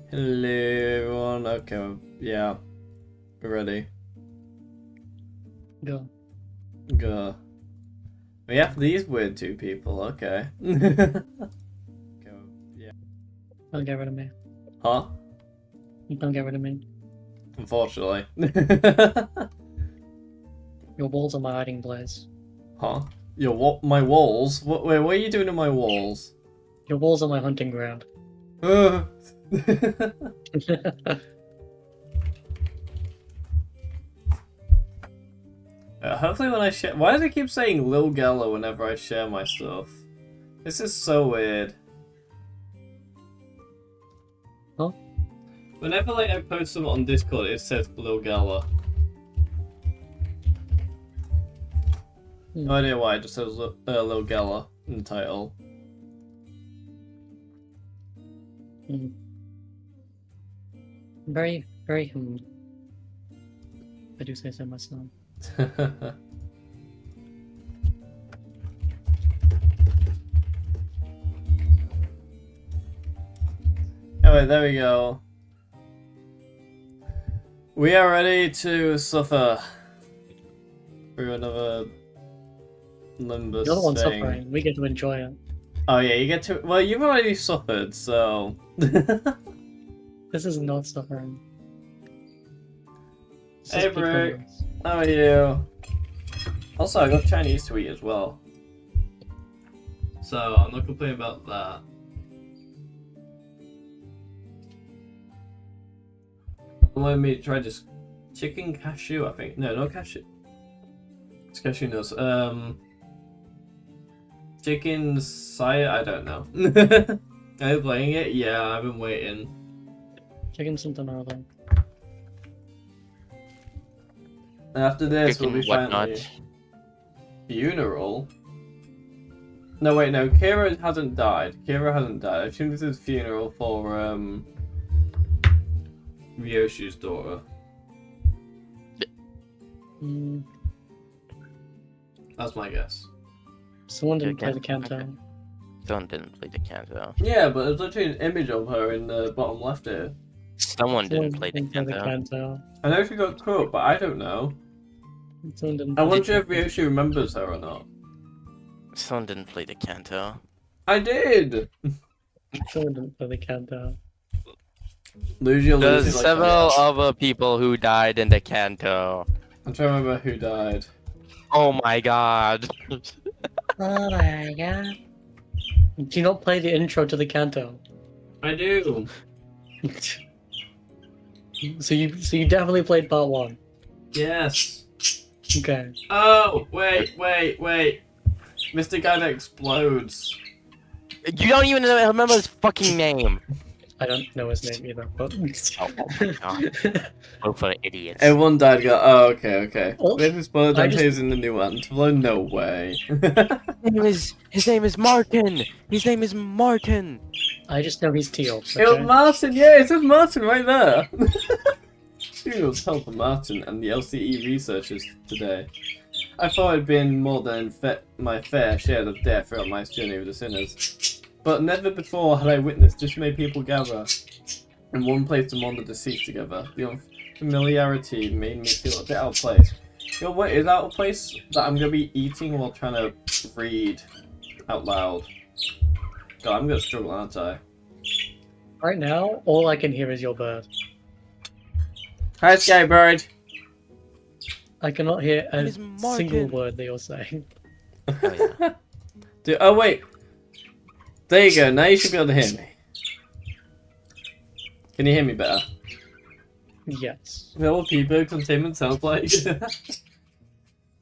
Hello, everyone. Okay, yeah, we're ready. Go. Go. We have these weird two people. Okay. Go. Yeah. Don't get rid of me. Huh? Don't get rid of me. Unfortunately. Your walls are my hiding place. Huh? What? My walls? Wait, what are you doing to my walls? Your walls are my hunting ground. Hopefully when I share... Why does it keep saying Lil Gala whenever I share my stuff? This is so weird. Huh? Whenever I post something on Discord, it says Lil Gala. No idea why, it just says Lil Gala in the title. Very, very I do say so myself. Anyway, there we go. We are ready to suffer through another Limbus You're the one thing. suffering. We get to enjoy it. Oh yeah, you get to... Well, you've already suffered, so... This is not suffering. This Hey, is peak Brick. Limbus. How are you? Also, I got Chinese to eat as well. So, I'm not complaining about that. Let me try this chicken cashew, I think. No, no cashew. It's cashew nuts. Chicken sire, I don't know. Are you playing it? Yeah, I've been waiting. Chicken something or other. And after this, we'll be Chicken finally... whatnot. Funeral? No, wait, no. Kira hasn't died. Kira hasn't died. I assume this is funeral for, Ryoshi's daughter. That's my guess. Someone didn't play the Okay. canto. Someone didn't play the canto. Yeah, but there's literally an image of her in the bottom left here. Someone didn't play the canto. canto. I know she got cut, but I don't know. Someone didn't I play wonder if the Ryoshi remembers her or not. Someone didn't play the canto. I did! Someone didn't play the canto. Lose your There's losing like several that. other people who died in the canto. I'm trying to remember who died. Oh my god. Oh my god. Do you not play the intro to the canto? I do! So you definitely played part 1. Yes! Okay. Oh! Wait! Mr. Guy that explodes. You don't even remember his fucking name. I don't know his name either, but... Oh my god. Oh, for idiots. Everyone died. Oh, okay. Oh, This is spoiler I just- Dante's in the new Intervallo? No way. His name is Martin. His name is Martin. I just know he's teal. It was Okay? Martin, yeah, it says Martin right there. Funerals held for Martin and the LCE researchers today. I thought it'd been more than my fair share of death throughout my journey with the sinners. But never before had I witnessed this many people gather in one place to mourn the deceased together. The unfamiliarity made me feel a bit out of place. You know what is out of place? That I'm gonna be eating while trying to read out loud. God, I'm gonna struggle, aren't I? Right now, all I can hear is your bird. Hi, Skybird. I cannot hear a It is Martin. single word that you're saying. Oh, yeah. Dude, oh wait. There you go. Now you should be able to hear me. Can you hear me better? Yes. Is that what P-Bird containment sounds like?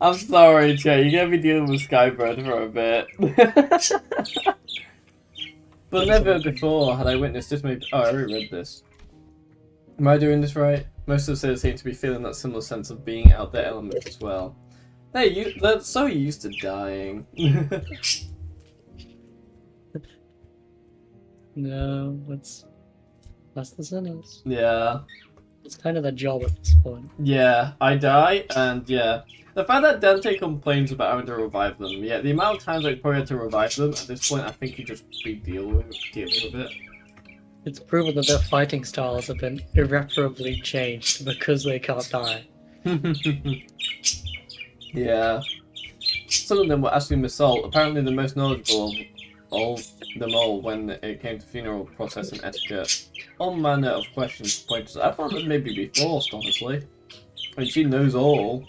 I'm sorry, Jay. You're gonna be dealing with Skybird for a bit. But never before had I witnessed this many. Oh, I already read this. Am I doing this right? Most of the sailors seem to be feeling that similar sense of being out their element as well. They're so used to dying. No, that's the sentence. Yeah. It's kind of their job at this point. Yeah, I die, and yeah. The fact that Dante complains about having to revive them, yeah, the amount of times I probably had to revive them, at this point I think you just deal with it. It's proven that their fighting styles have been irreparably changed because they can't die. Yeah. Some of them were actually Misol, apparently the most knowledgeable of all them all when it came to funeral process and etiquette. All manner of questions pointed. I thought that maybe be forced, honestly. I mean, she knows all.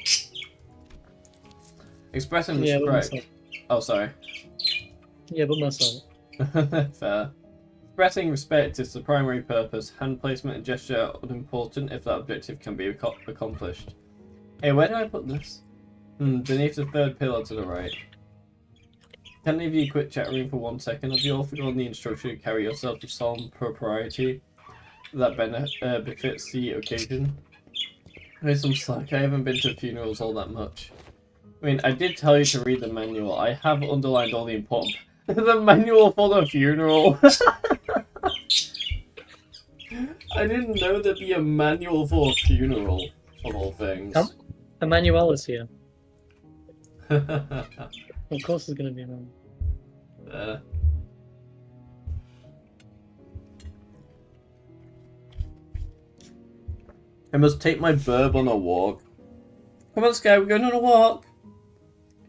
Expressing Yeah, but respect. myself. Oh, sorry. Yeah, but myself. Fair. Expressing respect is the primary purpose. Hand placement and gesture are unimportant if that objective can be accomplished. Hey, where do I put this? Beneath the third pillar to the right. Can any of you quit chattering for 1 second? Have you all forgotten the instruction to carry yourself with solemn propriety that befits the occasion? There's some slack. I haven't been to funerals all that much. I mean, I did tell you to read the manual. I have underlined all the important... the manual for the funeral! I didn't know there'd be a manual for a funeral, of all things. Emmanuel is here. Of course there's gonna be a manual. I must take my burb on a walk. Come on, Sky, we're going on a walk.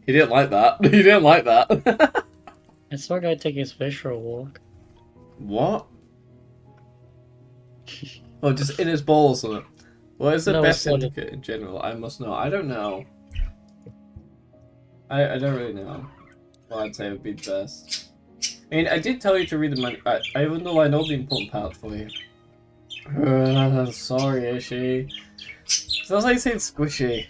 He didn't like that. He didn't like that. I saw a guy taking his fish for a walk. What? Oh, just in his bowl or something. What is the No, best it's like- syndicate in general? I must know. I don't know. I don't really know what I'd say would be the best. I mean, I did tell you to read the manual. I underlined all the important parts for you. Sorry, Ishi. Sounds like saying squishy.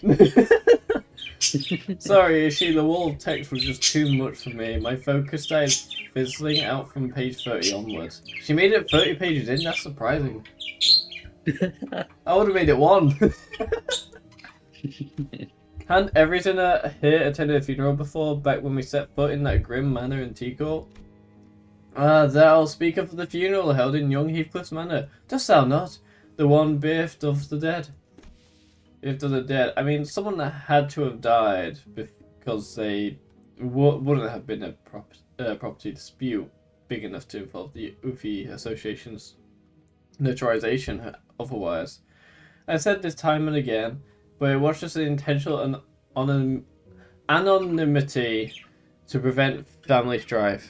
Sorry, Ishi, the wall of text was just too much for me. My focus started fizzling out from page 30 onwards. She made it 30 pages in? That's surprising. I would have made it 1. Hadn't everything here attended a funeral before, back when we set foot in that grim manor in Teacourt? Thou speak of the funeral held in young Heathcliff's manor. Dost thou not? The one bereft of the dead. Bereft of the dead. I mean, someone that had to have died because they wouldn't have been a property dispute big enough to involve the Ufi Association's notarization otherwise. I said this time and again, but it was just an intentional anonymity to prevent family strife.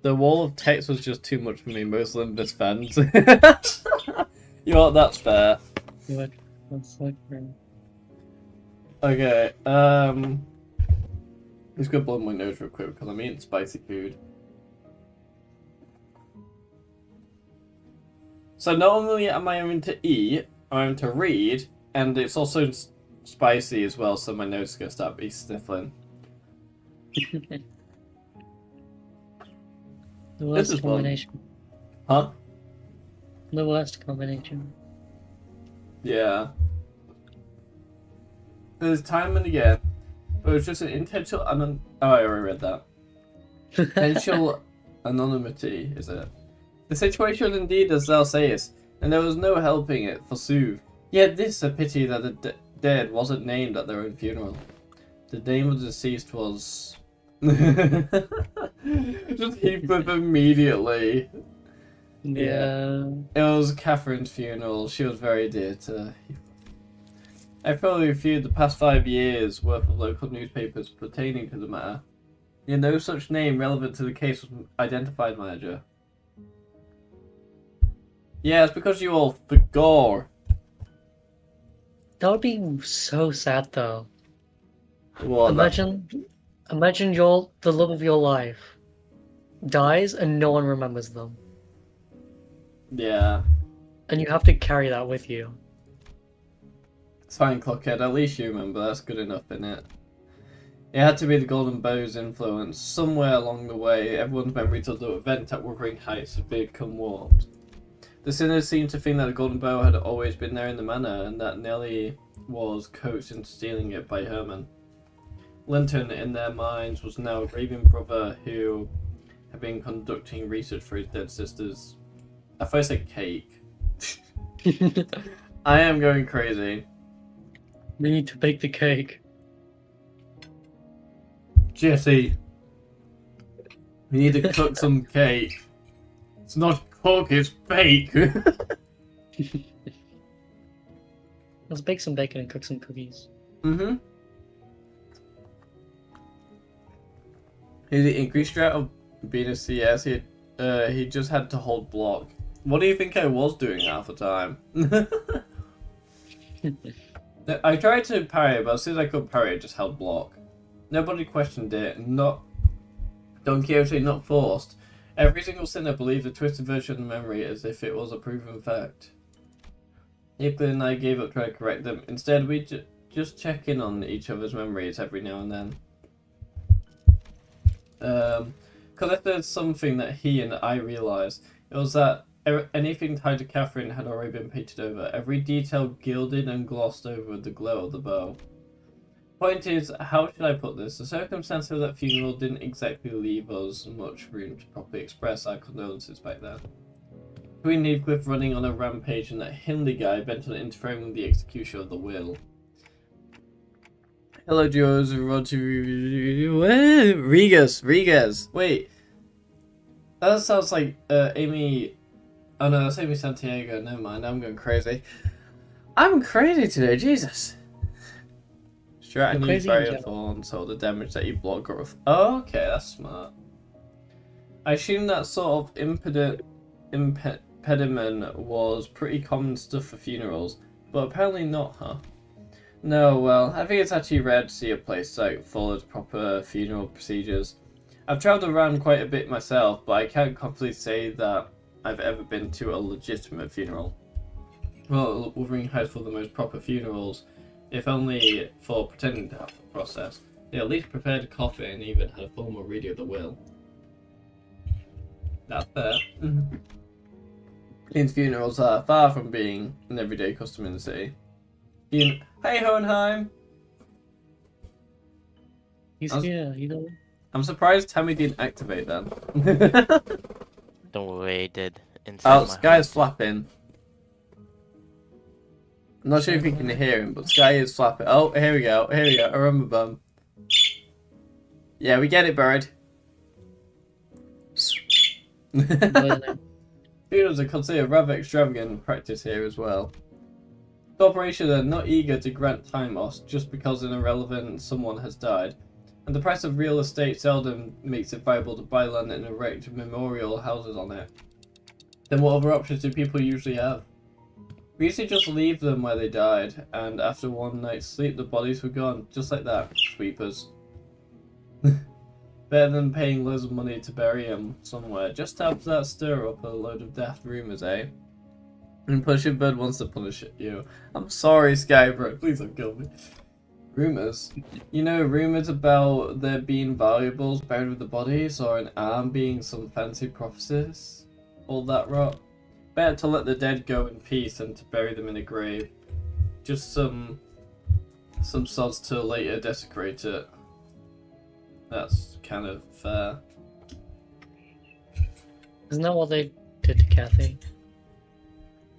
The wall of text was just too much for me, most Limbus fans. You know what, that's fair. What? That's like... Okay, I'm just gonna blow my nose real quick because I'm eating spicy food. So not only am I having to eat, I'm having to read, and it's also spicy as well, so my nose is gonna start be sniffling. The worst is one. combination. Huh? The worst combination. Yeah. There's time and again, but it was just an intentional oh, I already read that. Intentional anonymity, is it? The situation was indeed as thou sayest, and there was no helping it, forsooth. Yet this a pity that the dead wasn't named at their own funeral. The name of the deceased was... Just Heathcliff immediately. Yeah. It was Catherine's funeral. She was very dear to Heathcliff. I thoroughly reviewed the past 5 years' worth of local newspapers pertaining to the matter. Yet no such name relevant to the case was identified, manager. Yeah, it's because you all forgot. That would be so sad, though. What? Imagine the love of your life dies and no one remembers them, Yeah. and you have to carry that with you. It's fine, Clockhead. At least you remember. That's good enough, innit? It had to be the Golden Bow's influence. Somewhere along the way, everyone's memories of the event at Wuthering Heights had become warped. The sinners seemed to think that the Golden Bow had always been there in the manor, and that Nellie was coaxed into stealing it by Herman. Linton, in their minds, was now a grieving brother who had been conducting research for his dead sisters. I thought I said cake. I am going crazy. We need to bake the cake. Jesse, we need to cook some cake. It's not pork is fake. Let's bake some bacon and cook some cookies. Mm-hmm. He's increased threat of being a CS. He just had to hold block. What do you think I was doing half the time? I tried to parry, but as soon as I could parry, it just held block. Nobody questioned it. Not Don Quixote, not forced. Every single sinner believed a twisted version of the memory as if it was a proven fact. Euclid and I gave up trying to correct them. Instead, we just check in on each other's memories every now and then. Because if there's something that he and I realised, it was that anything tied to Catherine had already been painted over, every detail gilded and glossed over with the glow of the bow. Point is, how should I put this? The circumstances of that funeral didn't exactly leave us much room to properly express our condolences back then. Queen Heathcliff running on a rampage and that Hindley guy bent on interfering with the execution of the will. Hello, duos. Rigas. Wait. That sounds like Amy. Oh no, that's Amy Santiago. Never mind, I'm going crazy. I'm crazy today, Jesus. Strategy barrier thorn, so the damage that you block got oh, okay, that's smart. I assume that sort of impediment was pretty common stuff for funerals, but apparently not, huh? No, well, I think it's actually rare to see a place that follows proper funeral procedures. I've travelled around quite a bit myself, but I can't confidently say that I've ever been to a legitimate funeral. Well, Wuthering Heights for the most proper funerals, if only for pretending to have the process. They at least prepared a coffin and even had a formal reading of the will. That's fair. These funerals are far from being an everyday custom in the city. Hey, Hohenheim! He's here, you know. I'm surprised Tammy didn't activate then. Don't worry, I did. Oh, Sky's flapping. I'm not sure if you can hear him, but Sky is flapping. Oh, here we go. A rumba bum. Yeah, we get it, bird. Funerals are considered rather extravagant practice here as well. Corporations are not eager to grant time loss just because an irrelevant someone has died, and the price of real estate seldom makes it viable to buy land and erect memorial houses on it. Then what other options do people usually have? We used to just leave them where they died, and after one night's sleep the bodies were gone, just like that. Sweepers. Better than paying loads of money to bury him somewhere, just to have that stir up a load of daft rumours, eh? And Pushing Bird wants to punish you. I'm sorry, Skybro, please don't kill me. Rumours? You know, rumours about there being valuables buried with the bodies, or an arm being some fancy prophecies? All that rot. Better to let the dead go in peace than to bury them in a grave. Just some sods to later desecrate it. That's kind of fair. Isn't that what they did to Kathy?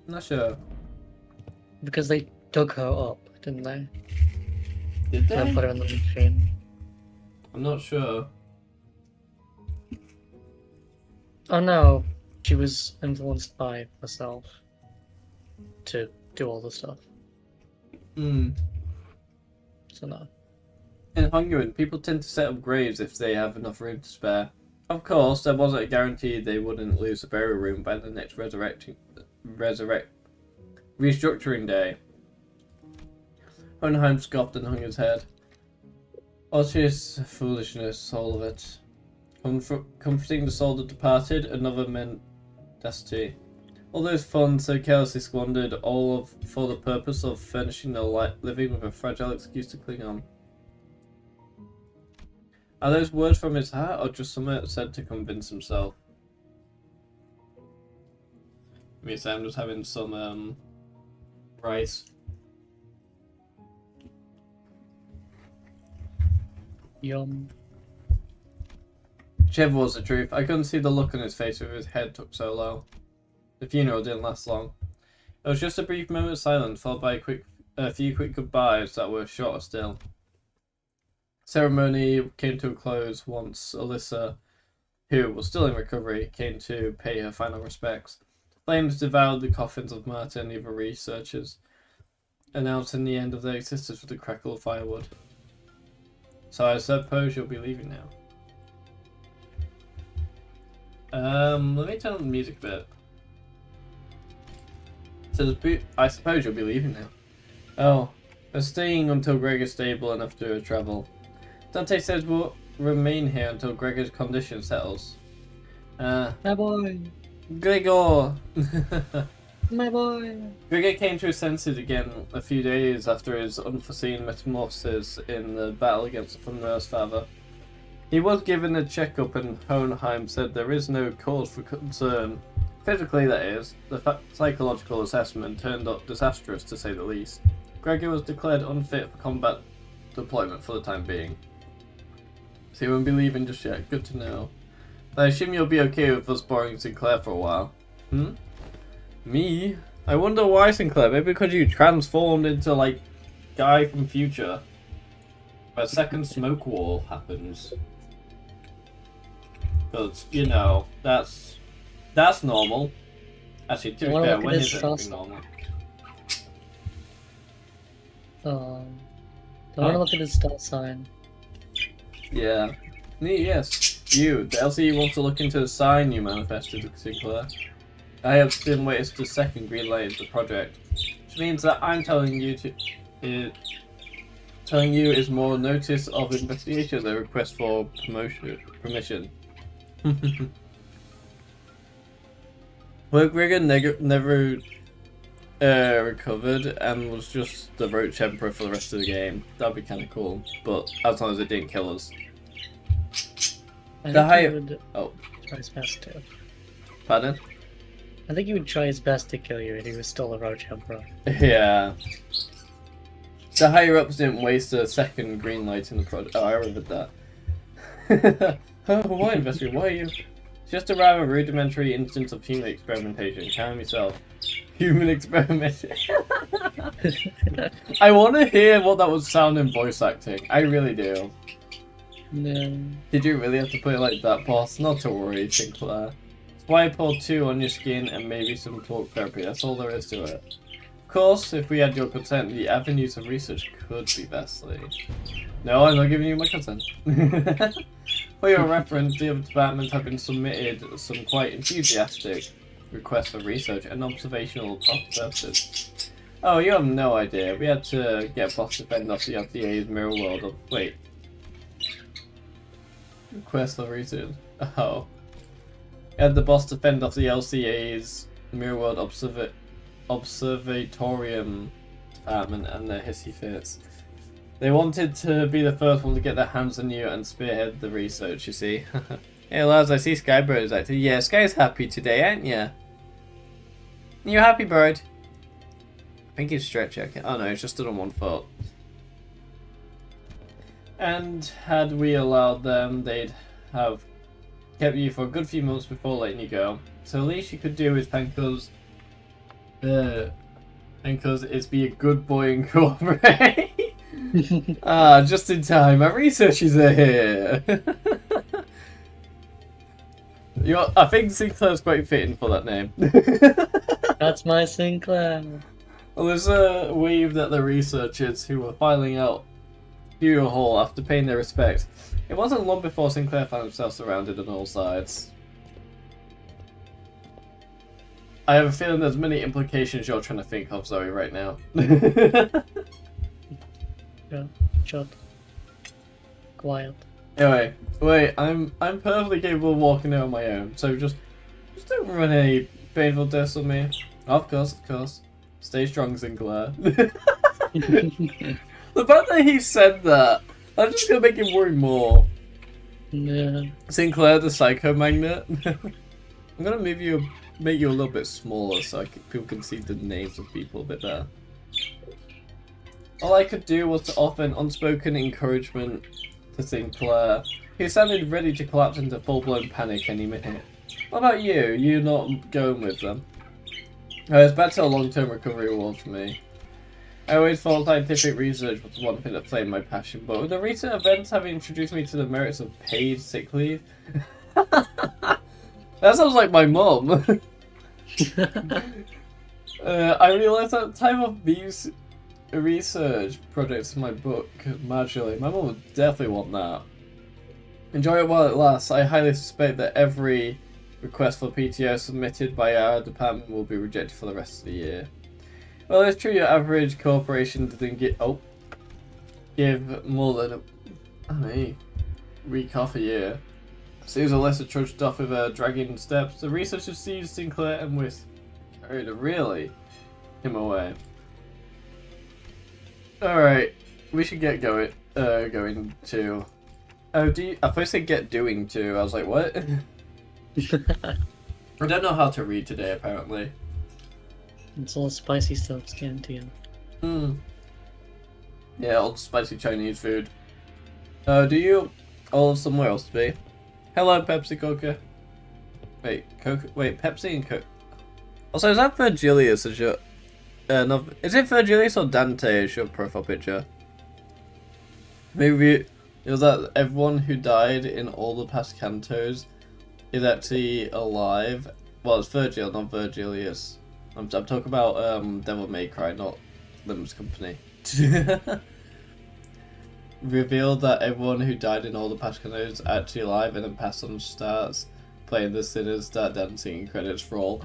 Not sure. Because they dug her up, didn't they? Did And they? put her in the machine. I'm not sure. Oh no, she was influenced by herself to do all the stuff. Hmm. So no. In Hungary, people tend to set up graves if they have enough room to spare. Of course, there wasn't a guarantee they wouldn't lose the burial room by the next restructuring day. Hohenheim scoffed and hung his head. Obvious foolishness, all of it. Comforting the soul that departed, another mendacity. All those funds so carelessly squandered, for the purpose of furnishing the living with a fragile excuse to cling on. Are those words from his heart, or just something said to convince himself? Me say I'm just having some rice. Yum. Whichever was the truth, I couldn't see the look on his face with his head tucked so low. The funeral didn't last long. It was just a brief moment of silence, followed by a few quick goodbyes that were shorter still. Ceremony came to a close once Alyssa, who was still in recovery, came to pay her final respects. Flames devoured the coffins of Martin and the other researchers, announcing the end of their existence with a crackle of firewood. So I suppose you'll be leaving now. Let me turn on the music a bit. So I suppose you'll be leaving now. Oh, we're staying until Greg is stable enough to travel. Dante says we'll remain here until Gregor's condition settles. My boy! Gregor! My boy! Gregor came to his senses again a few days after his unforeseen metamorphosis in the battle against the Thunder's father. He was given a checkup and Hohenheim said there is no cause for concern. Physically, that is. The psychological assessment turned up disastrous, to say the least. Gregor was declared unfit for combat deployment for the time being. So he won't be leaving just yet. Good to know. I assume you'll be okay with us borrowing Sinclair for a while. Me? I wonder why, Sinclair. Maybe because you transformed into, like, guy from future. A second smoke wall happens. Because, you know, that's normal. Actually, to be fair, when is it normal? I want to look at his star sign. Yeah. Yes, you. The LCE wants to look into the sign you manifested, Sinclair. I have been waiting to second green light of the project, which means that I'm telling you is more notice of investigation than a request for permission. Well, Gregor never recovered and was just the Roach Emperor for the rest of the game. That'd be kind of cool, but as long as it didn't kill us. I think he would try his best to. Pardon? I think he would try his best to kill you if he was still a Roach Emperor. Yeah. The higher ups didn't waste a second green light in the project. Oh, I remembered that. Oh, why investigate? Why are you? It's just a rather rudimentary instance of human experimentation. Calm yourself. Human experimentation. I want to hear what that would sound in voice acting. I really do. No. Did you really have to put it like that, boss? Not to worry, Sinclair. That's why I poured 2 on your skin and maybe some talk therapy. That's all there is to it. Of course, if we had your consent, the avenues of research could be vastly. No, I'm not giving you my consent. For your reference, the other departments have been submitted some quite enthusiastic requests for research and observational purposes. Oh, you have no idea. We had to get Boss to fend off the LTA's mirror world. Wait. Request for research. Oh. We had the boss to fend off the LCA's mirror world observatorium department and their hissy fits. They wanted to be the first one to get their hands on you and spearhead the research, you see. Hey lads, I see Skybird is active. Yeah, Sky's happy today, aren't ya? You happy, bird? I think he's stretching. Oh no, he's just stood on one foot. And had we allowed them, they'd have kept you for a good few months before letting you go. So the least you could do is thank us. It's be a good boy and cooperate. Just in time. My researchers are here. I think Sinclair's quite fitting for that name. That's my Sinclair. Well, there's a wave at the researchers who were filing out Funeral Hall after paying their respects. It wasn't long before Sinclair found himself surrounded on all sides. I have a feeling there's many implications you're trying to think of, Zoe, right now. Yeah, shut. Quiet. Anyway, wait, I'm perfectly capable of walking out on my own, so just don't run any painful deaths on me. Of course. Stay strong, Sinclair. The fact that he said that, I'm just gonna make him worry more. Yeah. Sinclair, the psycho magnet. I'm gonna make you a little bit smaller so people can see the names of people a bit better. All I could do was to offer an unspoken encouragement to Sinclair, who sounded ready to collapse into full-blown panic any minute. What about you? You're not going with them? It's better a long-term recovery award for me. I always thought scientific research was one thing that played my passion, but with the recent events having introduced me to the merits of paid sick leave, That sounds like my mum. I realised at the time of these research projects in my book, marginally, my mum would definitely want that. Enjoy it while it lasts. I highly suspect that every request for PTO submitted by our department will be rejected for the rest of the year. Well, it's true your average corporation doesn't give more than a week off a year. Caesar Lesser trudged off with her dragging steps. The researchers seized Sinclair and carried really him away. Alright, we should get going to... Oh, I first said get doing to. I was like, what? I don't know how to read today, apparently. It's all spicy stuff getting to you. Yeah, all the spicy Chinese food. Do you all have somewhere else to be? Hello, Pepsi Coca. Wait, Pepsi and Coke. Also, is that Virgilius as your... no, is it Virgilius or Dante as your profile picture? Maybe it was that everyone who died in all the past cantos is actually alive. Well, it's Virgil, not Virgilius. I'm talking about Devil May Cry, not Limbus Company. Revealed that everyone who died in all the past cantos is actually alive, and then past on starts playing the sinners, start dancing, and credits roll.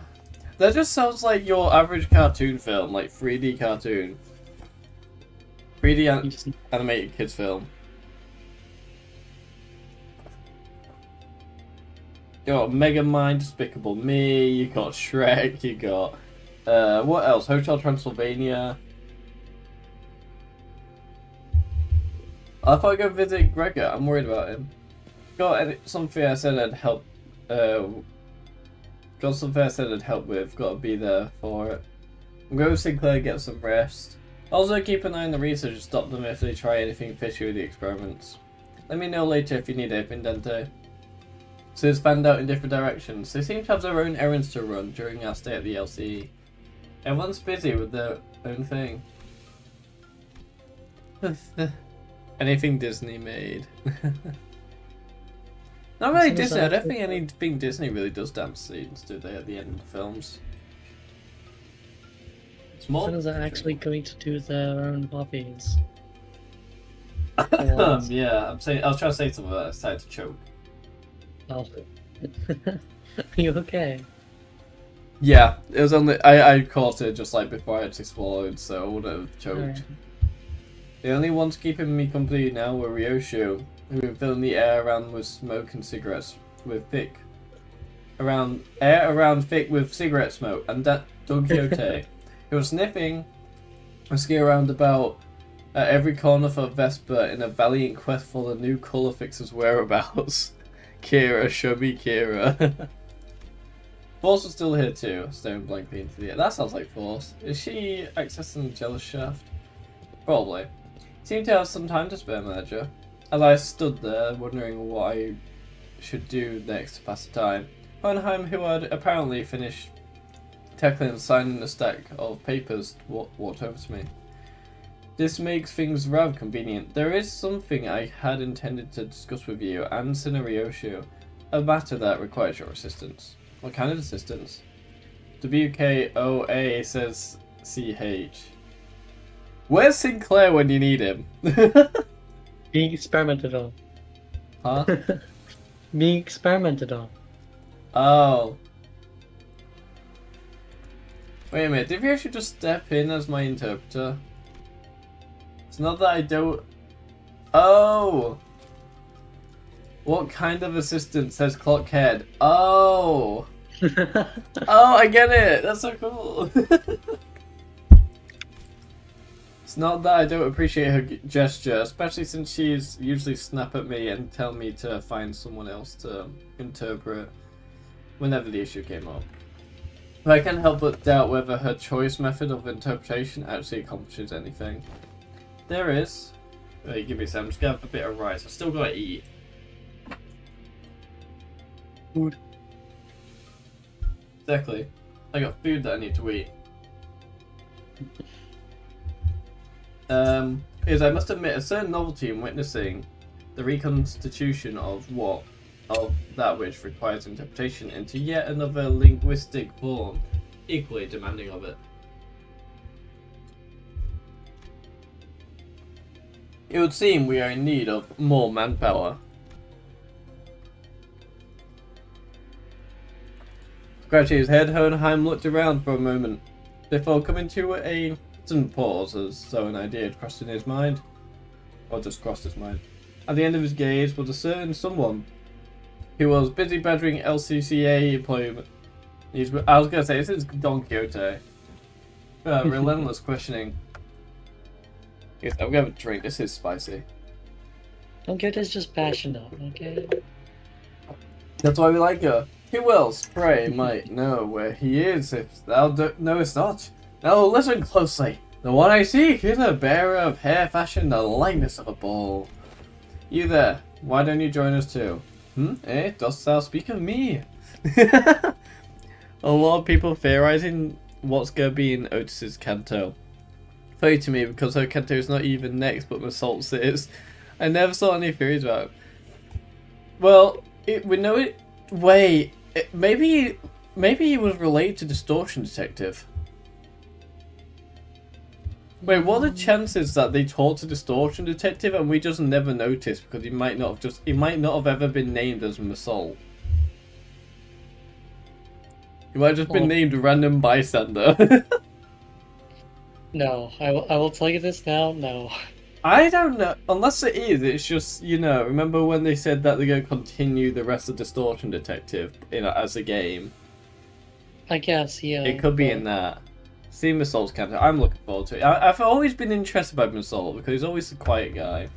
That just sounds like your average cartoon film, like 3D cartoon. 3D animated kids film. You got Megamind, Despicable Me, you got Shrek, you got... what else? Hotel Transylvania. I thought I'd go visit Gregor, I'm worried about him. Got something I said I'd help... got something I said I'd help with, gotta be there for it. I'm going to Sinclair, get some rest. Also keep an eye on the research and stop them if they try anything fishy with the experiments. Let me know later if you need anything, Dante. So it's fanned out in different directions. They seem to have their own errands to run during our stay at the LCE. Everyone's busy with their own thing. Anything Disney made. Not really Disney, I don't think anything Disney really does dance scenes, do they, at the end of the films? It's more... As are actually going to do their own hobbies. Yeah, I was trying to say something, but I started to choke. Oh. Are you okay? Yeah, it was only... I caught it just like before I actually swallowed, so I would have choked. Right. The only ones keeping me company now were Ryoshu, who were filling the air around with smoke and cigarettes with thick... air around thick with cigarette smoke, and Don Quixote, who was sniffing and ski around about at every corner for Vesper in a valiant quest for the new colour fixer's whereabouts. Kira, show me Kira. Force was still here too, staring blankly into the air. That sounds like Force. Is she accessing the jealous shaft? Probably. Seemed to have some time to spare, manager. As I stood there, wondering what I should do next to pass the time, Hohenheim, who had apparently finished tackling and signing a stack of papers, walked over to me. This makes things rather convenient. There is something I had intended to discuss with you and Ryoshu, a matter that requires your assistance. What kind of assistance? WKOA says CH. Where's Sinclair when you need him? Being experimented on. Huh? Being experimented on. Oh. Wait a minute, did you actually just step in as my interpreter? It's not that I don't... Oh! What kind of assistant, says Clockhead? Oh! Oh, I get it! That's so cool! It's not that I don't appreciate her gesture, especially since she's usually snap at me and tell me to find someone else to interpret whenever the issue came up. But I can't help but doubt whether her choice method of interpretation actually accomplishes anything. There is. Wait, give me some. I'm just gonna have a bit of rice. I still gotta eat. Food. Exactly. I got food that I need to eat. Is I must admit a certain novelty in witnessing the reconstitution of what of that which requires interpretation into yet another linguistic form, equally demanding of it. It would seem we are in need of more manpower. Scratching his head, Hohenheim looked around for a moment, before coming to a sudden pause as though an idea had crossed in his mind. Or just crossed his mind. At the end of his gaze was a certain someone who was busy badgering LCCA employment. I was going to say, this is Don Quixote. Relentless questioning. Yes, I'm going to have a drink. This is spicy. Don't get this just passionate, okay? That's why we like her. Who else, pray, might know where he is if thou knowest not? Now listen closely. The one I seek is a bearer of hair fashioned the likeness of a bull. You there, why don't you join us too? Eh, dost thou speak of me? A lot of people theorizing what's going to be in Otis's canto. Funny to me because her canto is not even next but Masalt's is. I never saw any theories about it. Well, we know it. Wait, maybe he was related to Distortion Detective. Wait, what are the chances that they talked to Distortion Detective and we just never noticed because he might not have ever been named as Masalt. He might have just been named random bystander. No, I will tell you this now, no. I don't know. Unless it is, it's just, remember when they said that they're going to continue the rest of Distortion Detective as a game? I guess, yeah. It could be in that. See Masalt's canto. I'm looking forward to it. I've always been interested by Masalt because he's always a quiet guy.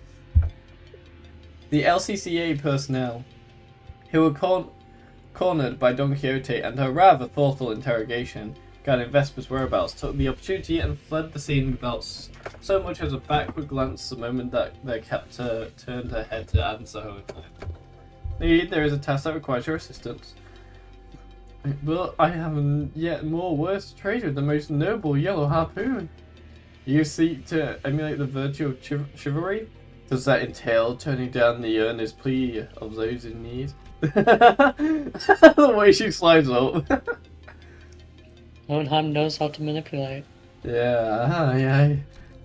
The LCCA personnel, who were cornered by Don Quixote and her rather thoughtful interrogation, regarding Vesper's whereabouts, took the opportunity and fled the scene without so much as a backward glance the moment that their captor turned her head to answer her. Indeed, there is a task that requires your assistance. But I have a yet more worse trade with the most noble yellow harpoon. You seek to emulate the virtue of chivalry? Does that entail turning down the earnest plea of those in need? The way she slides up. Hohenheim knows how to manipulate. Yeah.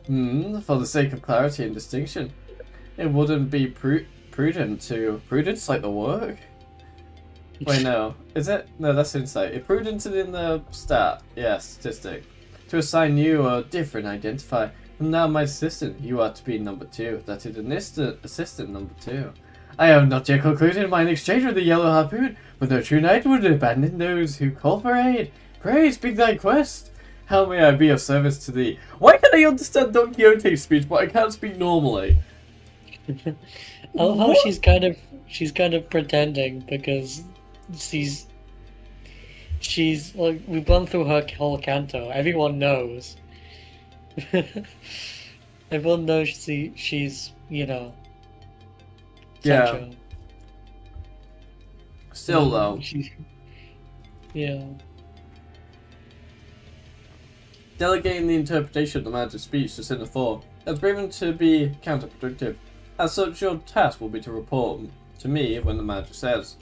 For the sake of clarity and distinction, it wouldn't be prudent to... Prudence like the work? Wait, no. Is it? No, that's insight. If prudence is in the stat, statistic. To assign you a different identifier. And now my assistant, you are to be number 2. That is an assistant number 2. I have not yet concluded mine exchange with the yellow harpoon, but no true knight would abandon those who call for aid. Pray, speak thy quest. How may I be of service to thee? Why can I understand Don Quixote's speech, but I can't speak normally? I love how she's kind of pretending because she's like, we've gone through her whole canto. Everyone knows. Everyone knows she's Yeah. Sancho. Still though. Yeah. Delegating the interpretation of the manager's speech to Sinner 4 has proven to be counterproductive. As such, your task will be to report to me when the manager says,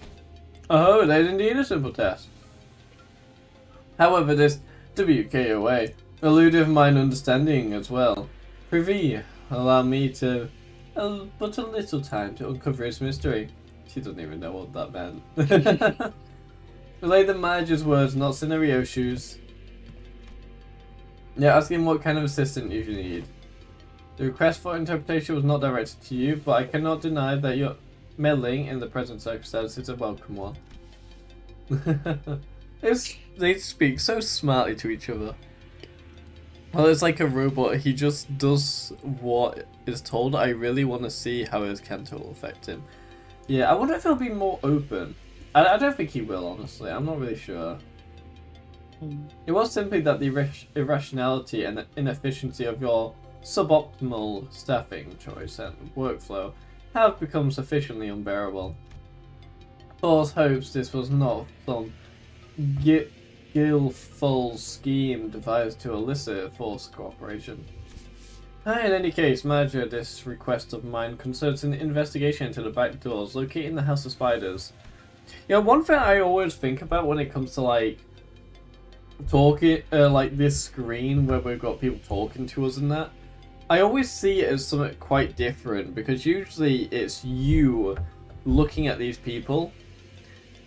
"Oh, that is indeed a simple task." However, this WKOA eluded mine understanding as well. Privy, allow me to but a little time to uncover its mystery. She doesn't even know what that meant. Relay the manager's words, not Scenario's. Yeah, asking what kind of assistant you need. The request for interpretation was not directed to you, but I cannot deny that your meddling in the present circumstances is a welcome one. They speak so smartly to each other. Well, it's like a robot. He just does what is told. I really want to see how his canto will affect him. Yeah, I wonder if he'll be more open. I don't think he will, honestly. I'm not really sure. It was simply that the irrationality and inefficiency of your suboptimal staffing choice and workflow have become sufficiently unbearable. Thor's hopes this was not some skillful scheme devised to elicit forced cooperation. In any case, manager, this request of mine concerns an investigation into the back doors located in the House of Spiders. You know, one thing I always think about when it comes to, like, talking, like this screen where we've got people talking to us and that, I always see it as something quite different, because usually it's you looking at these people,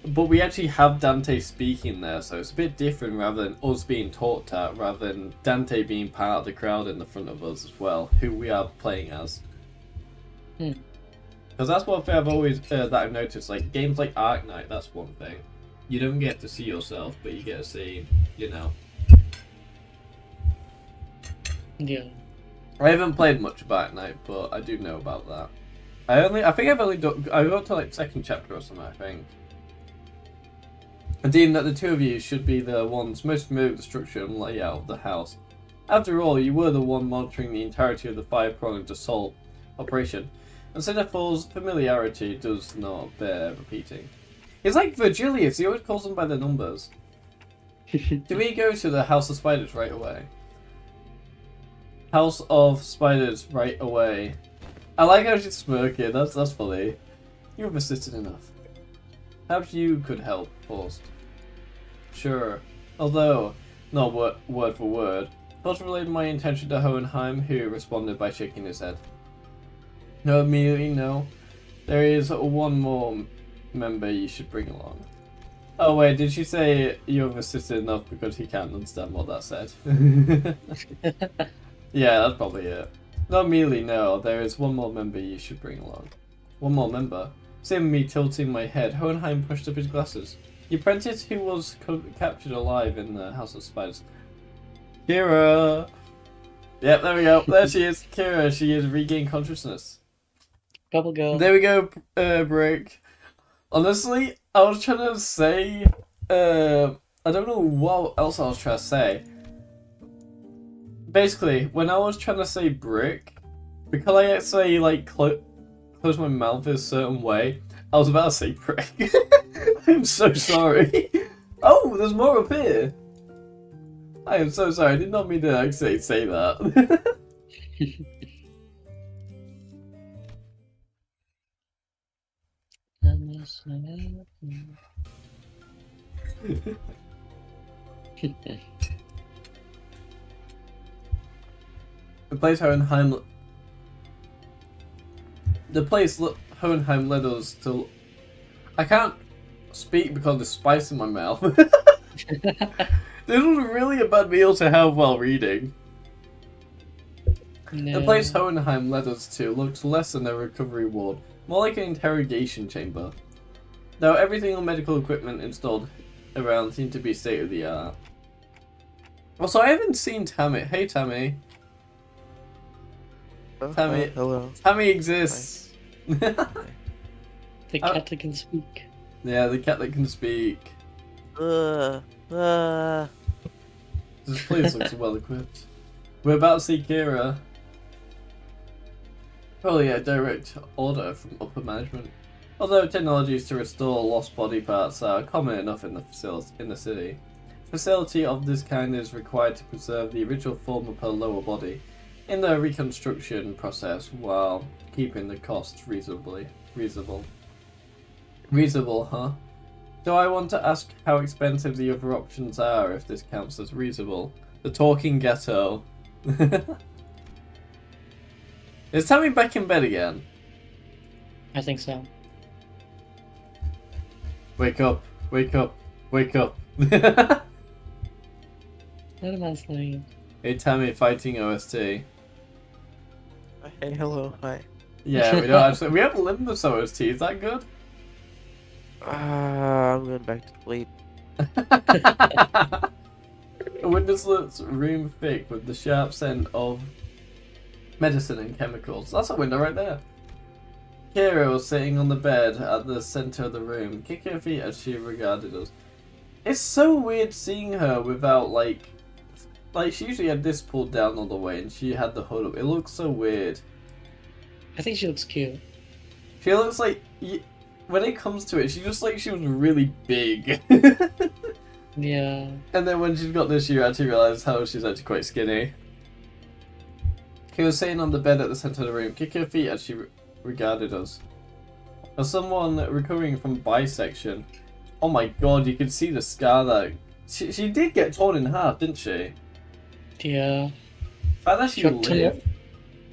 but we actually have Dante speaking there, so it's a bit different rather than us being talked at, rather than Dante being part of the crowd in the front of us as well, who we are playing as. Because that's one thing I've always, that I've noticed, like, games like Ark Knight, that's one thing. You don't get to see yourself, but you get to see, you know. Yeah. I haven't played much of Ark Knight, but I do know about that. I think I've only done, I got to like second chapter or something, I think. I deem that the two of you should be the ones most familiar with the structure and layout of the house. After all, you were the one monitoring the entirety of the five-pronged assault operation, and Cinephil's familiarity does not bear repeating. He's like Virgilius, he always calls them by their numbers. Do we go to the House of Spiders right away? House of Spiders right away. I like how she's smirking, that's funny. You have assisted enough. Perhaps you could help, Horst. Sure. Although, not word for word, Horst relayed my intention to Hohenheim, who responded by shaking his head. No, immediately, no. There is one more member you should bring along. Oh wait, did she say you have assisted enough because he can't understand what that said? Yeah, that's probably it. Not immediately, no. There is one more member you should bring along. One more member? Seeing me tilting my head, Hohenheim pushed up his glasses. The apprentice who was captured alive in the House of Spiders. Kira! Yep, there we go. There she is. Kira, she has regained consciousness. Bubble girl. There we go, Brick. Honestly, I was trying to say... I don't know what else I was trying to say. Basically, when I was trying to say Brick, because I say, like, close my mouth in a certain way, I was about to say Brick. I'm so sorry. Oh, there's more up here. I am so sorry. I did not mean to actually say that. The place Hohenheim led us to. I can't speak because there's spice in my mouth. This was really a bad meal to have while reading. No. The place Hohenheim led us to looked less than a recovery ward, more like an interrogation chamber. Though everything on medical equipment installed around seemed to be state of the art. Also, I haven't seen Tammy. Hey, Tammy. Tammy. Hello. Tammy exists. The cat that can speak. Yeah, the cat that can speak. This place looks well equipped. We're about to see Kira. Probably a direct order from upper management. Although technologies to restore lost body parts are common enough in the city, facility of this kind is required to preserve the original form of her lower body in the reconstruction process while keeping the costs reasonable, huh? Do I want to ask how expensive the other options are if this counts as reasonable? The talking ghetto. Is Tammy back in bed again? I think so. Wake up, wake up, wake up. Let him on sleep. Hey Tammy, fighting OST. Hey, hello, hi. Yeah, we don't actually. We have Limbus OST, is that good? I'm going back to sleep. A windowless room thick with the sharp scent of medicine and chemicals. That's a window right there. Kira was sitting on the bed at the center of the room, kicking her feet as she regarded us. It's so weird seeing her without, like she usually had this pulled down all the way and she had the hood up. It looks so weird. I think she looks cute. She looks like, when it comes to it, she just like she was really big. Yeah. And then when she's got this, you actually realise how she's actually quite skinny. He was sitting on the bed at the center of the room, kicking her feet as she regarded us. As someone recovering from bisection, oh my god, you could see the scar there. She did get torn in half, didn't she? Yeah. The fact that she lived.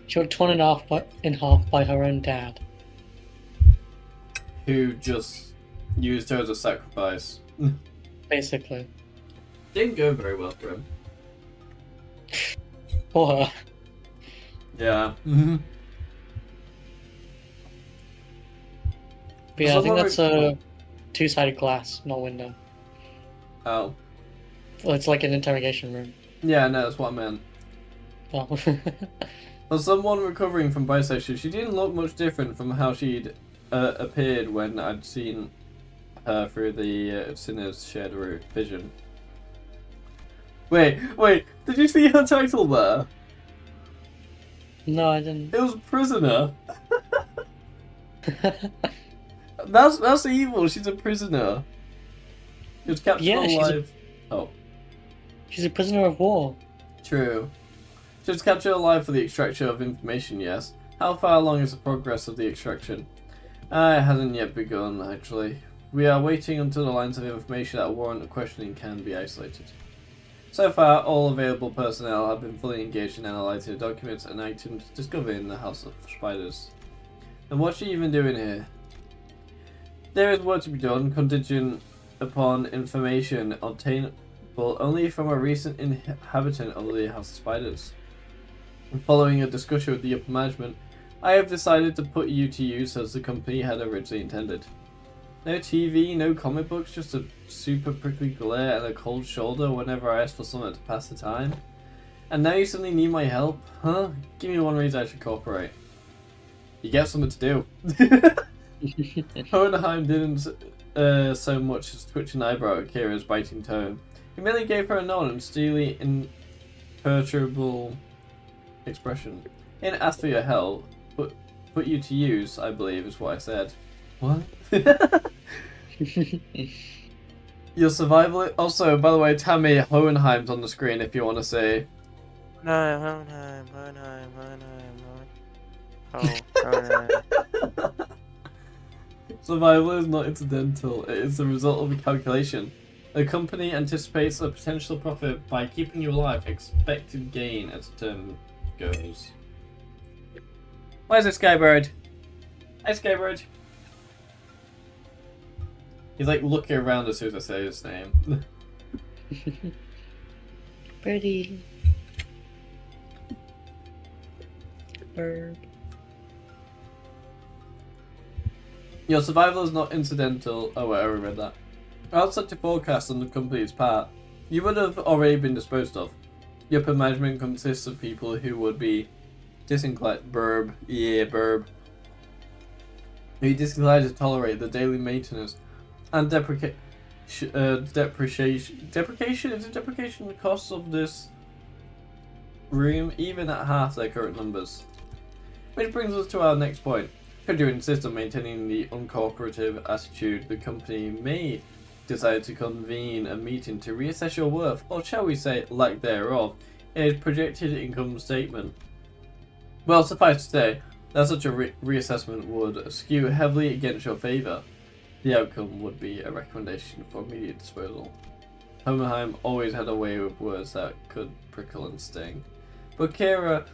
She got torn in half by her own dad. Who just used her as a sacrifice. Basically. Didn't go very well for him. For her. Yeah. But yeah, I think that's a two-sided glass, not window. Oh. Well, it's like an interrogation room. Yeah, no, that's what I meant. Oh. For someone recovering from bisection, she didn't look much different from how she'd appeared when I'd seen her through the Sinner's shared vision. Wait, did you see her title there? No, I didn't. It was prisoner. That's evil. She's a prisoner. She was captured alive. Oh, she's a prisoner of war. true. She was captured alive for the extraction of information. Yes. How far along is the progress of the extraction? It hasn't yet begun. Actually, we are waiting until the lines of information that warrant questioning can be isolated. So far, all available personnel have been fully engaged in analysing the documents and items discovered in the House of Spiders. And what's she even doing here? There is work to be done, contingent upon information obtainable only from a recent inhabitant of the House of Spiders. And following a discussion with the upper management, I have decided to put you to use as the company had originally intended. No TV, no comic books, just a super prickly glare and a cold shoulder whenever I ask for something to pass the time. And now you suddenly need my help? Huh? Give me one reason I should cooperate. You get something to do. Hohenheim didn't so much as twitch an eyebrow at Kira's biting tone. He merely gave her a nod and steely, imperturbable expression. He didn't ask for your help, but put you to use, I believe, is what I said. What? Your survival. Also, by the way, Tammy Hohenheim's on the screen if you want to say. Hohenheim. Hohenheim. Survival is not incidental. It is the result of a calculation. The company anticipates a potential profit by keeping you alive. Expected gain, as the term goes. Where's the Skybird? Hi, Skybird. He's like looking around as soon as I say his name. Birdie. Bird. Your survival is not incidental. Oh wait, I already read that. Without such a forecast on the company's part, you would have already been disposed of. Your upper management consists of people who would be disinclined who disinclined to tolerate the daily maintenance and depreciation the costs of this room, even at half their current numbers. Which brings us to our next point. Could you insist on maintaining the uncooperative attitude, the company may decide to convene a meeting to reassess your worth, or shall we say lack thereof, in its projected income statement. Well, suffice to say that such a reassessment would skew heavily against your favour. The outcome would be a recommendation for immediate disposal. Hohenheim always had a way with words that could prickle and sting. But Kira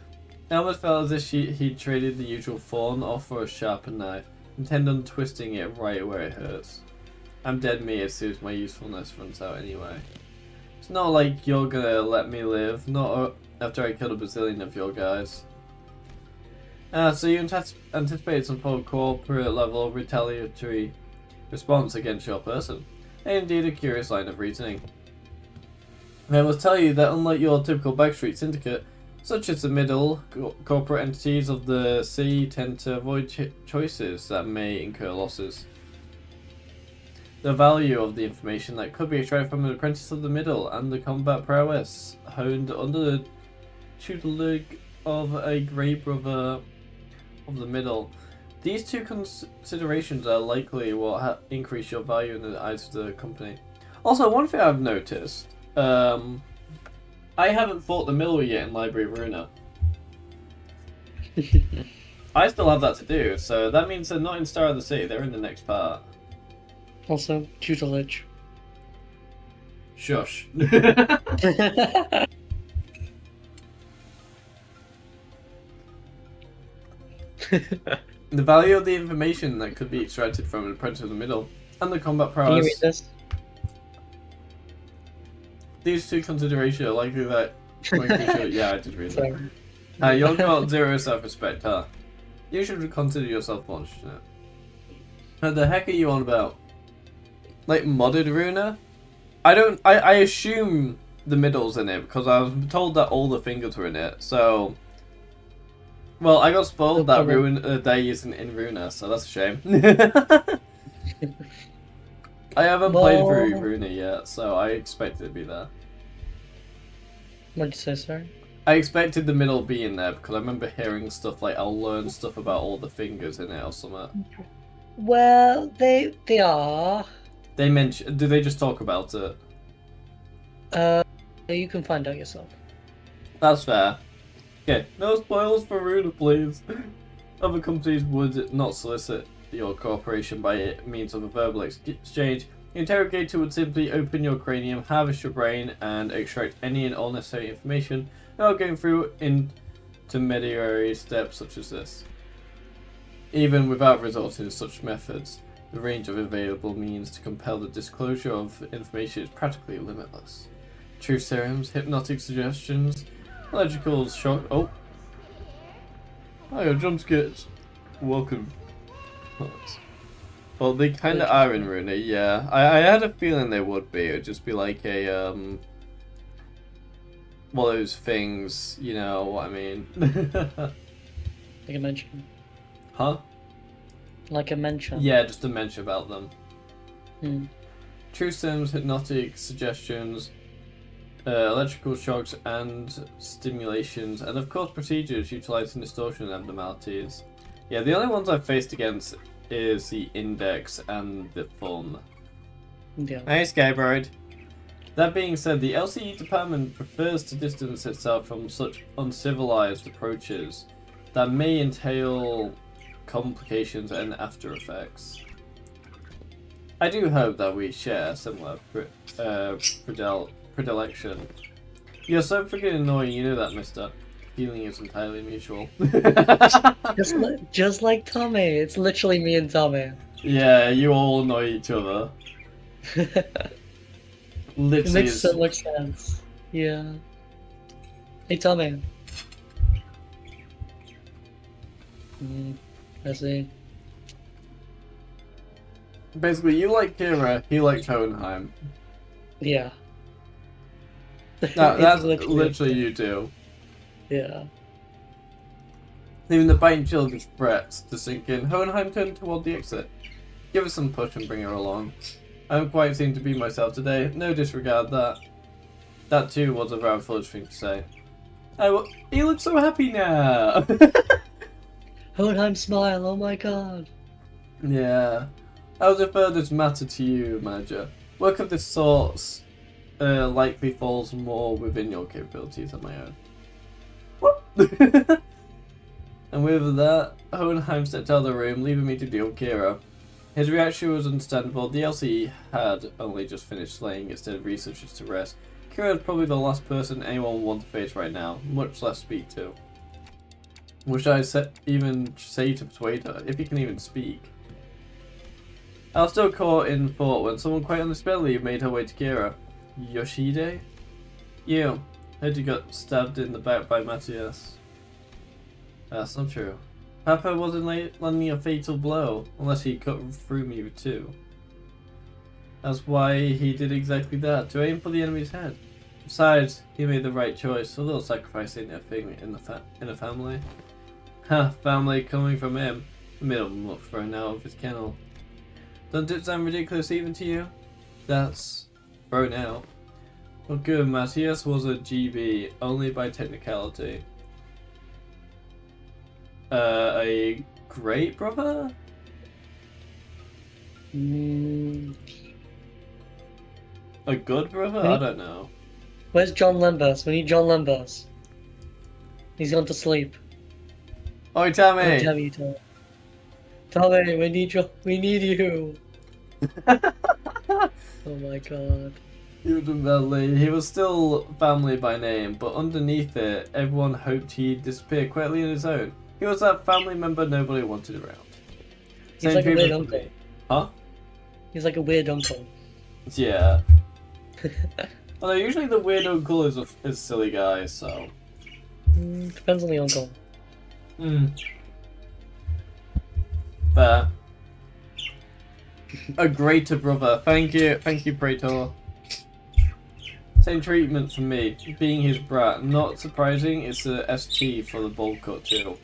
almost felt as if he'd traded the usual thorn off for a sharpened knife, intent on twisting it right where it hurts. I'm dead meat as soon as my usefulness runs out anyway. It's not like you're gonna let me live, not after I killed a bazillion of your guys. So you anticipated some sort of corporate level retaliatory response against your person. Indeed, a curious line of reasoning. I must tell you that unlike your typical backstreet syndicate, such as the middle corporate entities of the sea tend to avoid choices that may incur losses. The value of the information that could be extracted from an apprentice of the middle and the combat prowess honed under the tutelage of a grey brother of the middle. These two considerations are likely what increase your value in the eyes of the company. Also, one thing I've noticed, I haven't fought the middle yet in Library of Runa. I still have that to do, so that means they're not in Star of the Sea, they're in the next part. Also, tutelage. Shush. The value of the information that could be extracted from an apprentice in the middle, and the combat Can you read prowess. this? These two considerations are likely that yeah, I did read that. Sorry. You've got zero self-respect, huh? You should consider yourself fortunate. What the heck are you on about? Like modded Runa? I assume the middle's in it because I was told that all the fingers were in it, so... Well, I got spoiled that Day isn't in Runa, so that's a shame. I haven't played through Runa yet, so I expect it to be there. What'd you say, sorry? I expected the middle to be in there because I remember hearing stuff like I'll learn stuff about all the fingers in it or something. Well, they are. They mention. Do they just talk about it? You can find out yourself. That's fair. Okay, no spoilers for Runa, please. Other companies would not solicit your cooperation by means of a verbal exchange. The interrogator would simply open your cranium, harvest your brain, and extract any and all necessary information without going through intermediary steps such as this. Even without resorting to such methods, the range of available means to compel the disclosure of information is practically limitless. Truth serums, hypnotic suggestions, electrical shock. Oh! Hiya, jump scares. Welcome. Well, they kind of are in Runa, yeah. I had a feeling they would be. It would just be like a, one of those things, you know what I mean. Like a mention. Huh? Like a mention. Yeah, just a mention about them. Hmm. Truth serums, hypnotic suggestions, electrical shocks and stimulations, and of course procedures utilizing distortion abnormalities. Yeah, the only ones I've faced against is the index and the fun. Yeah. Hey, Skybride. That being said, the LCE department prefers to distance itself from such uncivilized approaches that may entail complications and after effects. I do hope that we share a similar predilection. You're so freaking annoying, you know that, mister. Feeling is entirely mutual. Just like Tommy. It's literally me and Tommy. Yeah, you all annoy each other. It Literally, makes so much sense. Yeah. Hey, Tommy. I see. basically, you like Kira, he likes Hohenheim. Yeah. No, that's It's literally you do. Yeah. Leaving the biting chill of his breaths to sink in, Hohenheim turned toward the exit. Give her some push and bring her along. I don't quite seem to be myself today. No disregard that. That too was a rather foolish thing to say. He looks so happy now! Hohenheim smile, oh my god. Yeah. I would defer this matter to you, manager. Work of this sort likely falls more within your capabilities than my own. What? And with that, Hohenheim stepped out of the room, leaving me to deal with Kira. His reaction was understandable. The LCE had only just finished slaying its dead researchers to rest. Kira is probably the last person anyone would want to face right now, much less speak to. Wish I even say to persuade her, if he can even speak. I was still caught in thought when someone quite unexpectedly made her way to Kira. Yoshide? You. Heard you got stabbed in the back by Matthias. That's not true. Papa wasn't landing a fatal blow, unless he cut through me too. That's why he did exactly that, to aim for the enemy's head. Besides, he made the right choice, a little sacrifice ain't a thing in a family. Ha, family coming from him. I made him look thrown out of his kennel. Doesn't it sound ridiculous even to you? That's thrown out. Well good, Matthias was a GB, only by technicality. A great brother? A good brother? I don't know. Where's John Limbus? We need John Limbus. He's gone to sleep. Oi, Tammy! Oh, Tammy, Tommy, we need you. We need you. Oh my god. He was in badly. He was still family by name, but underneath it, everyone hoped he'd disappear quietly on his own. He was that family member nobody wanted around. He's Same like a weird treatment for uncle. me. Huh? He's like a weird uncle. Yeah. Although usually the weird uncle is a silly guy, so. Depends on the uncle. Fair. A greater brother. Thank you, Praetor. Same treatment for me, being his brat. Not surprising, it's a ST for the bowl cut too.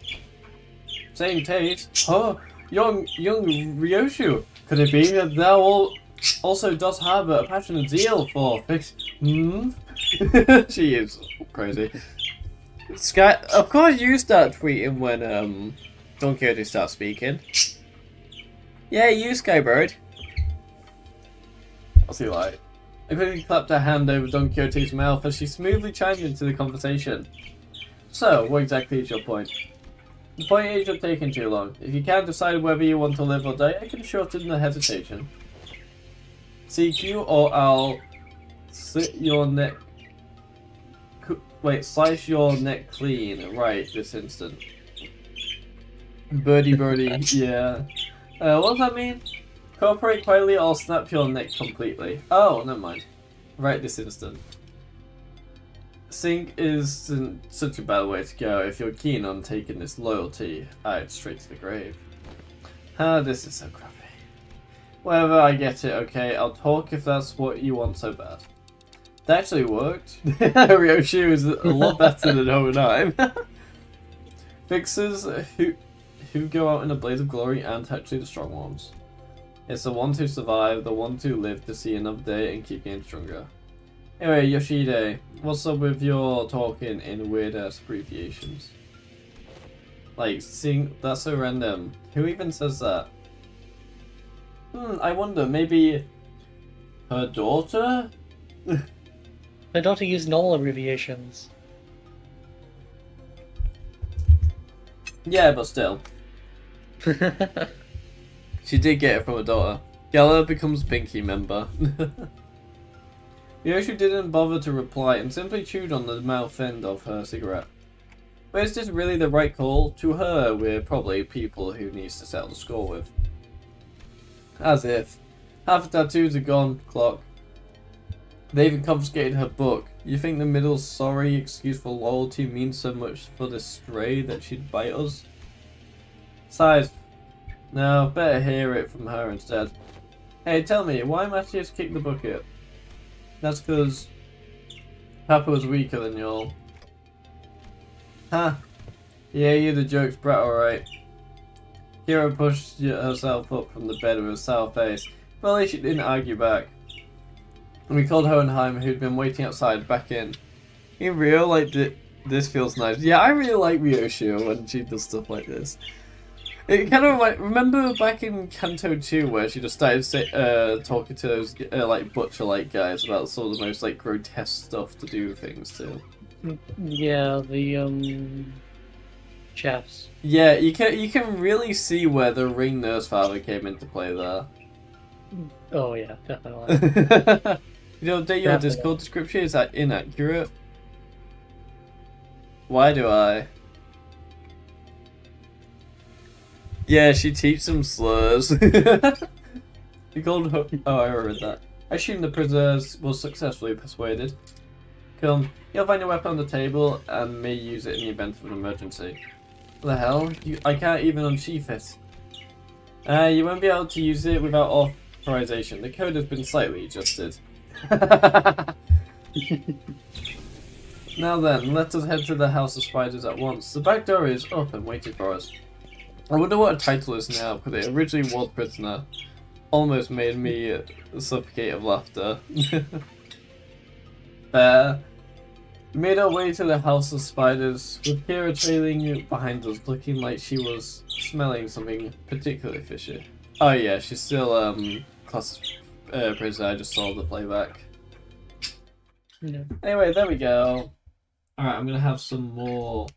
Same taste. Oh, young Ryoshu. Could it be that thou also dost harbor a passionate zeal for fish? She is crazy. Sky, of course you start tweeting when Don Quixote starts speaking. Yeah, you Skybird. What's he like? I quickly clapped her hand over Don Quixote's mouth as she smoothly chimed into the conversation. So, what exactly is your point? The point is you're taking too long. If you can't decide whether you want to live or die, I can shorten the hesitation. Seek you, or I'll slit your neck. Wait, slice your neck clean right this instant. Birdie, yeah. What does that mean? Cooperate quietly, or I'll snap your neck completely. Oh, never mind. Right this instant. Sink isn't such a bad way to go. If you're keen on taking this loyalty, I'd straight to the grave. This is so crappy. Whatever, I get it, okay? I'll talk if that's what you want so bad. That actually worked. Ryoshu is a lot better than Hohenheim. Fixers who go out in a blaze of glory aren't actually the strong ones. It's the ones who survive, the ones who live to see another day and keep getting stronger. Anyway, Yoshide, what's up with your talking in weird ass abbreviations? Like, that's so random. Who even says that? I wonder, maybe her daughter? My daughter used normal abbreviations. Yeah, but still. She did get it from her daughter. Gala becomes Pinky member. Ryoshu didn't bother to reply and simply chewed on the mouth end of her cigarette. But is this really the right call? To her, we're probably people who needs to settle the score with. As if. Half the tattoos are gone, clock. They even confiscated her book. You think the middle sorry excuse for loyalty means so much for this stray that she'd bite us? Besides, no, better hear it from her instead. Hey, tell me, why Matthias kicked the bucket? That's because Papa was weaker than y'all. Huh. Yeah, you're the joke's brat, alright. Kira pushed herself up from the bed with a sour face. Well, at least she didn't argue back. We called Hohenheim, who'd been waiting outside, back in. In real, like, this feels nice. Yeah, I really like Ryoshu when she does stuff like this. It kind of like, remember back in Kanto 2 where she just started talking to those like butcher-like guys about some of the most like grotesque stuff to do things to. Yeah, the chefs. Yeah, you can really see where the ring nurse father came into play there. Oh yeah, definitely. You know, update your Discord description, is that inaccurate? Why do I? Yeah, she teaches them slurs. You called her. Oh, I read that. I assume the prisoner was successfully persuaded. Come, you'll find a weapon on the table and may use it in the event of an emergency. What the hell? I can't even unsheath it. You won't be able to use it without authorization. The code has been slightly adjusted. Now then, let us head to the House of Spiders at once. The back door is up and waiting for us. I wonder what a title is now, because it originally was Prisoner. Almost made me suffocate of laughter. We made our way to the House of Spiders, with Kira trailing behind us, looking like she was smelling something particularly fishy. Oh yeah, she's still class prisoner. I just saw the playback. Yeah. Anyway, there we go. Alright, I'm gonna have some more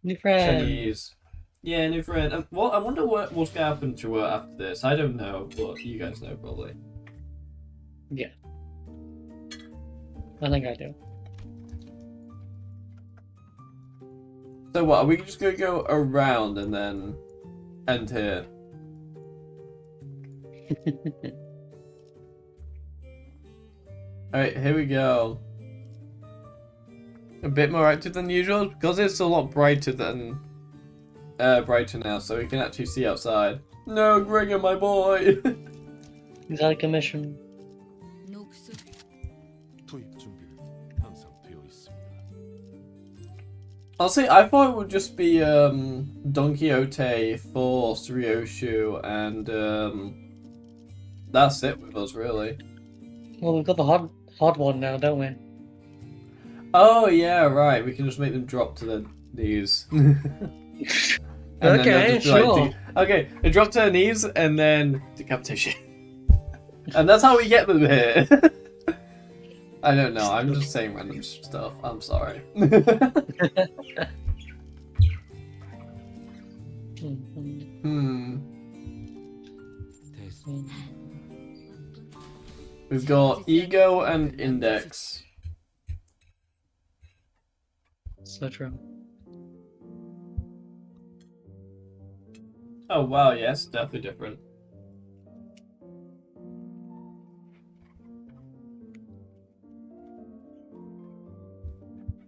New friend. Chinese. Yeah, new friend. Well, I wonder what's going to happen to her after this. I don't know, but you guys know probably. Yeah. I think I do. So what, are we just going to go around and then end here? Alright, here we go. A bit more active than usual, because it's a lot brighter than brighter now, so we can actually see outside. No, Gregor, my boy! He's out of commission. 투입 준비는 항상 되어 있습니다. Honestly, I thought it would just be Don Quixote, Force, Ryoshu, and that's it with us, really. Well, we've got the hard one now, don't we? Oh yeah, right. We can just make them drop to their knees. And then they'll Okay, just be like, sure. okay, they drop to their knees and then decapitation. And that's how we get them here. I don't know. I'm just saying random stuff. I'm sorry. We've got ego and index. So true. Oh wow, yes, definitely different.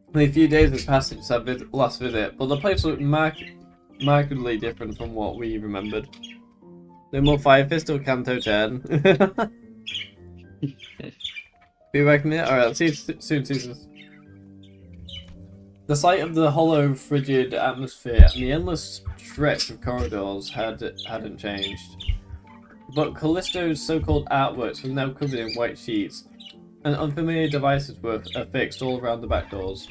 Only a few days have passed since our last visit, but the place looked markedly different from what we remembered. No more Fire Fist or Canto 10. Be back in it? Alright, let's see you soon, Jesus. The sight of the hollow, frigid atmosphere and the endless stretch of corridors hadn't changed. But Callisto's so-called artworks were now covered in white sheets, and unfamiliar devices were affixed all around the back doors.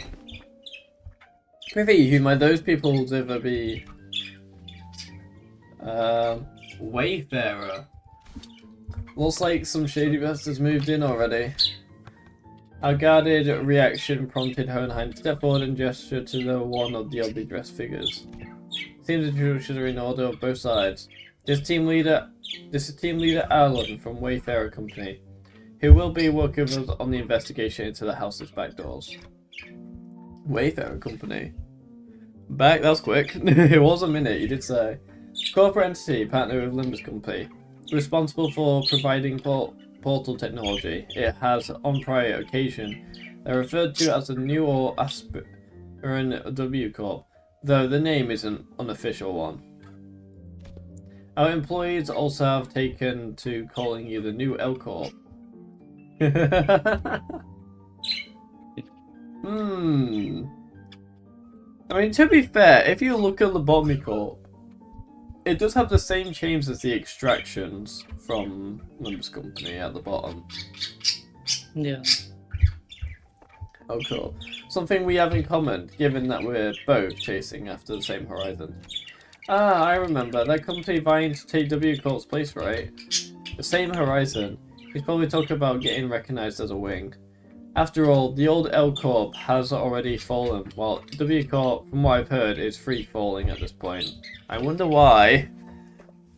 Prithee, who might those people ever be? Wayfarer. Looks like some shady bastards moved in already. Our guarded reaction prompted Hohenheim to step forward and gesture to the one of the oddly dressed figures. Seems the introductions are in order on both sides. This is Team Leader Alan from Wayfarer Company, who will be working with us on the investigation into the house's back doors. Wayfarer Company. Back, that was quick. It was a minute, you did say. Corporate entity, partner with Limbus Company. Responsible for providing portal technology. It has, on prior occasion, they're referred to as a new or aspirant W Corp, though the name is an unofficial one. Our employees also have taken to calling you the new L Corp. I mean, to be fair, if you look at the Lobotomy Corp, it does have the same chains as the extractions from Limbus Company at the bottom. Yeah. Oh, cool. Something we have in common, given that we're both chasing after the same horizon. Ah, I remember. That company vying to take W Corp's place, right? The same horizon. He's probably talking about getting recognized as a wing. After all, the old L Corp has already fallen, while W Corp, from what I've heard, is free falling at this point. I wonder why.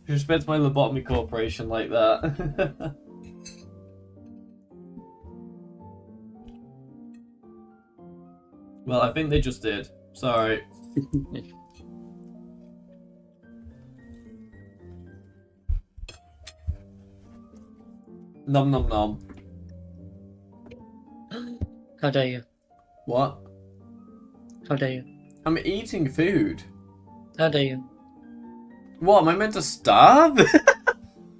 Respect my Lobotomy Corporation like that. Well, I think they just did. Sorry. Nom nom nom. How dare you? What? How dare you? I'm eating food. How dare you? What, am I meant to starve?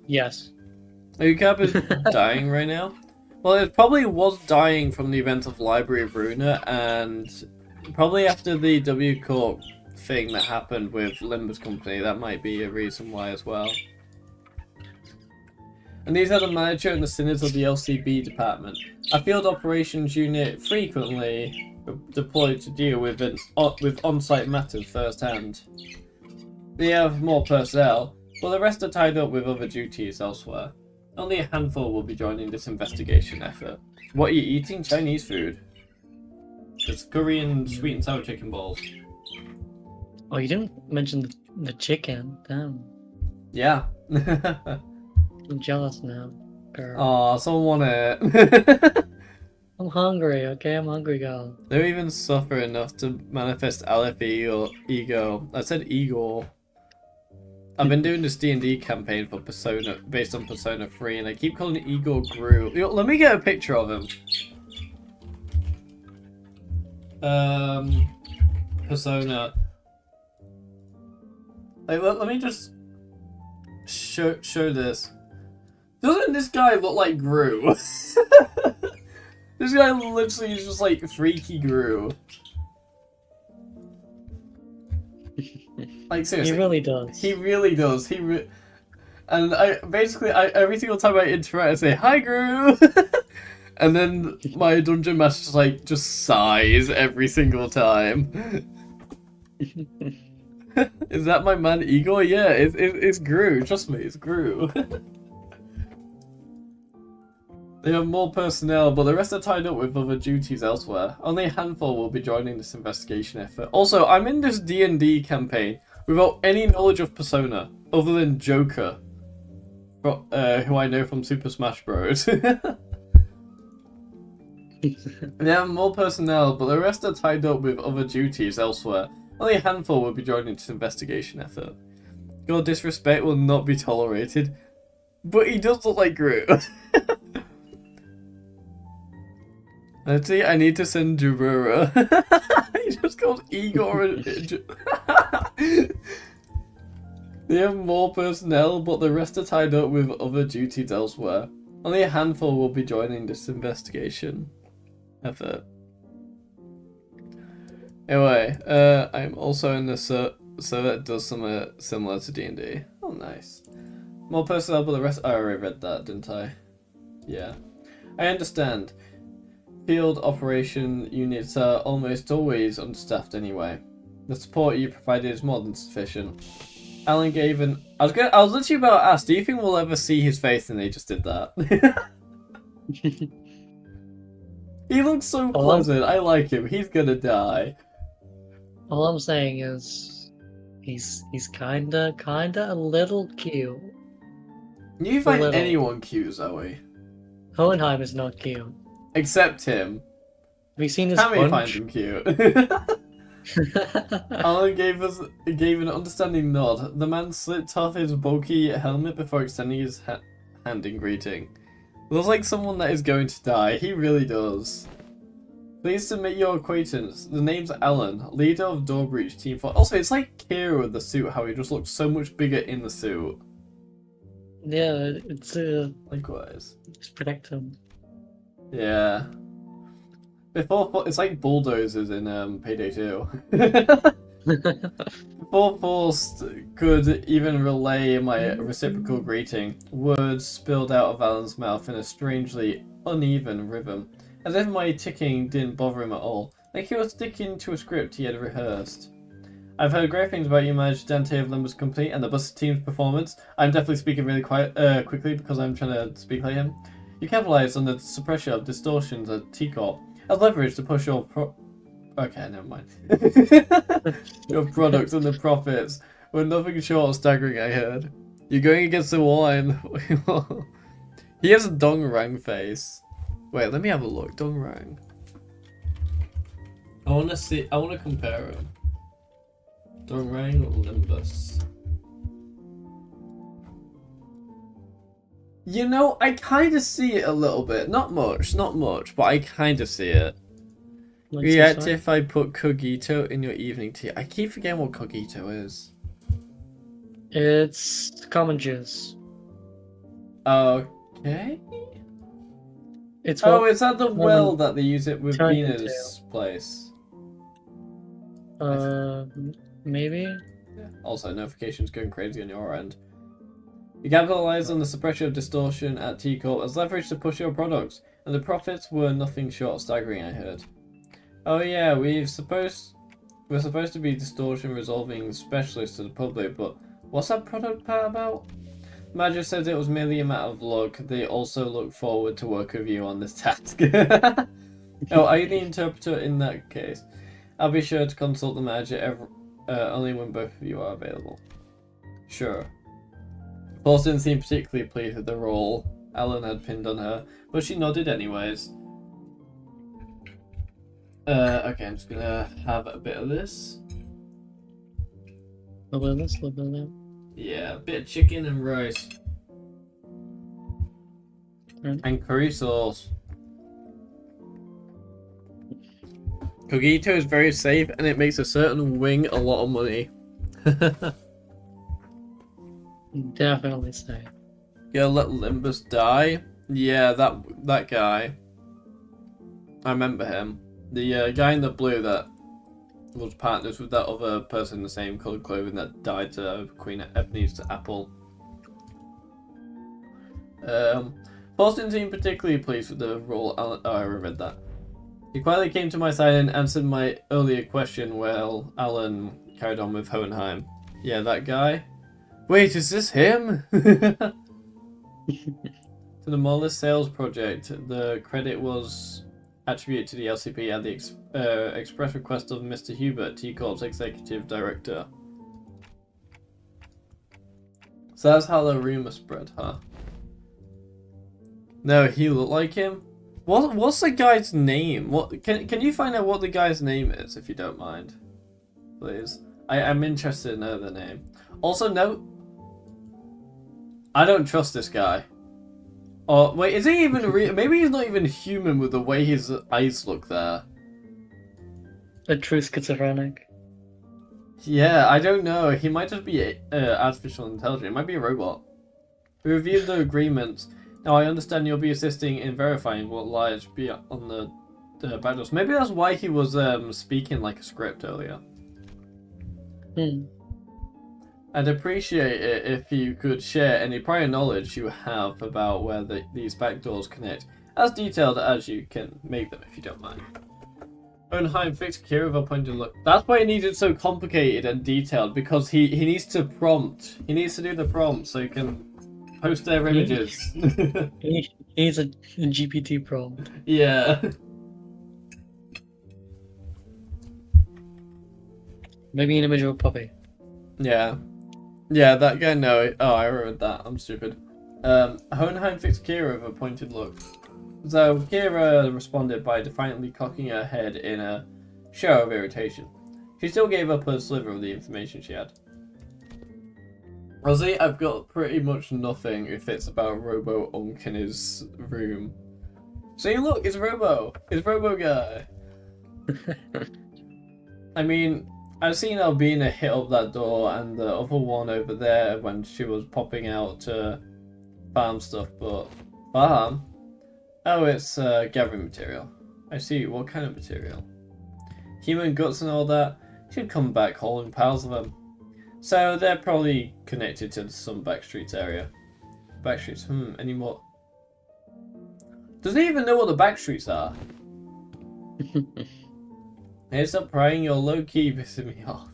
Yes. Are you is dying right now? Well, it probably was dying from the event of Library of Runa, and probably after the W Corp thing that happened with Limbus Company, that might be a reason why as well. And these are the manager and the sinners of the LCB department. A field operations unit frequently deployed to deal with on-site matters firsthand. They have more personnel, but the rest are tied up with other duties elsewhere. Only a handful will be joining this investigation effort. What are you eating? Chinese food. It's curry and sweet and sour chicken balls. Oh, you didn't mention the chicken. Damn. Yeah. I'm jealous now, girl. Aw, someone want it. I'm hungry, okay? I'm hungry, girl. They even suffer enough to manifest Aleph ego. I said ego. I've been doing this D&D campaign for Persona, based on Persona 3, and I keep calling it Igor Gru. You know, let me get a picture of him. Persona. Like, let me just show this. Doesn't this guy look like Gru? This guy literally is just like freaky Gru. Like seriously, He really does. He really does. And every single time I interact, I say hi Gru, and then my dungeon master just sighs every single time. Is that my man Igor? Yeah, it's Gru. Trust me, it's Gru. They have more personnel, but the rest are tied up with other duties elsewhere. Only a handful will be joining this investigation effort. Also, I'm in this D&D campaign without any knowledge of Persona, other than Joker, who I know from Super Smash Bros. They have more personnel, but the rest are tied up with other duties elsewhere. Only a handful will be joining this investigation effort. Your disrespect will not be tolerated, but he does look like Gru. Let's see, I need to send Jabura. He just called Igor. They have more personnel, but the rest are tied up with other duties elsewhere. Only a handful will be joining this investigation effort. Anyway, I'm also in the server that does something similar to D&D. Oh, nice. More personnel, but the rest... I already read that, didn't I? Yeah. I understand. Field operation units are almost always understaffed anyway. The support you provided is more than sufficient. Alan gave an... I was literally about to ask, do you think we'll ever see his face? And they just did that. He looks so pleasant. I like him. He's gonna die. All I'm saying is, he's kinda a little cute. You find anyone cute, Zoe? Hohenheim is not cute. Except him. Have you seen his Tammy bunch? finds him cute. Alan gave an understanding nod. The man slipped off his bulky helmet before extending his hand in greeting. Looks like someone that is going to die. He really does. Pleased to make your acquaintance. The name's Alan, leader of Door Breach Team 4. Also, it's like Kira with the suit, how he just looks so much bigger in the suit. Yeah, it's Likewise. just protect him. Yeah. It's like bulldozers in Payday 2. Before Force could even relay my reciprocal greeting, words spilled out of Alan's mouth in a strangely uneven rhythm, as if my ticking didn't bother him at all, like he was sticking to a script he had rehearsed. I've heard great things about you, Manager Dante of Limbus Complete, and the Busted team's performance. I'm definitely speaking really quickly because I'm trying to speak like him. You capitalized on the suppression of distortions at T-Corp as leverage to push your okay, never mind. Your products and the profits were nothing short of staggering, I heard. You're going against the wine. He has a Dong Rang face. Wait, let me have a look. Dong Rang. I want to compare him. Dong Rang or Limbus. You know, I kind of see it a little bit. Not much, but I kind of see it. React if I put Cogito in your evening tea. I keep forgetting what Cogito is. It's common juice. Okay. It's is that the well that they use it with Bina's place? Maybe? Yeah. Also, notifications going crazy on your end. You capitalized on the suppression of distortion at T-Corp as leverage to push your products, and the profits were nothing short of staggering, I heard. Oh yeah, we're supposed to be distortion resolving specialists to the public, but what's that product part about? Manager says it was merely a matter of luck. They also look forward to work with you on this task. Oh, are you the interpreter in that case? I'll be sure to consult the manager only when both of you are available. Sure. Paul didn't seem particularly pleased with the role Alan had pinned on her, but she nodded anyways. Okay, I'm just gonna have a bit of this. A little bit of this, a little bit of that. Yeah, a bit of chicken and rice. And curry sauce. Cogito is very safe and it makes a certain wing a lot of money. Definitely say. Yeah, let Limbus die. Yeah, that guy. I remember him. The guy in the blue that was partners with that other person in the same coloured clothing that died to Queen Ebony's apple. Paul didn't seem particularly pleased with the role. Oh, I read that. He quietly came to my side and answered my earlier question while Alan carried on with Hohenheim. Yeah, that guy. Wait, is this him? To the Mollis sales project, the credit was attributed to the LCP at the express request of Mr. Hubert, T-Corp's executive director. So that's how the rumor spread, huh? No, he looked like him. What's the guy's name? What can you find out what the guy's name is, if you don't mind, please? I'm interested to know the name. Also, no, I don't trust this guy. Oh wait, is he even real? Maybe he's not even human with the way his eyes look there. A true schizophrenic. Yeah, I don't know. He might just be artificial intelligence. It might be a robot. We reviewed the agreement. Now I understand you'll be assisting in verifying what lies be on the battles. Maybe that's why he was speaking like a script earlier. I'd appreciate it if you could share any prior knowledge you have about where these backdoors connect, as detailed as you can make them, if you don't mind. Hohenheim fixed Kira with a pointed look. That's why he needs it so complicated and detailed, because he needs to prompt. He needs to do the prompt so he can post their images. He needs a GPT prompt. Yeah. Maybe an image of a puppy. Yeah. Yeah, that guy, no. Oh, I read that. I'm stupid. Hohenheim fixed Kira with a pointed look. So, Kira responded by defiantly cocking her head in a show of irritation. She still gave up a sliver of the information she had. Rosie, I've got pretty much nothing if it's about Robo-Unk in his room. See, look, it's Robo! It's Robo Guy! I mean, I've seen Albina hit up that door and the other one over there when she was popping out to farm stuff, but... Farm? Oh, it's gathering material. I see, what kind of material? Human guts and all that? She'd come back hauling piles of them. So they're probably connected to some backstreets area. Backstreets, any more? Does he even know what the backstreets are? Hey, stop prying, you're low-key pissing me off.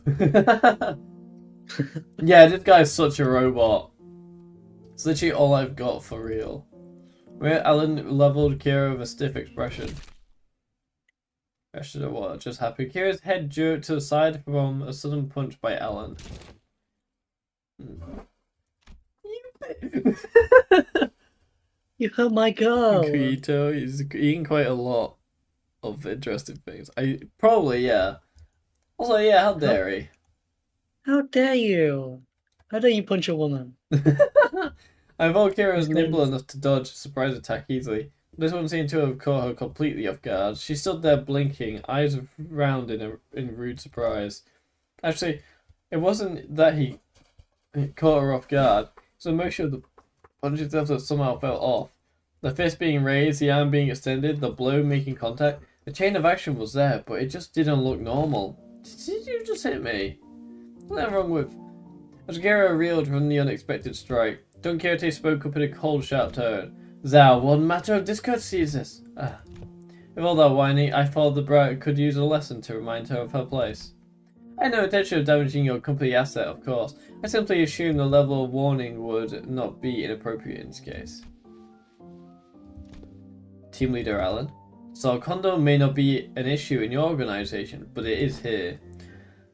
Yeah, this guy's such a robot. It's literally all I've got for real. Where Alan leveled Kira with a stiff expression. Expression of what just happened. Kira's head jerked to the side from a sudden punch by Alan. You hurt my girl. Kuito, he's eating quite a lot of interesting things. Probably, yeah. Also, yeah, how dare he? How dare you? How dare you punch a woman? I thought Kira was nimble enough to dodge a surprise attack easily. This one seemed to have caught her completely off guard. She stood there blinking, eyes round in rude surprise. Actually, it wasn't that he caught her off guard. It was the motion of the punch itself that somehow fell off. The fist being raised, the arm being extended, the blow making contact. The chain of action was there, but it just didn't look normal. Did you just hit me? What's that wrong with? As Kira reeled from the unexpected strike, Don Quixote spoke up in a cold, sharp tone. Thou, what matter of discourtesy is this? With all that whining, I thought the brat could use a lesson to remind her of her place. I had no intention of damaging your company asset, of course. I simply assumed the level of warning would not be inappropriate in this case. Team Leader Alan. So condom may not be an issue in your organization, but it is here.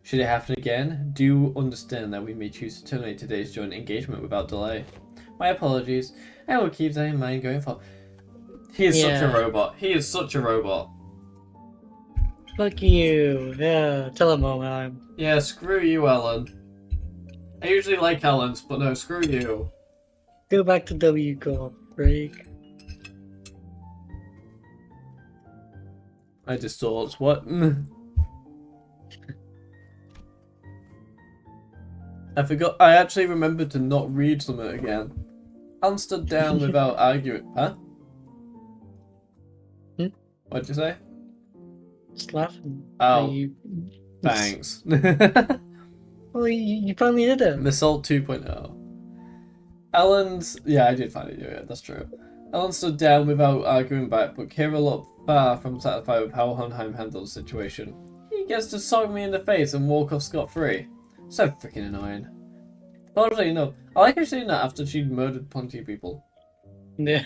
Should it happen again, do understand that we may choose to terminate today's joint engagement without delay. My apologies. I will keep that in mind going forward. He is such a Yeah. robot. He is such a robot. Fuck you. Yeah, tell him all I'm. Yeah, screw you, Alan. I usually like Alans, but no, screw you. Go back to W Corp, freak. I just thought, what? I forgot. I actually remembered to not read something again. Alan stood down without arguing. Huh? What'd you say? Just laughing. Oh, You... thanks. Well, you finally did it. Assault 2.0. Alan's... Yeah, I did finally do it, that's true. Alan stood down without arguing back, but Kira looked far from satisfied with how Hohenheim handled the situation. He gets to sock me in the face and walk off scot-free. So freaking annoying. Fortunately enough, I like her saying that after she'd murdered plenty of people. Yeah.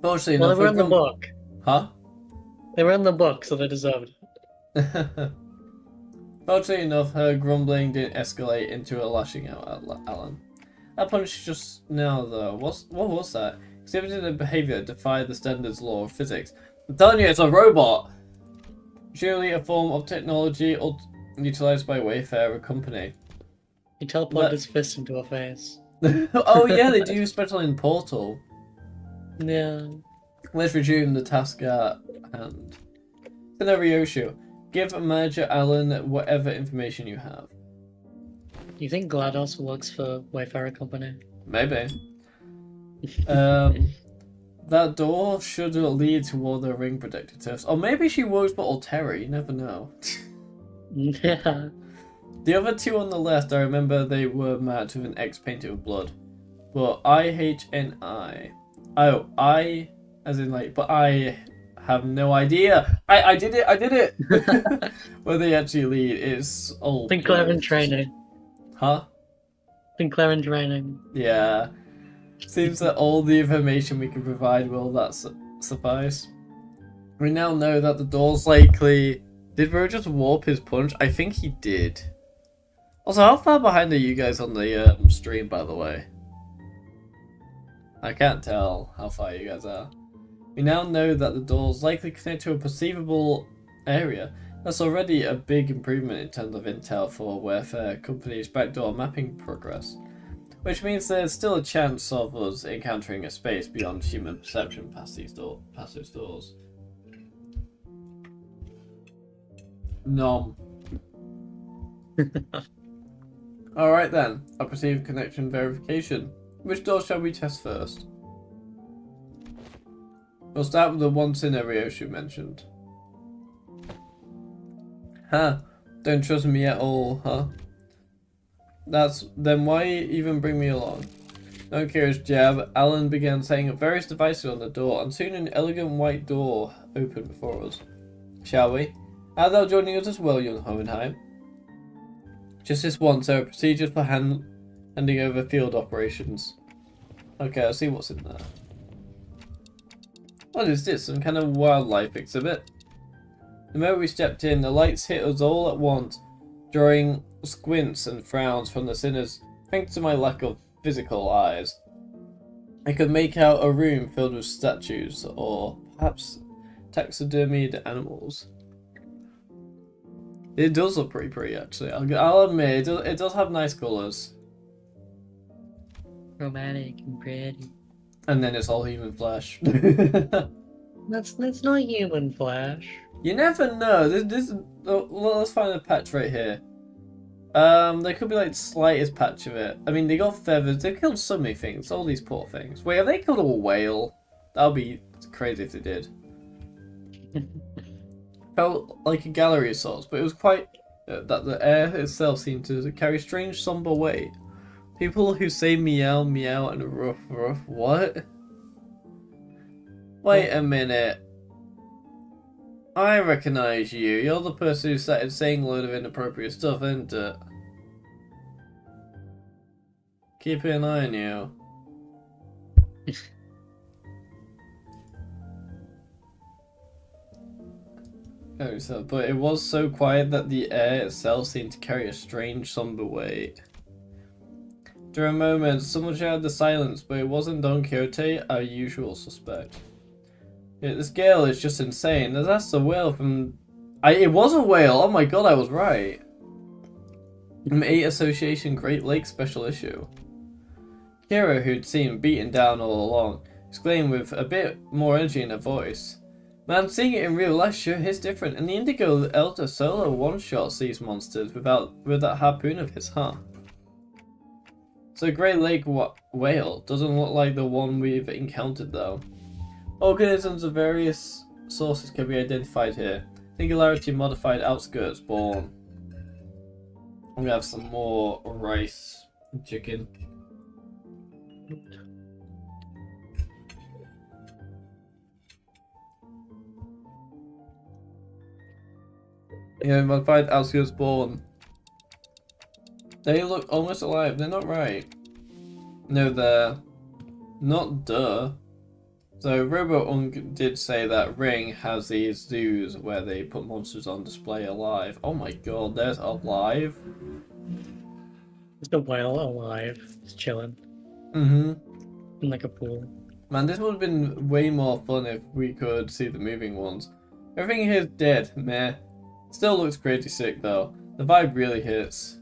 Fortunately Well, enough... they were in the book. Huh? They were in the book, so they deserved it. Fortunately enough, her grumbling didn't escalate into a lashing out at Alan. That punch just now, though, what was that? Exhibited a behavior that defied the standards law of physics. I'm telling you, it's a robot! Surely a form of technology utilized by Wayfarer Company. He teleported his fist into her face. Oh yeah, they do use special in Portal. Yeah. Let's resume the task at hand. Scenario. Give Manager Alan whatever information you have. You think GLaDOS works for Wayfarer Company? Maybe. That door should lead toward the ring protected turfs. Or maybe she works for Altera, you never know. Yeah. The other two on the left, I remember they were marked with an X painted with blood. But IHNI. Oh, I, as in like, but I have no idea. I did it! Where they actually lead is all. Think Claire in training. Huh? Think Claire in training. Yeah. Seems that all the information we can provide will that suffice. We now know that the door's likely... Did Ro just warp his punch? I think he did. Also, how far behind are you guys on the stream, by the way? I can't tell how far you guys are. We now know that the door's likely connected to a perceivable area. That's already a big improvement in terms of intel for Wayfarer Company's backdoor mapping progress. Which means there's still a chance of us encountering a space beyond human perception past these doors. Nom. Alright then, I perceive connection verification. Which door shall we test first? We'll start with the one scenario she mentioned. Huh, don't trust me at all, huh? Then why even bring me along? No curious jab, Alan began setting up various devices on the door, and soon an elegant white door opened before us. Shall we? Art thou joining us as well, young Hohenheim? Just this once, there are procedures for handing over field operations. Okay, I'll see what's in there. What is this, some kind of wildlife exhibit? The moment we stepped in, the lights hit us all at once, drawing squints and frowns from the sinners, thanks to my lack of physical eyes. I could make out a room filled with statues, or perhaps taxidermied animals. It does look pretty pretty, actually. I'll admit, it does have nice colours. Romantic and pretty. And then it's all human flesh. That's not human flesh. You never know. Let's find a patch right here. There could be like slightest patch of it. I mean, they got feathers. They killed so many things. All these poor things. Wait, have they killed a whale? That would be crazy if they did. Felt like a gallery of sorts, but it was quite that the air itself seemed to carry strange somber weight. People who say meow meow and ruff ruff. What? Wait a minute. I recognise you. You're the person who started saying a load of inappropriate stuff, isn't it? Keep an eye on you. Oh, so, but it was so quiet that the air itself seemed to carry a strange, somber weight. During a moment, someone shattered the silence, but it wasn't Don Quixote, our usual suspect. Yeah, this gale is just insane. That's a whale from... It was a whale! Oh my god, I was right! From 8 Association Great Lakes Special Issue. Kira, who'd seemed beaten down all along, exclaimed with a bit more energy in her voice. Man, seeing it in real life sure is different, and the Indigo Elder solo one-shots these monsters with that harpoon of his, huh? So Great Lake whale doesn't look like the one we've encountered though. Organisms of various sources can be identified here. Singularity modified outskirts born. I'm gonna have some more rice and chicken. Yeah, modified outskirts born. They look almost alive. They're not right. No, they're not. Duh. So Robo-Ung did say that Ring has these zoos where they put monsters on display alive. Oh my god, there's alive. There's a whale alive, just chilling Mm-hmm. in like a pool. Man, this would have been way more fun if we could see the moving ones. Everything here is dead, meh. Still looks crazy sick though. The vibe really hits.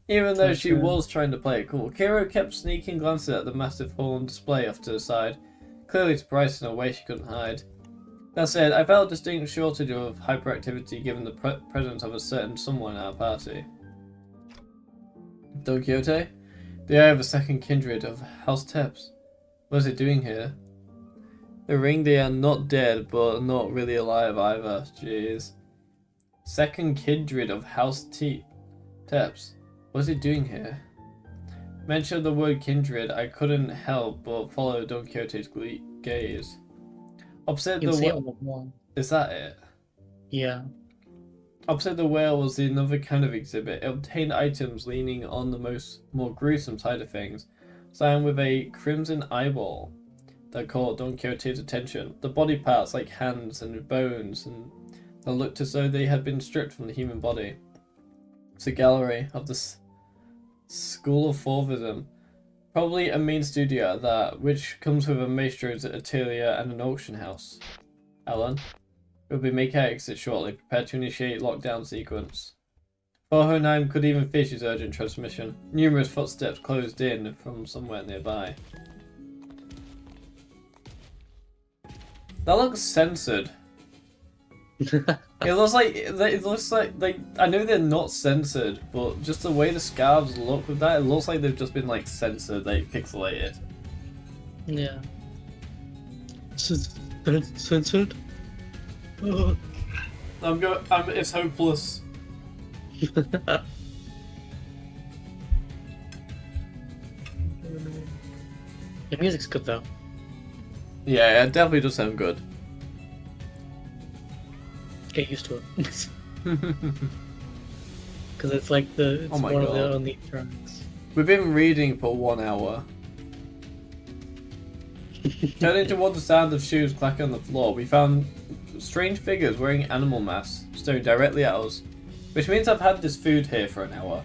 Even though she was trying to play it cool, Kiro kept sneaking glances at the massive horn display off to the side, clearly surprised in a way she couldn't hide. That said, I felt a distinct shortage of hyperactivity given the presence of a certain someone at our party. Don Quixote? The eye of a second kindred of House Teps. What is it doing here? The ring, they are not dead, but not really alive either. Jeez. Second kindred of House Teps. What is it doing here? Mention of the word kindred, I couldn't help but follow Don Quixote's gaze. Opposite You can see it the on the wall. Is that it? Yeah. Opposite the whale was another kind of exhibit. It obtained items leaning on the more gruesome side of things, signed with a crimson eyeball that caught Don Quixote's attention. The body parts like hands and bones and that looked as though they had been stripped from the human body. It's a gallery of the School of Fauvism, probably a main studio which comes with a maestro's atelier and an auction house. Alan, we'll be making our exit shortly. Prepare to initiate lockdown sequence. 409 could even fish his urgent transmission. Numerous footsteps closed in from somewhere nearby. That looks censored. It looks like I know they're not censored, but just the way the scarves look with that, it looks like they've just been like censored, like pixelated. Yeah. Censored? It's hopeless. The music's good though. Yeah, it definitely does sound good. Get used to it. Because it's like it's Oh my one of the God. only tracks. We've been reading for 1 hour. Turning toward the sound of shoes clacking on the floor, we found strange figures wearing animal masks staring directly at us, which means I've had this food here for an hour.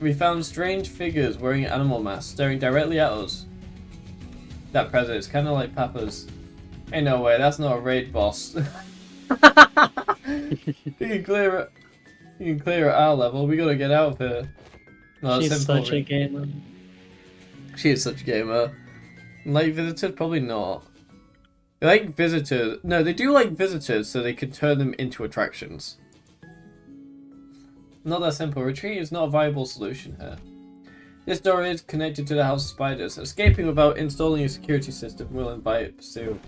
We found strange figures wearing animal masks staring directly at us. That present is kind of like Papa's. Ain't no way, that's not a raid boss. You can clear it. You can clear at our level. We gotta get out of here. No, She's simple. such a gamer. She is such a gamer. Like visitors, probably not. They like visitors. No, they do like visitors, so they can turn them into attractions. Not that simple. Retreat is not a viable solution here. This door is connected to the House of Spiders. Escaping without installing a security system will invite pursuit.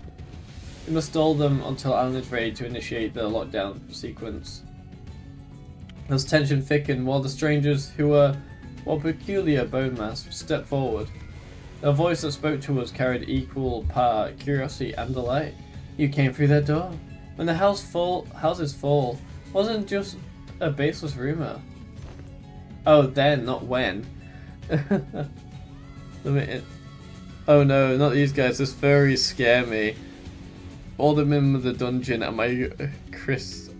We must stall them until Alan is ready to initiate the lockdown sequence. As tension thickened, while the strangers, who were peculiar bone masks, stepped forward. The voice that spoke to us carried equal part curiosity and delight. You came through that door. When the houses fall, wasn't just a baseless rumor. Oh, then, not when. Oh no, not these guys. This furries scare me. All the men of the dungeon and my Chrysos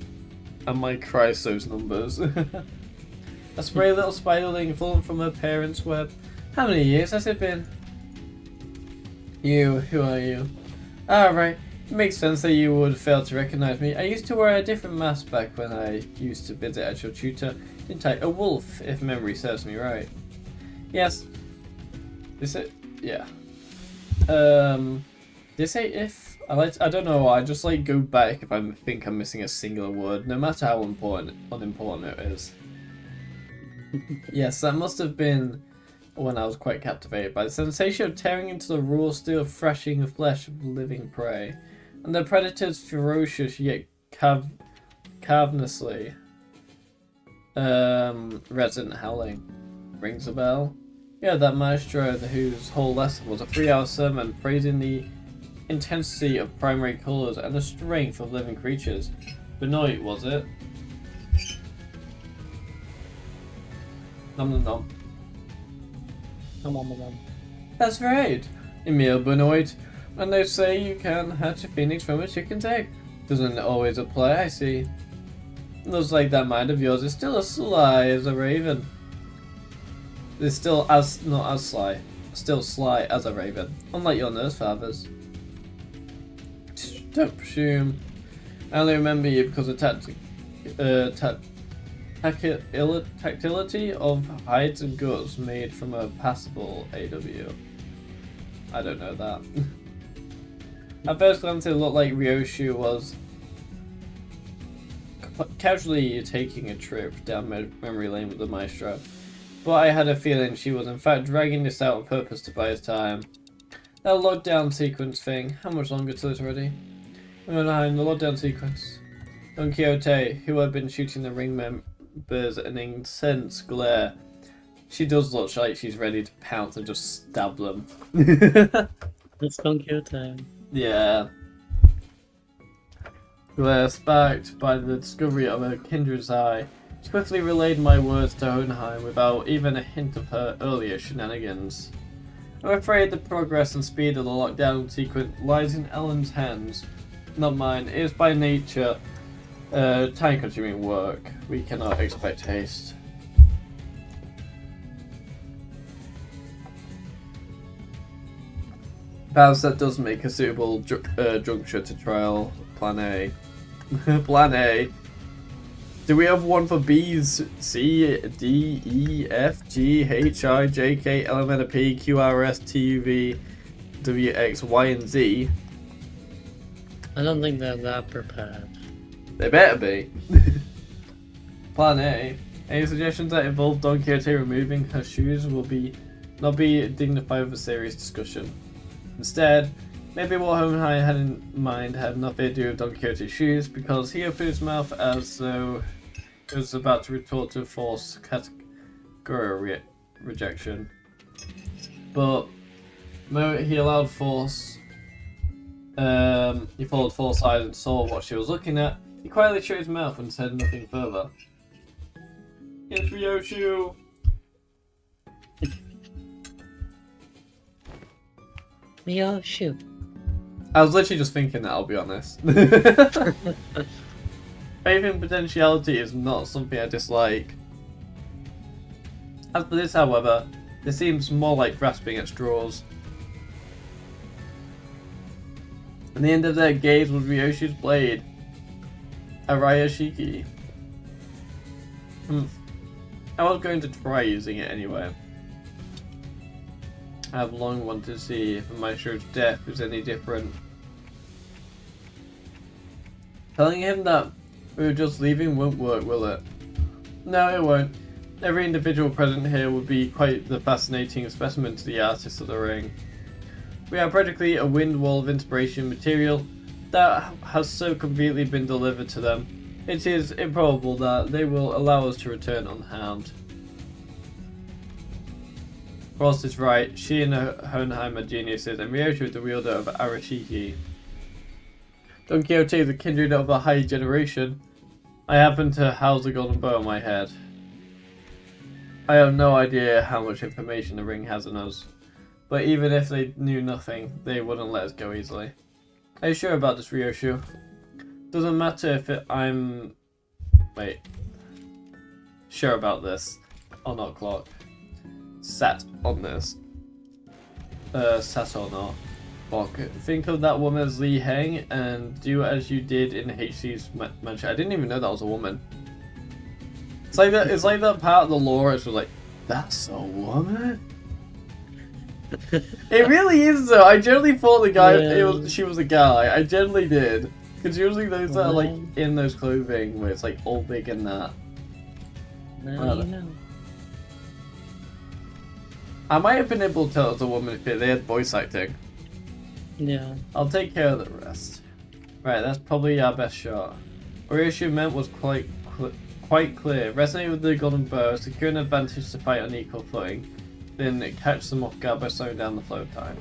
numbers. A spray little spiderling fallen from her parents' web. How many years has it been? You, who are you? Ah, right. It makes sense that you would fail to recognize me. I used to wear a different mask back when I used to visit as your tutor. Didn't I? A wolf, if memory serves me right. Yes. Is it? Yeah. Did it say if? I don't know. I just like go back if I think I'm missing a singular word, no matter how unimportant it is. Yes, that must have been when I was quite captivated by the sensation of tearing into the raw steel, thrashing the flesh of living prey, and the predator's ferocious yet cavernously resonant howling. Rings a bell? Yeah, that maestro whose whole lesson was a 3-hour sermon praising the intensity of primary colours and the strength of living creatures. Benoit, was it? Nom nom nom. Nom nom nom. That's right, Emile Benoit. And they say you can hatch a phoenix from a chicken's egg. Doesn't always apply, I see. Looks like that mind of yours is still as sly as a raven. It's still not as sly. Still sly as a raven. Unlike your nurse fathers. Don't presume. I only remember you because of tactility of hides and guts made from a passable AW. I don't know that. At first glance it looked like Ryoshu was casually taking a trip down memory lane with the maestro, but I had a feeling she was in fact dragging this out on purpose to buy his time. That lockdown sequence thing, how much longer till it's ready? Oh no, the lockdown sequence. Don Quixote, who had been shooting the ring members an intense glare. She does look like she's ready to pounce and just stab them. It's Don Quixote. Yeah. Glare sparked by the discovery of a kindred's eye. She quickly relayed my words to Hohenheim without even a hint of her earlier shenanigans. I'm afraid the progress and speed of the lockdown sequence lies in Ellen's hands, not mine. It is by nature time-consuming work. We cannot expect haste. Perhaps that does make a suitable juncture to trial Plan A. Plan A. Do we have one for B's, C, D, E, F, G, H, I, J, K, L, M, N, P, Q, R, S, T, U, V, W, X, Y, and Z? I don't think they're that prepared. They better be. Plan A. Any suggestions that involve Don Quixote removing her shoes will not be dignified with a serious discussion. Instead, maybe what Hohenheim had in mind had nothing to do with Don Quixote's shoes, because he opened his mouth as though he was about to retort to forced category rejection. But the moment he allowed force, he followed Force's eyes and saw what she was looking at. He quietly shut his mouth and said nothing further. Yes, Ryoshu! Ryoshu. I was literally just thinking that, I'll be honest. Faith in potentiality is not something I dislike. As for this, however, this seems more like grasping at straws. And the end of their gaze was Ryoshu's blade. Arayashiki. I was going to try using it anyway. I have long wanted to see if the maestro's death is any different. Telling him that we were just leaving won't work, will it? No, it won't. Every individual present here would be quite the fascinating specimen to the artist of the ring. We are practically a wind wall of inspiration material that has so conveniently been delivered to them. It is improbable that they will allow us to return unharmed. Frost is right. She and Hohenheim are geniuses, and Ryoshu is the wielder of Arashiki. Don Quixote is the kindred of a high generation. I happen to house a golden bow on my head. I have no idea how much information the ring has on us. But even if they knew nothing, they wouldn't let us go easily. Are you sure about this, Ryoshu? Doesn't matter if I'm... Wait. Sure about this. Or not, clock. Sat on this. Sat or not. Fuck. Think of that woman as Lee Heng and do as you did in HC's mansion. I didn't even know that was a woman. It's like that. It's like that part of the lore. It's like, that's a woman. It really is though. I generally thought the guy. She was a guy. I generally did. Because usually those that are like in those clothing where it's like all big and that. Now you know. I might have been able to tell it was a woman if they had voice acting. Yeah. I'll take care of the rest. Right, that's probably our best shot. What Ryoshu meant was quite clear. Resonate with the golden bow, secure an advantage to fight on equal footing, then catch them off guard by slowing down the flow time.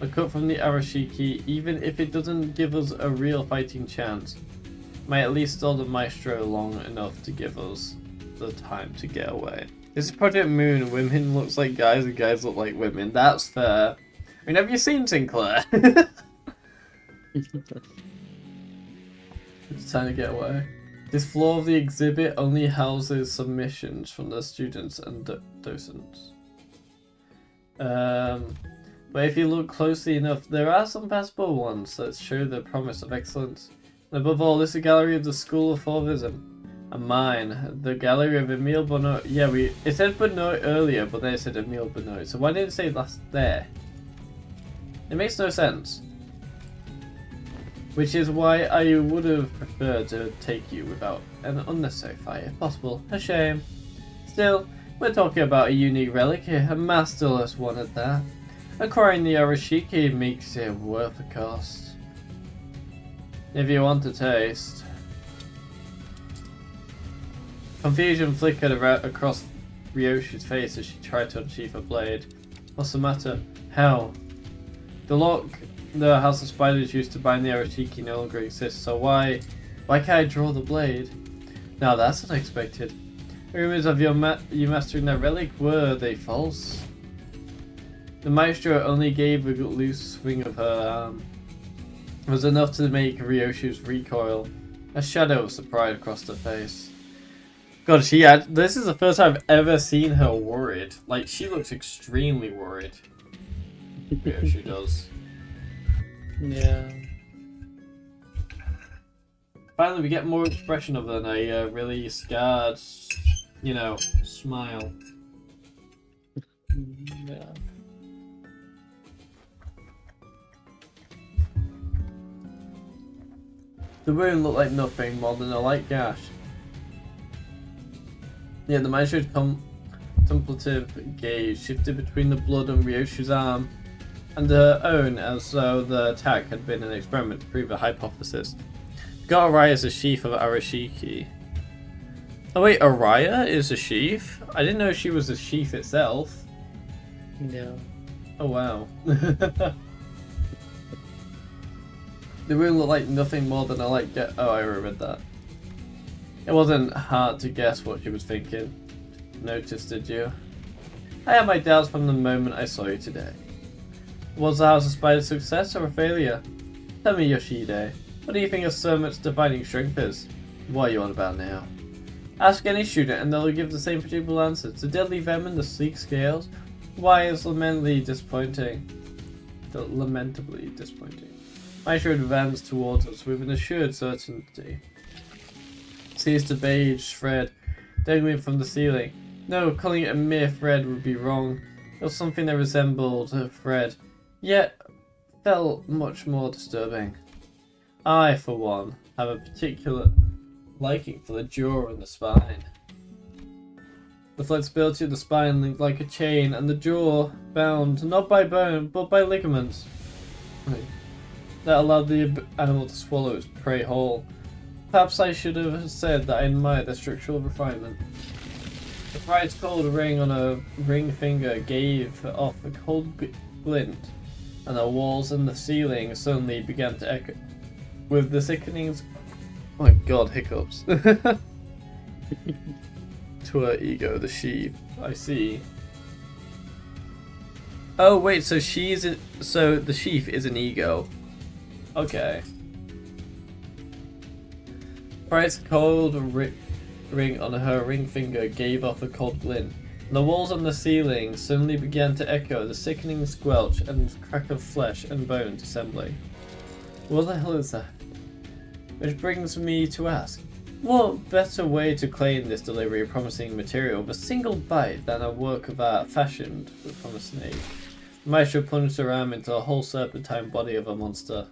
A cut from the Arashiki, even if it doesn't give us a real fighting chance, might at least stall the Maestro long enough to give us the time to get away. This is Project Moon. Women looks like guys and guys look like women. That's fair. I mean, have you seen Sinclair? It's time to get away. This floor of the exhibit only houses submissions from the students and docents. But if you look closely enough, there are some passable ones that show the promise of excellence. And above all, this is a gallery of the School of Fauvism. And mine, the gallery of Emile Benoit. Yeah, it said Benoit earlier, but then it said Emile Benoit. So why didn't it say last there? It makes no sense. Which is why I would have preferred to take you without an unnecessary fight, if possible. A shame. Still, we're talking about a unique relic here, a masterless one at that. Acquiring the Arashiki makes it worth the cost. If you want to taste. Confusion flickered across Ryoshu's face as she tried to unsheath her blade. What's the matter? How? The lock the House of Spiders used to bind the Arashiki no longer exists, so why can't I draw the blade? Now that's unexpected. Rumors of you mastering that relic, were they false? The Maestro only gave a loose swing of her arm. It was enough to make Ryoshu's recoil. A shadow of surprise crossed her face. God, this is the first time I've ever seen her worried. Like, she looks extremely worried. Ryoshu does. Yeah. Finally, we get more expression of than a really scared, you know, smile. Yeah. The wound looked like nothing more than a light gash. Yeah, the Maestro's contemplative gaze shifted between the blood on Ryoshu's arm and her own as though the attack had been an experiment to prove a hypothesis. Got Araya is a sheath of Arashiki. Oh wait, Araya is a sheath? I didn't know she was a sheath itself. Yeah. Oh wow. The wound looked like nothing more than a light gash. Oh, I remembered that. It wasn't hard to guess what she was thinking. Noticed, did you? I had my doubts from the moment I saw you today. Was the House of Spiders a success or a failure? Tell me, Yoshide, what do you think of so much defining strength is? What are you on about now? Ask any student and they'll give the same predictable answer. The deadly venom, the sleek scales. Why is lamentably disappointing? Lamentably disappointing. Maestro advanced towards us with an assured certainty. Seized a beige thread dangling from the ceiling. No, calling it a mere thread would be wrong. It was something that resembled a thread, yet felt much more disturbing. I, for one, have a particular liking for the jaw and the spine. The flexibility of the spine linked like a chain, and the jaw bound not by bone but by ligaments that allowed the animal to swallow its prey whole. Perhaps I should have said that I admired their structural refinement. The bright cold ring on a ring finger gave off a cold glint, and the walls and the ceiling suddenly began to echo with the sickening. Oh my god, hiccups. To her ego, the sheath. I see. Oh wait, so so the sheath is an ego. Okay. Bright cold ring on her ring finger gave off a cold glint. The walls on the ceiling suddenly began to echo the sickening squelch and crack of flesh and bone assembly. What the hell is that? Which brings me to ask, what better way to claim this delivery of promising material with a single bite than a work of art fashioned from a snake? The maestro plunged her arm into the whole serpentine body of a monster.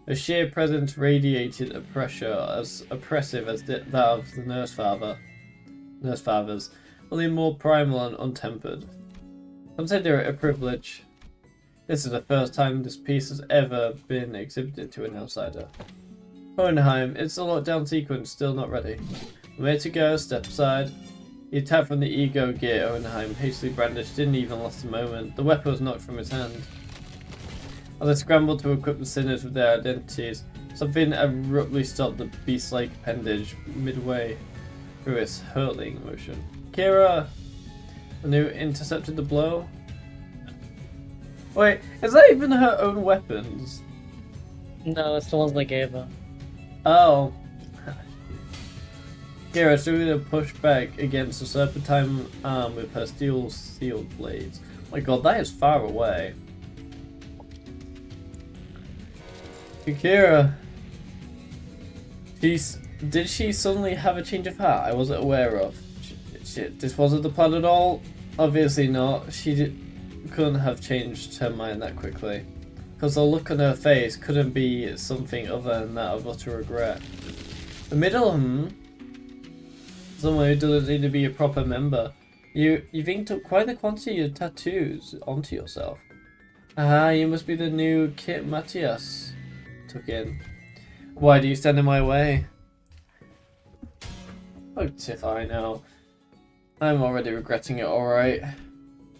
A sheer presence radiated a pressure as oppressive as that of the nurse fathers, only more primal and untempered. Consider it a privilege. This is the first time this piece has ever been exhibited to an outsider. Hohenheim, it's a lockdown sequence, still not ready. Way to go, step aside. He tapped from the ego gear Hohenheim hastily brandished, didn't even last a moment. The weapon was knocked from his hand. As I scrambled to equip the sinners with their identities, something abruptly stopped the beast-like appendage midway through its hurtling motion. Kira! Anu intercepted the blow. Wait, is that even her own weapons? No, it's the ones they gave her. Oh. Kira started to push back against the serpentine arm with her steel-sealed blades. Oh my god, that is far away. Kira. Did she suddenly have a change of heart I wasn't aware of? Shit, this wasn't the plan at all? Obviously not. She couldn't have changed her mind that quickly. Because the look on her face couldn't be something other than that of utter regret. The middle, someone who doesn't need to be a proper member. You've inked up quite a quantity of tattoos onto yourself. Ah, you must be the new Kit Matthias. Took in. Why do you stand in my way? Oh, if I know. I'm already regretting it, alright.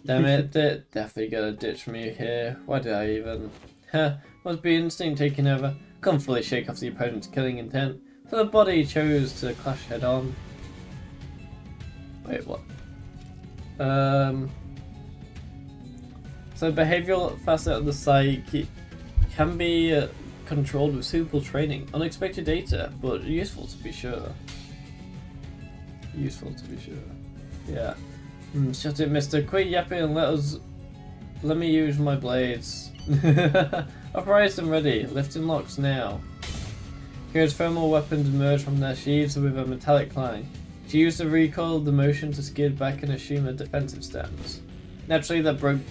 Damn it, definitely gonna ditch me here. Why did I even? Huh, must be instinct taking over. Can't fully shake off the opponent's killing intent, so the body chose to clash head on. Wait, what? So behavioural facet of the psyche can be controlled with simple training. Unexpected data, but useful to be sure. Useful to be sure. Yeah. Shut it, mister. Quit yapping and let me use my blades. Upright and ready. Lifting locks now. Kira's thermal weapons emerged from their sheaths with a metallic clang. She used the recoil of the motion to skid back and assume a defensive stance. Naturally, that broke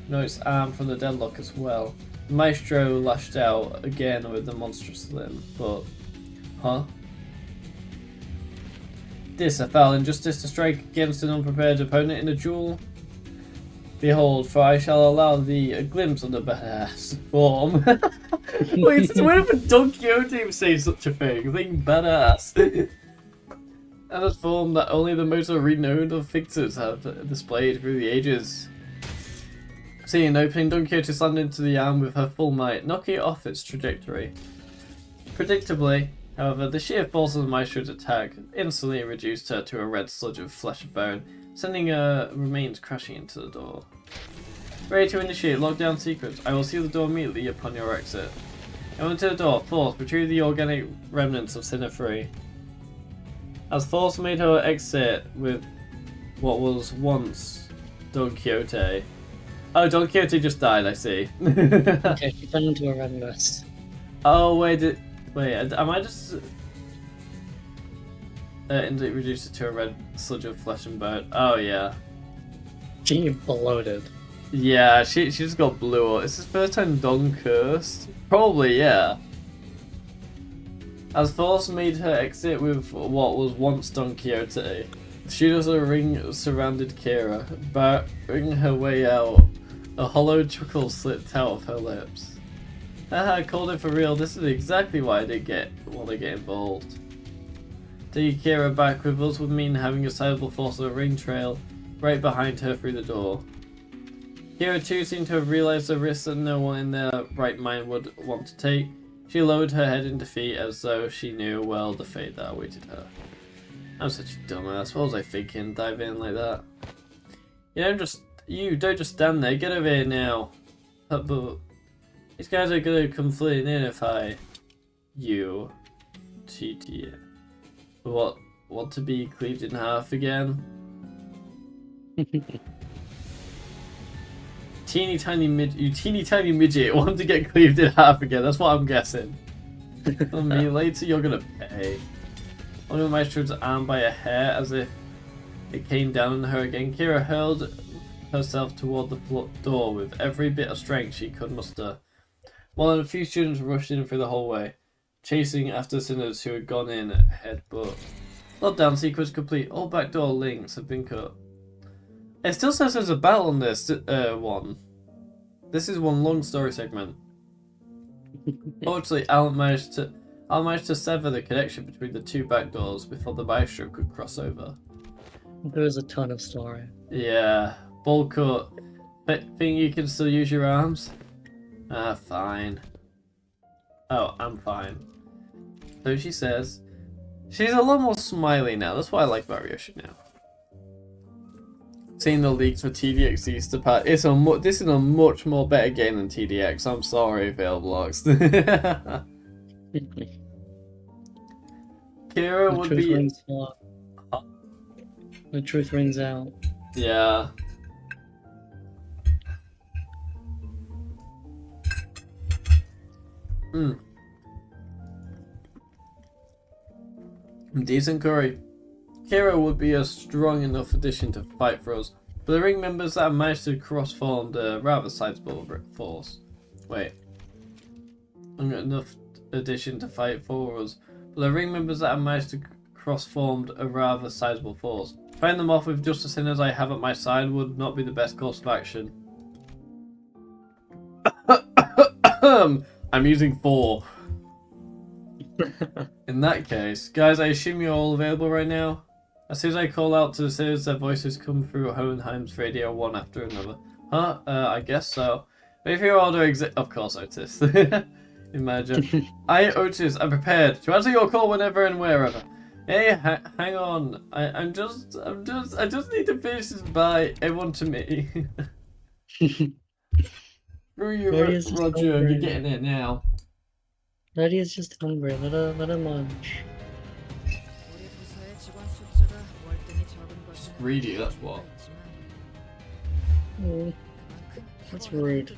Note's arm from the deadlock as well. The maestro lashed out again with the monstrous limb, but... Huh? This a foul injustice to strike against an unprepared opponent in a duel? Behold, for I shall allow thee a glimpse of the badass form. Wait, since when would Don Quixote say such a thing? Being badass. And a form that only the most renowned of fixers have displayed through the ages. Seeing an opening, Don Quixote slammed into the arm with her full might, knocking it off its trajectory. Predictably, however, the sheer force of the maestro's attack instantly reduced her to a red sludge of flesh and bone, sending her remains crashing into the door. Ready to initiate lockdown sequence. I will seal the door immediately upon your exit. I went to the door. Force, retrieve the organic remnants of Sinner 3. As Force made her exit with what was once Don Quixote. Oh, Don Quixote just died, I see. Okay, she turned into a red mist. Oh, wait, am I just... and it reduced it to a red sludge of flesh and bone. Oh, yeah. She bloated. Yeah, she just got blue. Is this the first time Don cursed? Probably, yeah. As Force made her exit with what was once Don Quixote, she does a ring surrounded Kira, barring her way out. A hollow chuckle slipped out of her lips. Haha, I called it for real. This is exactly why I didn't want to get involved. Taking Kira back with us would mean having a sizable force of a ring trail right behind her through the door. Kira too seemed to have realized the risks that no one in their right mind would want to take. She lowered her head in defeat as though she knew well the fate that awaited her. I'm such a dumbass. What was I thinking? Dive in like that. You, don't just stand there. Get over here now. But these guys are gonna come flooding in if I... You. TT. What? Want to be cleaved in half again? teeny tiny midget want to get cleaved in half again. That's what I'm guessing. I mean, later you're gonna pay. One of my Maestro's arm by a hair as if it came down on her again. Kira hurled herself toward the door with every bit of strength she could muster. While a few students rushed in through the hallway, chasing after sinners who had gone in ahead, but lockdown sequence complete. All backdoor links have been cut. It still says there's a battle on this one. This is one long story segment. Fortunately, I'll manage to sever the connection between the two back doors before the maestro could cross over. There is a ton of story. Yeah, ball cut. Think you can still use your arms? Ah, fine. Oh, I'm fine. So she says. She's a lot more smiley now. That's what I like about Ryoshi now. Seeing the leaks for TDX Easter Pack. This is a much more better game than TDX. I'm sorry, Veil Blocks. Kira would be. The truth rings out. Yeah. Decent curry. Kira would be a strong enough addition to fight for us, but the ring members that have managed to cross-formed a rather sizable force. Wait. Enough addition to fight for us, but the ring members that have managed to cross-formed a rather sizable force. Fighting them off with just the sinners I have at my side would not be the best course of action. I'm using 4. In that case, guys, I assume you're all available right now? As soon as I call out to the sinners, their voices come through Hohenheim's radio one after another. Huh? I guess so. But if your order of course, Otis. Imagine. I, Otis, I'm prepared to answer your call whenever and wherever. Hey, hang on. I just need to finish this by everyone to me. Screw you, Roger. You're getting it now. Lady is just hungry. Let her munch. Greedy, that's what. That's rude.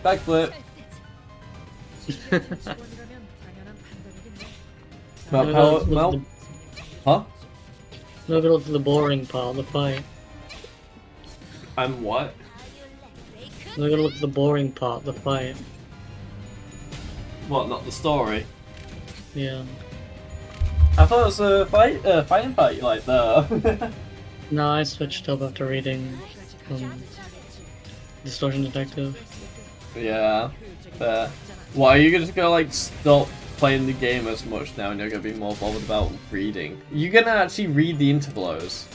Backflip. Huh? No, go to the boring part, the fight. I'm what? No, go look at the boring part, the fight. What, not the story? Yeah. I thought it was a fighting fight you like that. No, I switched up after reading Distortion Detective. Yeah, fair. What, are you just gonna like stop playing the game as much now and you're gonna be more bothered about reading? You're gonna actually read the Intervallos.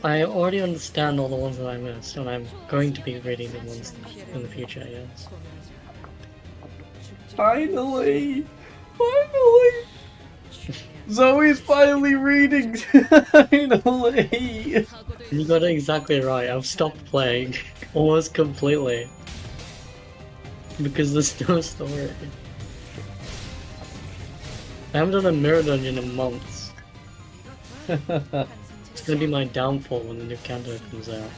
I already understand all the ones that I missed, and I'm going to be reading the ones in the future, yes. Finally! Finally! Zoe's finally reading! Finally! You got it exactly right. I've stopped playing almost completely. Because there's no story. I haven't done a mirror dungeon in months. It's gonna be my downfall when the new calendar comes out.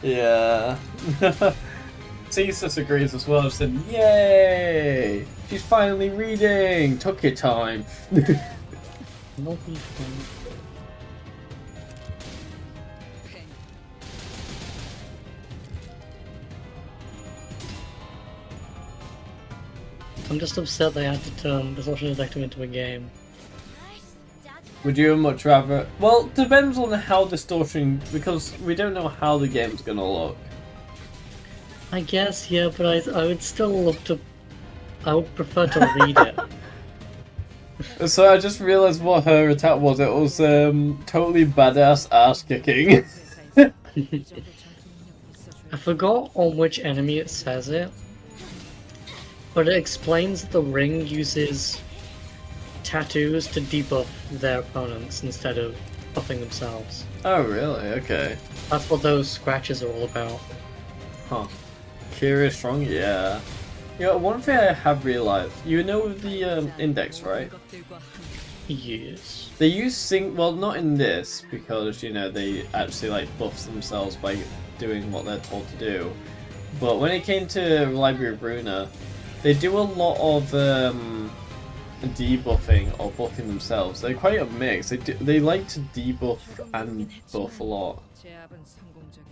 Yeah. Thesis agrees as well. She said, "Yay! She's finally reading. Took your time." Not be fun. I'm just upset they had to turn Distortion Detective into a game. Would you much rather? Well, depends on how distortion, because we don't know how the game's gonna look. I guess, yeah, but I would still love to. I would prefer to read it. So I just realized what her attack was. It was totally badass ass kicking. I forgot on which enemy it says it, but it explains that the ring uses tattoos to debuff their opponents instead of buffing themselves. Oh, really? Okay. That's what those scratches are all about. Huh. Curious strong? Yeah. You know, one thing I have realized, you know the index, right? Yes. They use well, not in this, because, you know, they actually, like, buff themselves by doing what they're told to do. But when it came to Library of Runa, they do a lot of debuffing or buffing themselves. They're quite a mix. They like to debuff and buff a lot.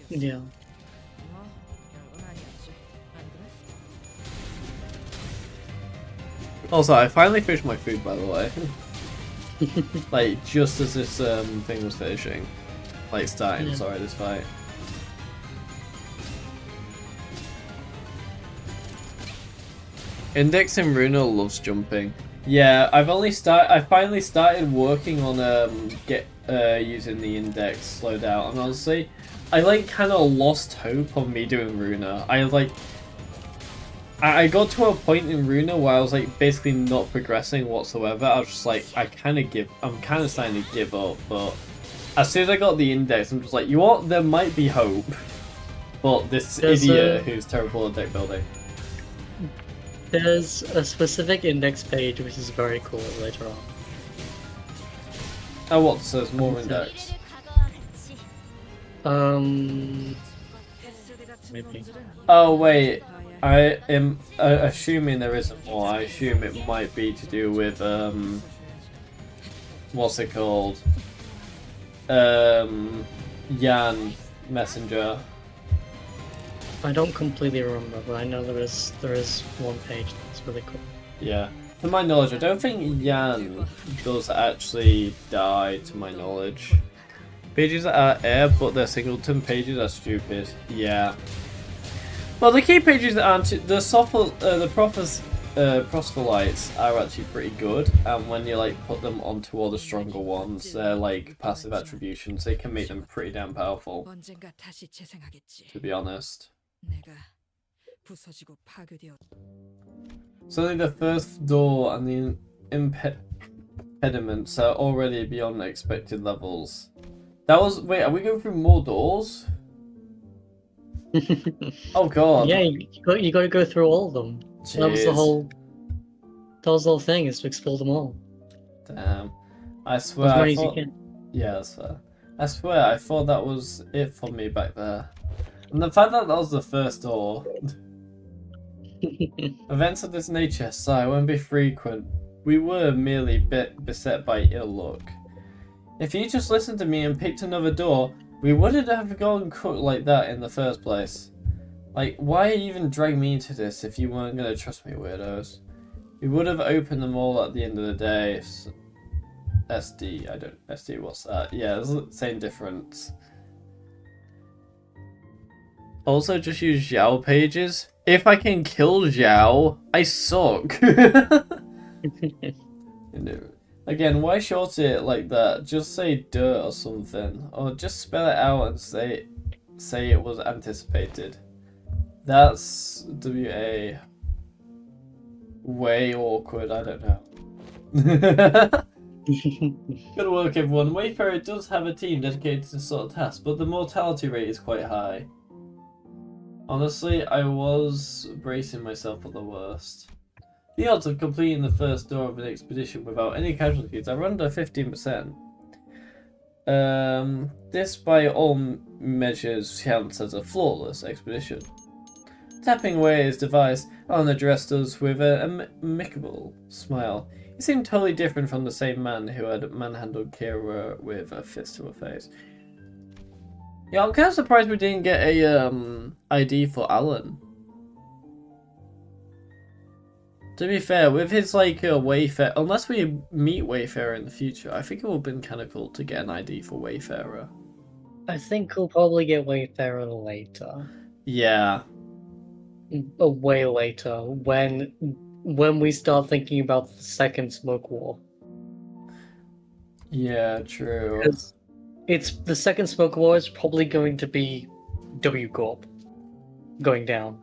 Yeah. Also, I finally finished my food, by the way. Like, just as this thing was finishing. Like, starting, Yeah. sorry, this fight. Index in Runa loves jumping. Yeah, I finally started working on using the index loadout, and honestly, I like kind of lost hope on me doing Runa. I got to a point in Runa where I was like basically not progressing whatsoever. I was just like, I'm kind of starting to give up. But as soon as I got the index, I'm just like, you know what? There might be hope. But this idiot who's terrible at deck building. There's a specific index page which is very cool later on. Oh, what? So there's more index. Maybe. Oh wait, I am assuming there isn't more. I assume it might be to do with what's it called? Yan Messenger. I don't completely remember, but I know there is one page that's really cool. Yeah. To my knowledge, I don't think Yan does actually die, to my knowledge. Pages are air, but their singleton pages are stupid. Yeah. Well, the key pages aren't. The proselytes are actually pretty good, and when you like put them onto all the stronger ones, they're like passive attributions. They can make them pretty damn powerful, to be honest. Suddenly the first door and the impediments are already beyond expected levels. That was... Wait, are we going through more doors? Oh god. Yeah, you got to go through all of them. Jeez. That was the whole thing, is to explore them all. Damn. I swear As I many as you thought... can. Yeah, that's fair. I swear I thought that was it for me back there. And the fact that that was the first door... Events of this nature, sigh, won't be frequent. We were merely beset by ill luck. If you just listened to me and picked another door, we wouldn't have gone cooked like that in the first place. Like, why even drag me into this if you weren't gonna trust me, weirdos? We would have opened them all at the end of the day. SD, what's that? Yeah, it's the same difference. Also, just use Xiao pages. If I can kill Xiao, I suck. Again, why short it like that? Just say dirt or something. Or just spell it out and say it was anticipated. That's WA. Way awkward, I don't know. Good work, everyone. Wayfarer does have a team dedicated to this sort of task, but the mortality rate is quite high. Honestly, I was bracing myself for the worst. The odds of completing the first door of an expedition without any casualties are under 15%. This by all measures counts as a flawless expedition. Tapping away his device, Alan addressed us with an amicable smile. He seemed totally different from the same man who had manhandled Kira with a fist to her face. Yeah, I'm kind of surprised we didn't get a ID for Alan. To be fair, with his like Wayfarer, unless we meet Wayfarer in the future, I think it would have been kind of cool to get an ID for Wayfarer. I think we'll probably get Wayfarer later. Yeah. Way later, when we start thinking about the second Smoke War. Yeah, true. It's the second Smoke War is probably going to be W Corp. going down.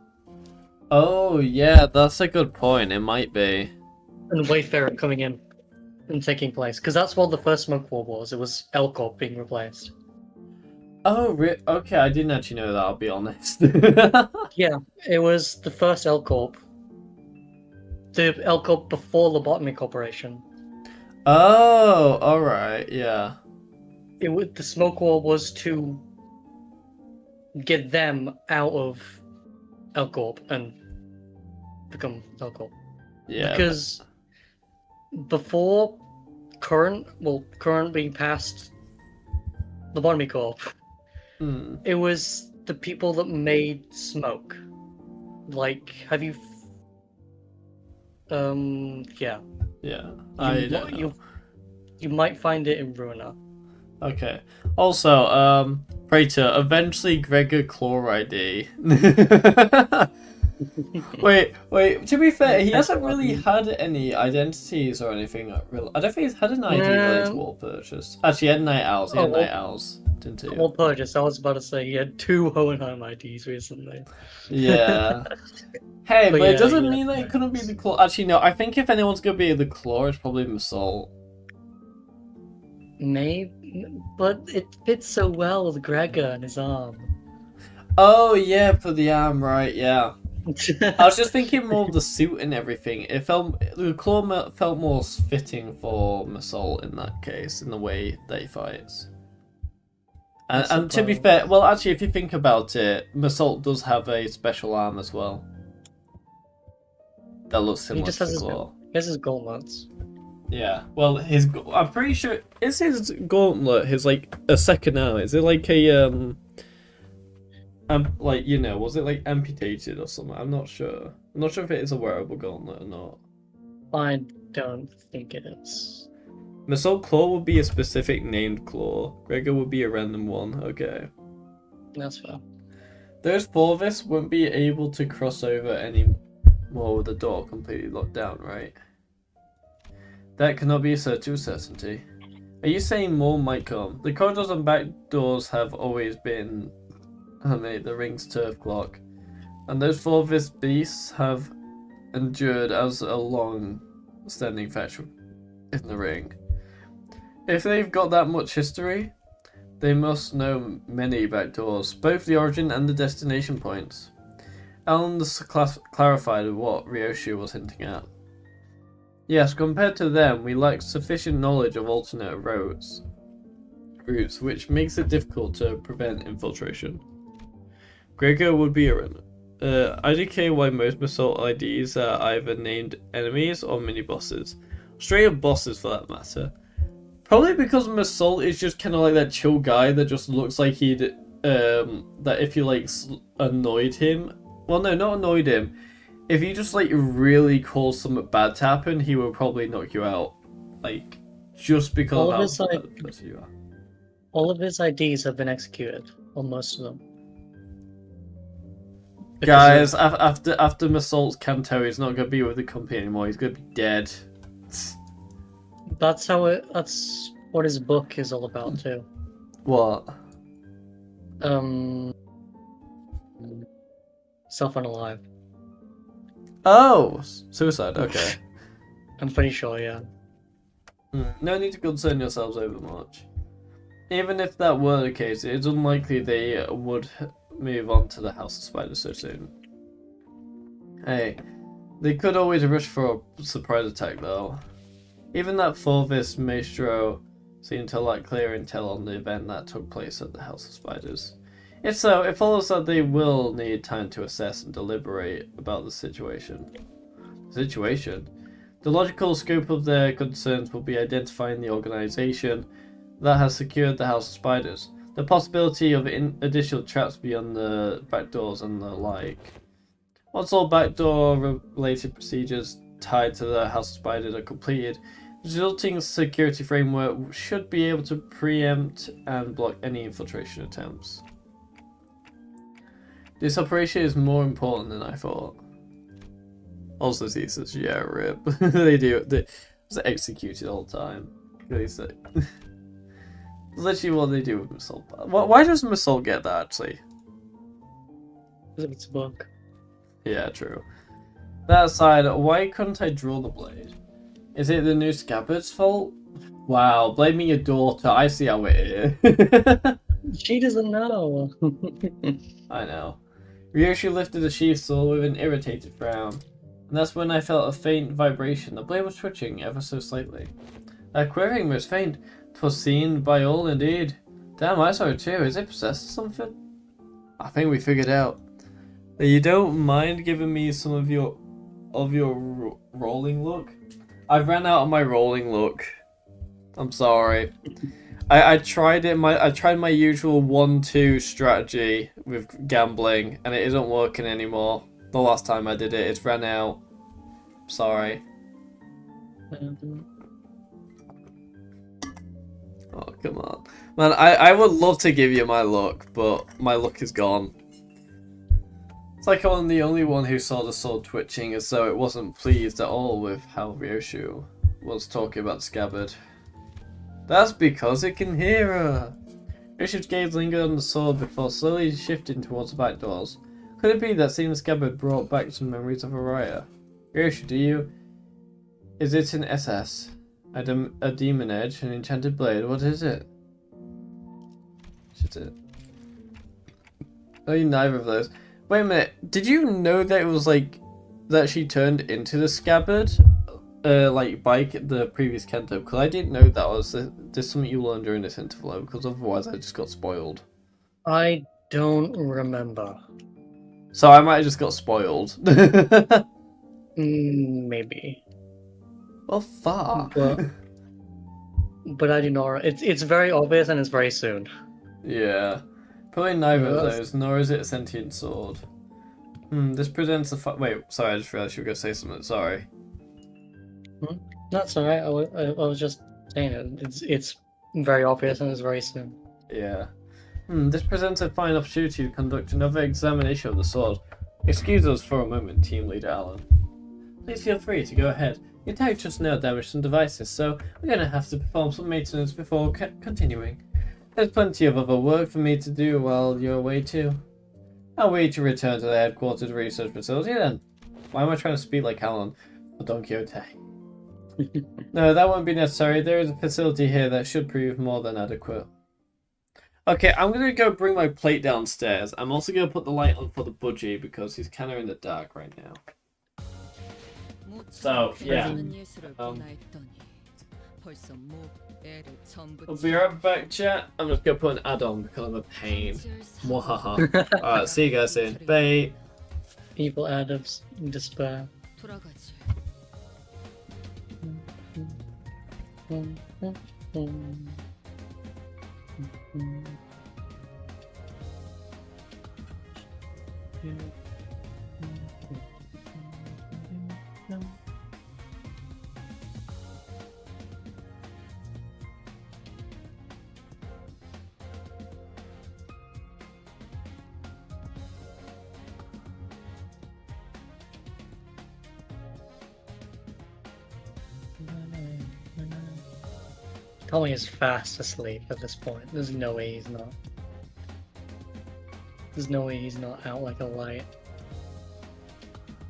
Oh yeah, that's a good point. It might be. And Wayfarer coming in and taking place. Because that's what the first Smoke War was. It was Elcorp being replaced. Oh, okay. I didn't actually know that. I'll be honest. Yeah, it was the first Elcorp. The Elcorp before Lobotomy Corporation. Oh, all right. Yeah. The Smoke War was to get them out of Elcorp and become Elcorp. Yeah. Because before current being past Lobotomy Corp, it was the people that made smoke. Like, have you? Yeah. Yeah. I don't know. You might find it in Ruiner. Okay. Also, Praetor, eventually Gregor Claw ID. wait. To be fair, he hasn't really had any identities or anything. I don't think he's had an ID related to War Purchase. Actually, he had Night Owls. He had Night Owls, didn't he? War Purchase. I was about to say he had 2 Hohenheim IDs recently. Yeah. Hey, but yeah, it doesn't mean that it couldn't be the Claw. Actually, no. I think if anyone's gonna be the Claw, it's probably Massault. Maybe, but it fits so well with Gregor and his arm. Oh yeah, for the arm, right? Yeah. I was just thinking more of the suit and everything. The claw felt more fitting for Massault in that case, in the way that he fights. And to be fair, well, actually, if you think about it, Massault does have a special arm as well. That looks similar to the claw. He has his gauntlets. Yeah, well, I'm pretty sure is his gauntlet his like a second arm. Is it like a like, you know, was it like amputated or something? I'm not sure. I'm not sure if it is a wearable gauntlet or not. I don't think it is. Massault Claw would be a specific named claw. Gregor would be a random one. Okay. That's fair. Those 4 of us won't be able to cross over any more with the door completely locked down, right? That cannot be asserted to a certainty. Are you saying more might come? The corridors and back doors have always been the ring's turf clock, and those 4 of us beasts have endured as a long-standing fetch in the ring. If they've got that much history, they must know many back doors, both the origin and the destination points. Alan clarified what Ryoshi was hinting at. Yes, compared to them, we lack sufficient knowledge of alternate routes, which makes it difficult to prevent infiltration. Gregor would be a IDK why most Massault IDs are either named enemies or mini-bosses. Straight up bosses for that matter. Probably because Massault is just kind of like that chill guy that just looks like he'd, that if you like annoyed him, well no, not annoyed him, if you just like really caused something bad to happen, he will probably knock you out. Like, just because all of his, how like, bad person you are. All of his IDs have been executed, or most of them. Guys, after Massault's Kanto, he's not gonna be with the company anymore. He's gonna be dead. That's what his book is all about too. What? Self-unalive. Oh, suicide. Okay. I'm pretty sure, yeah. No need to concern yourselves over much. Even if that were the case, it's unlikely they would move on to the House of Spiders so soon. Hey, they could always rush for a surprise attack though. Even that Fulvis Maestro seemed to lack clear intel on the event that took place at the House of Spiders. If so, it follows that they will need time to assess and deliberate about the situation. The logical scope of their concerns will be identifying the organization that has secured the House of Spiders, the possibility of additional traps beyond the back doors and the like. Once all backdoor related procedures tied to the House of Spiders are completed, the resulting security framework should be able to preempt and block any infiltration attempts. This operation is more important than I thought. Also, he says, yeah, rip. They just execute it all the time. It's literally what they do with Massault. Why does Massault get that, actually? Because it's a book. Yeah, true. That aside, why couldn't I draw the blade? Is it the new scabbard's fault? Wow, blaming your daughter. I see how it is. She doesn't know. I know. Ryoshi lifted the sheath sword with an irritated frown. And that's when I felt a faint vibration. The blade was twitching ever so slightly. That quivering was faint. 'Twas seen by all indeed. Damn, I saw it too. Is it possessed or something? I think we figured out. You don't mind giving me some of your rolling look? I've ran out of my rolling look. I'm sorry. I tried it. I tried my usual 1-2 strategy with gambling, and it isn't working anymore. The last time I did it, it's ran out. Sorry. Oh, come on. Man, I would love to give you my luck, but my luck is gone. It's like I'm the only one who saw the sword twitching, as though it wasn't pleased at all with how Ryoshu was talking about Scabbard. That's because it can hear her. Ryoshu's gaze lingered on the sword before slowly shifting towards the back doors. Could it be that seeing the Scabbard brought back some memories of Araya? Ryoshu, do you... Is it an SS? A demon edge? An enchanted blade? What is it? Shit it. Oh, neither of those. Wait a minute. Did you know that it was like... that she turned into the Scabbard? Like by the previous Kento? Because I didn't know that was... There's something you learned during this interval, because otherwise I just got spoiled. I don't remember. So I might have just got spoiled. Maybe. Well, fuck. But I do not. It's very obvious and it's very soon. Yeah. Probably neither of Yes. those, nor is it a sentient sword. This presents a wait, sorry, I just realized you were going to say something, sorry. That's alright. I was just saying it. It's very obvious and it's very soon. Yeah. This presents a fine opportunity to conduct another examination of the sword. Excuse us for a moment, Team Leader Alan. Please feel free to go ahead. Your tag just now damaged some devices, so we're going to have to perform some maintenance before continuing. There's plenty of other work for me to do while you're away too. I'll wait to return to the headquarters research facility then. Why am I trying to speak like Alan for Don Quixote? No, that won't be necessary. There is a facility here that should prove more than adequate. Okay, I'm going to go bring my plate downstairs. I'm also going to put the light on for the budgie because he's kind of in the dark right now. So, yeah. I'll be right back, chat. I'm just going to put an add-on because I'm a pain. Mwahaha. Alright, see you guys soon. Bye. Evil out of despair. Tommy is fast asleep at this point. There's no way he's not. There's no way he's not out like a light.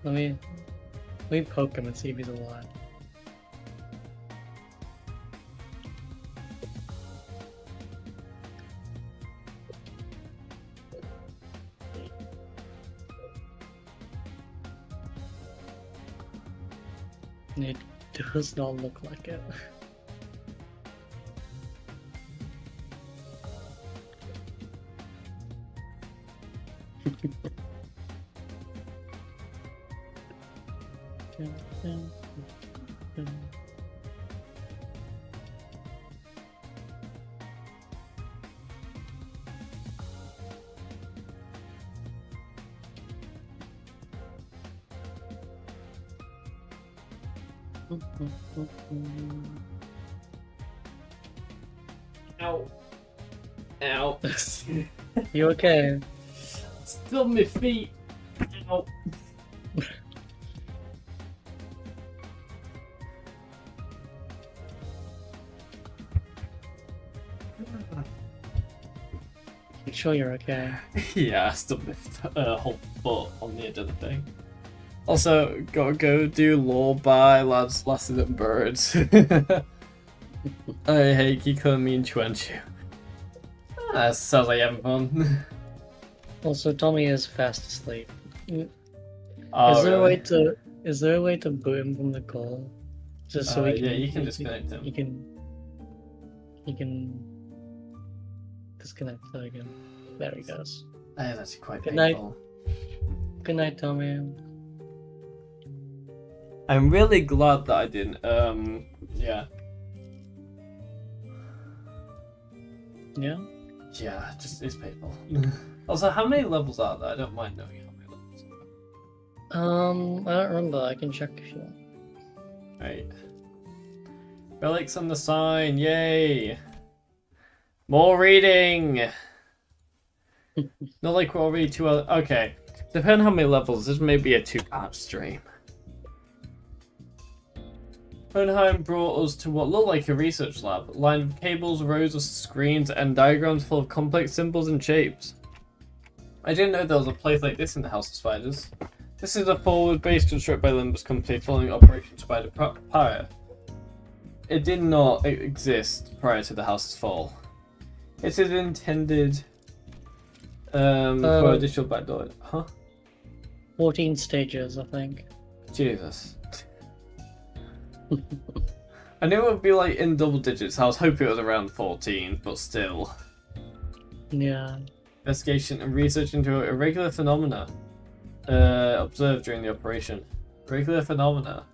Let me poke him and see if he's alive. It does not look like it. Ow. Ow. You okay? Still my feet. Ow. You sure you're okay? Yeah, still my whole foot on the end of the thing. Also, gotta go do law by lads lasted than birds. I hate Kikomi and Chuanchu. That sounds like having fun. Also, Tommy is fast asleep. Oh, is there really? a way to boot him from the call? Just so he can, yeah, you can disconnect him. You can disconnect him again. There he goes. That is actually quite Good night. painful. Good night, Tommy. I'm really glad that I didn't. Yeah. Yeah. Yeah, it's painful. Also, how many levels are there? I don't mind knowing how many levels. I don't remember. I can check if you want. Right. Relics on the sign, yay! More reading! Not like we're already 2 hours. Okay. Depending on how many levels, this may be a 2-part stream. Hohenheim brought us to what looked like a research lab. A line of cables, rows of screens, and diagrams full of complex symbols and shapes. I didn't know there was a place like this in the House of Spiders. This is a forward base constructed by Limbus Company following Operation Spider prior. It did not exist prior to the house's fall. It is intended for additional backdoor. Huh? 14 stages, I think. Jesus. I knew it would be like in double digits. I was hoping it was around 14, but still. Yeah. Investigation and research into irregular phenomena observed during the operation. Irregular phenomena.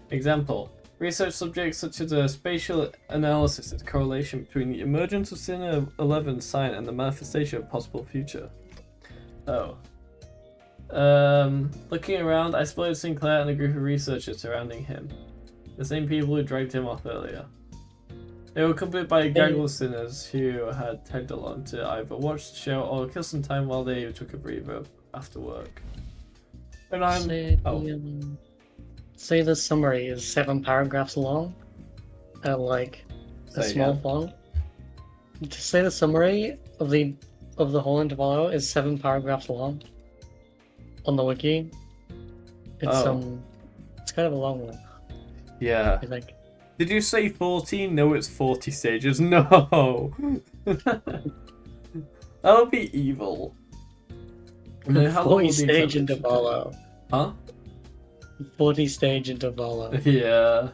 Example. Research subjects such as a spatial analysis of the correlation between the emergence of Sinner 11 sign and the manifestation of possible future. Oh. Looking around, I spotted Sinclair and a group of researchers surrounding him. The same people who dragged him off earlier. They were accompanied by a gaggle of sinners who had tagged along to either watch the show or kill some time while they took a breather after work. And I'm... Say the summary is 7 paragraphs long, at like a small font. Just say the summary of the whole Intervallo is 7 paragraphs long on the wiki. It's it's kind of a long one. Yeah. I think. Did you say 14? No, it's 40 stages. No! That would be evil. And then how long 40 would the stage examination Intervallo. take? Huh? 40 stage Intervallo. Yeah.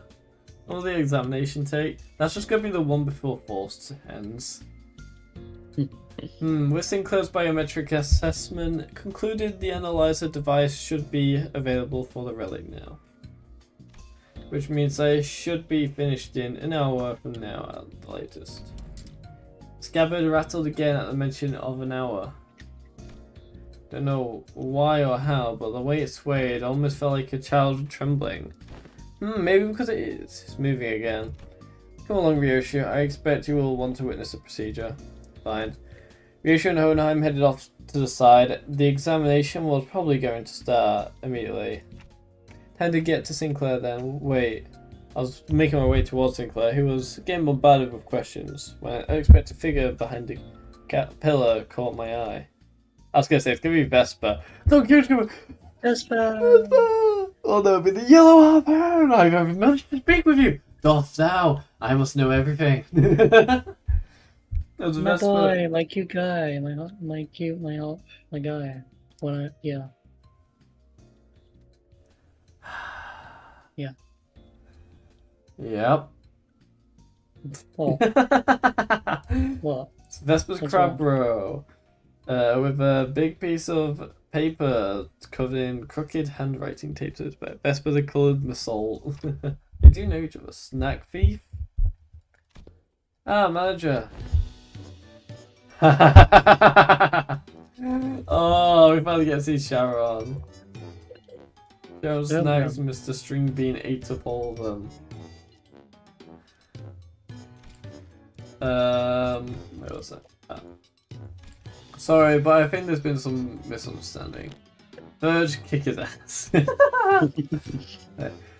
What will the examination take? That's just going to be the one before Forced ends. With Sinclair's biometric assessment concluded the analyzer device should be available for the relic now. Which means I should be finished in an hour from now at the latest. Scabbard rattled again at the mention of an hour. Don't know why or how, but the way it swayed almost felt like a child trembling. Maybe because it's moving again. Come along, Ryoshu. I expect you will want to witness the procedure. Fine. Ryoshu and Hohenheim headed off to the side. The examination was probably going to start immediately. Time to get to Sinclair then. Wait. I was making my way towards Sinclair, who was getting bombarded with questions, when an unexpected figure behind the pillar caught my eye. I was going to say, it's going to be Vespa. Don't give it Vespa! Oh no, but the yellow harpoon! I have managed to speak with you! Doff thou! I must know everything. That was My Vespa. boy, my cute guy, my guy. Yeah. Yeah. Yep. Oh, what? It's Vespa's What's crab bro. With a big piece of paper covered in crooked handwriting taped to its back. Vespa the coloured masol. They do know each other. Snack thief? Ah, manager. Oh, we finally get to see Sharon. Sharon Snacks and Mr. Stringbean ate up all of them. Where was that? Ah. Sorry, but I think there's been some misunderstanding. Verge, kick his ass. Now,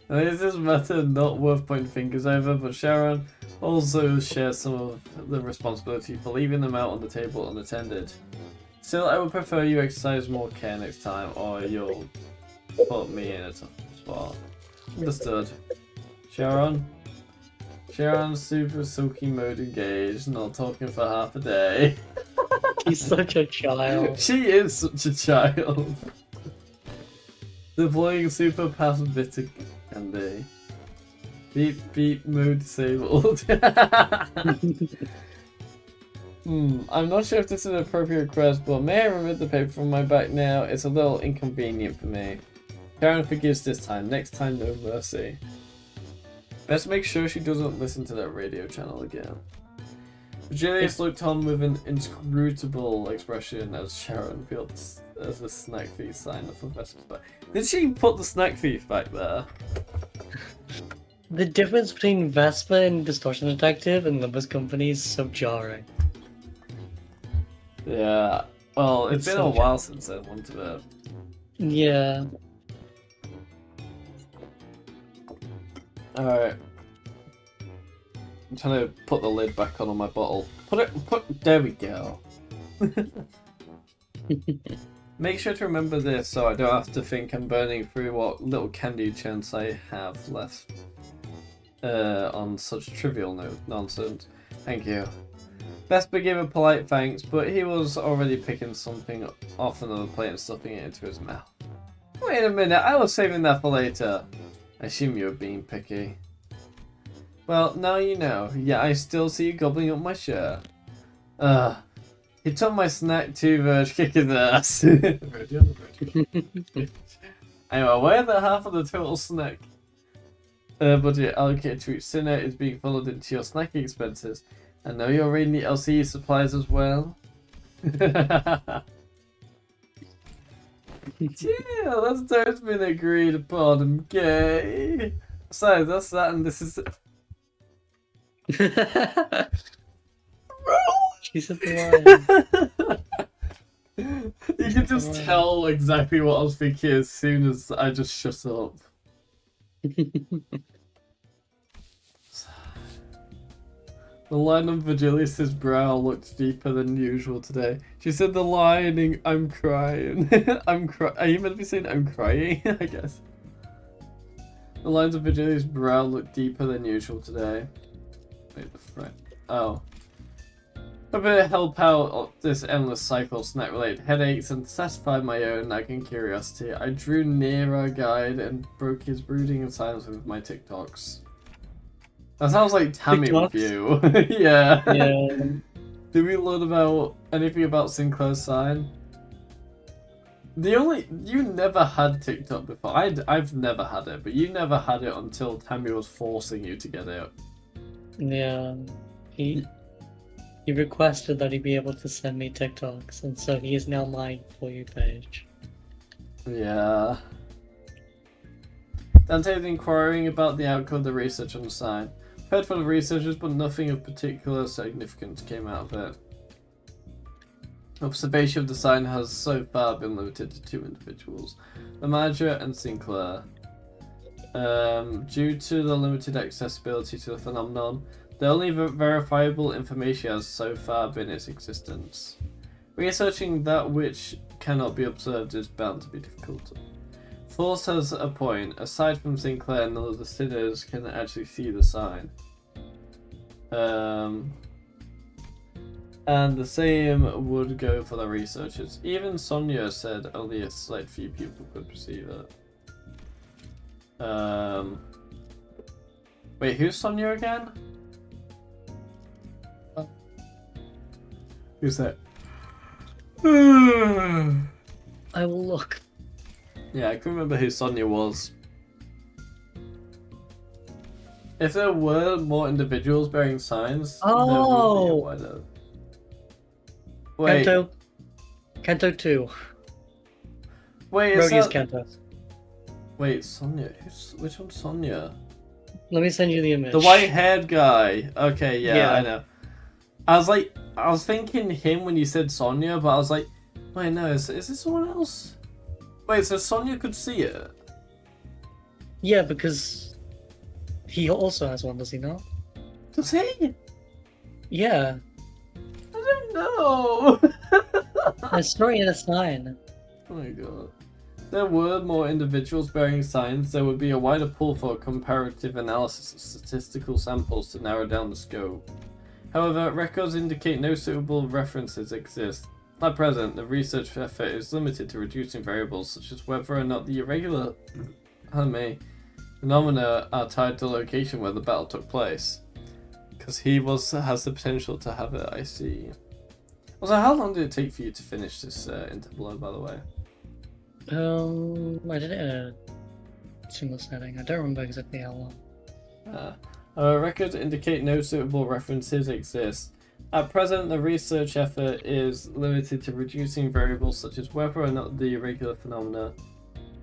this is a matter not worth pointing fingers over, but Sharon also shares some of the responsibility for leaving them out on the table unattended. Still, I would prefer you exercise more care next time, or you'll put me in a tough spot. Understood. Sharon? Sharon's super silky mode engaged, not talking for half a day. He's such a child. She is such a child. Deploying super passive bitter candy. Beep beep mode disabled. I'm not sure if this is an appropriate request, but may I remove the paper from my back now? It's a little inconvenient for me. Karen forgives this time. Next time, no mercy. Best make sure she doesn't listen to that radio channel again. Julius looked on with an inscrutable expression as Sharon built as a snack thief sign for Vesper's back. Did she put the snack thief back there? The difference between Vesper and Distortion Detective and Limbus Company is so jarring. Yeah. Well, it's been so a while since I wanted it. Yeah. Alright. I'm trying to put the lid back on my bottle. There we go. Make sure to remember this so I don't have to think I'm burning through what little candy chance I have left on such trivial nonsense. Thank you. Vesper gave a polite thanks, but he was already picking something off another plate and stuffing it into his mouth. Wait a minute, I was saving that for later. I assume you were being picky. Well, now you know. Yeah, I still see you gobbling up my shirt. He took my snack too, Verge, kicking the ass. I'm aware that half of the total snack budget allocated to each sinner is being funneled into your snacking expenses. I know you're reading the LCE supplies as well. Yeah, that's terms been agreed upon. I'm gay. So that's that, and this is. She said the line. You can just tell exactly what I was thinking as soon as I just shut up. The line on Virgilius' brow looked deeper than usual today. She said the lining, I'm crying. Are you meant to be saying I'm crying? I guess. The lines of Virgilius' brow looked deeper than usual today. Wait, the friend. Oh. I better help out this endless cycle of snack-related headaches and satisfy my own nagging curiosity. I drew near our guide and broke his brooding and silence with my TikToks. That sounds like Tammy with you. Yeah. Yeah. Did we learn about anything about Sinclair's sign? You never had TikTok before. I've never had it, but you never had it until Tammy was forcing you to get it. Yeah. He requested that he be able to send me TikToks, and so he is now my For You page. Yeah. Dante is inquiring about the outcome of the research on the sign. Heard from the researchers, but nothing of particular significance came out of it. Observation of the sign has so far been limited to 2 individuals, the manager and Sinclair. Due to the limited accessibility to the phenomenon, the only verifiable information has so far been its existence. Researching that which cannot be observed is bound to be difficult. Force has a point. Aside from Sinclair, none of the sinners can actually see the sign. And the same would go for the researchers. Even Sonia said only a select few people could perceive it. Wait, who's Sonia again? Who's that? I will look. Yeah, I can remember who Sonia was. If there were more individuals bearing signs, there would be a wider... Wait. Kanto 2. Wait, is Rogi's that... Kanto. Wait, Sonia? Which one's Sonia? Let me send you the image. The white-haired guy. Okay, yeah, I know. I was thinking him when you said Sonia, but I was like, wait, no, is this someone else? Wait, so Sonia could see it? Yeah, because he also has one, does he not? Does he? Yeah. I don't know. A story and a sign. Oh my god. If there were more individuals bearing signs, there would be a wider pool for comparative analysis of statistical samples to narrow down the scope. However, records indicate no suitable references exist. At present, the research effort is limited to reducing variables such as whether or not the irregular phenomena are tied to the location where the battle took place. Because he has the potential to have it, I see. Also, how long did it take for you to finish this Intervallo, by the way? I did it in a single setting. I don't remember exactly how long. Records indicate no suitable references exist. At present, the research effort is limited to reducing variables such as whether or not the irregular phenomena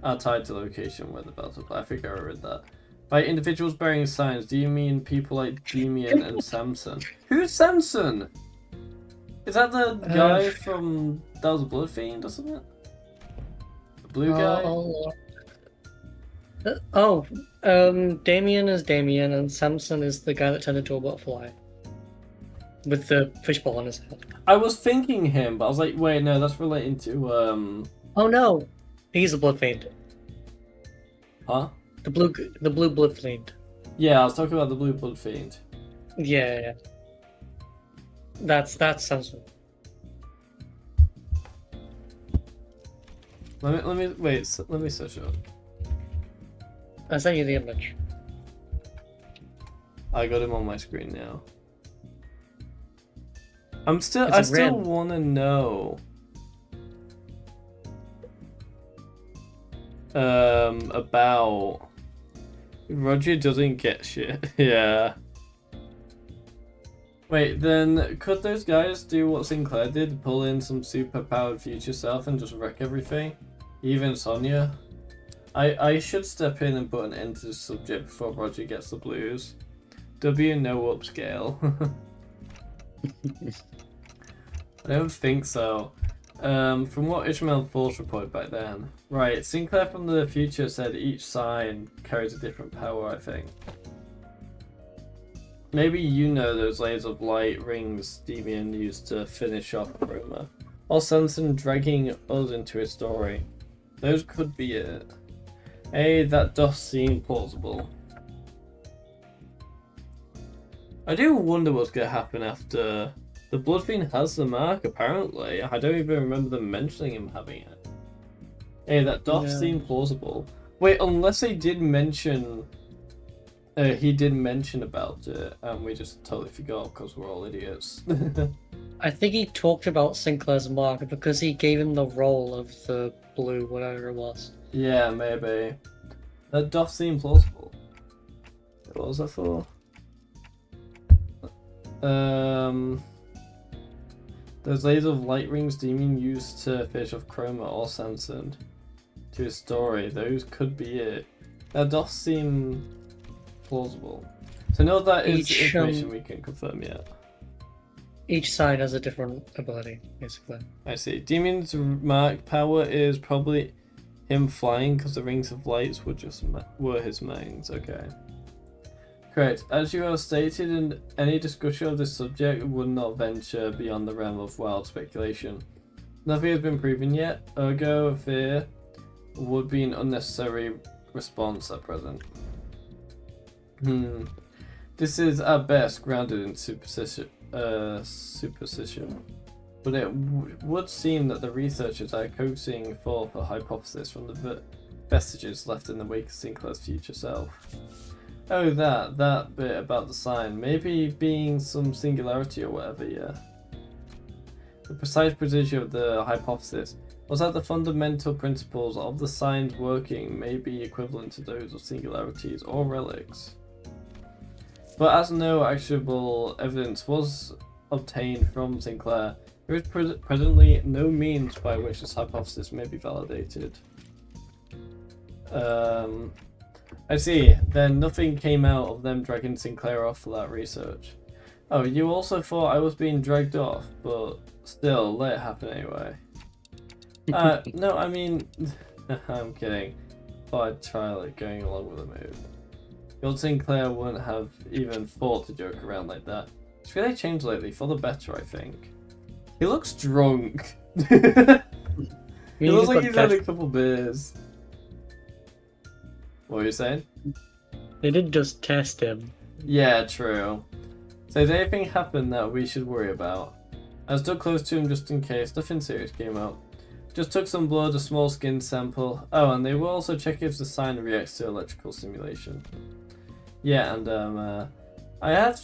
are tied to location where the battle. I think I read that. By individuals bearing signs, do you mean people like Demian and Samson? Who's Samson? Is that the guy from that was a Blood Fiend or something? The blue guy? Damien is Damien, and Samson is the guy that turned into a butterfly. With the fishbowl on his head. I was thinking him, but I was like, wait, no, that's relating to, Oh no! He's a blood fiend. Huh? The blue blood fiend. Yeah, I was talking about the blue Blood Fiend. Yeah. That's Samson. Let me search it up. I sent you the image. I got him on my screen now. I still want to know about Roger doesn't get shit. Yeah. Wait, then could those guys do what Sinclair did, pull in some super powered future self and just wreck everything? Even Sonya? I should step in and put an end to the subject before Roger gets the blues. W no upscale. I don't think so. From what Ishmael Force reported back then. Right, Sinclair from the future said each sign carries a different power, I think. Maybe you know those layers of light rings Devian used to finish off Roma. Or Samson dragging us into his story. Those could be it. Hey, that does seem plausible. I do wonder what's going to happen after... The Blood Fiend has the mark, apparently. I don't even remember them mentioning him having it. Hey, that does seem plausible. Wait, unless they did mention... he did mention about it, and we just totally forgot because we're all idiots. I think he talked about Sinclair's mark because he gave him the role of the blue, whatever it was. Yeah, maybe. That does seem plausible. What was that for? Those layers of light rings Demon used to finish off Chroma or Samson to his story. Those could be it. That does seem plausible. So no, that is information we can confirm yet. Each side has a different ability, basically. I see. Demon's mark power is probably him flying because the rings of lights were his mains. Okay. Correct. As you have stated, in any discussion of this subject would not venture beyond the realm of wild speculation. Nothing has been proven yet, ergo fear would be an unnecessary response at present. This is at best grounded in superstition, but it would seem that the researchers are coaxing forth a hypothesis from the vestiges left in the wake of Sinclair's future self. Oh, that bit about the sign. Maybe being some singularity or whatever, yeah. The precise precision of the hypothesis was that the fundamental principles of the signs working may be equivalent to those of singularities or relics. But as no actionable evidence was obtained from Sinclair, there is presently no means by which this hypothesis may be validated. I see. Then nothing came out of them dragging Sinclair off for that research. Oh, you also thought I was being dragged off, but still, let it happen anyway. No, I mean, I'm kidding. Thought I'd try like going along with the move. Old Sinclair wouldn't have even thought to joke around like that. It's really changed lately, for the better, I think. He looks drunk. He looks like he's had a couple beers. What were you saying? They did just test him. Yeah, true. So did anything happen that we should worry about? I stood close to him just in case. Nothing serious came out. Just took some blood, a small skin sample. Oh, and they will also check if the sign reacts to electrical stimulation. Yeah, and I had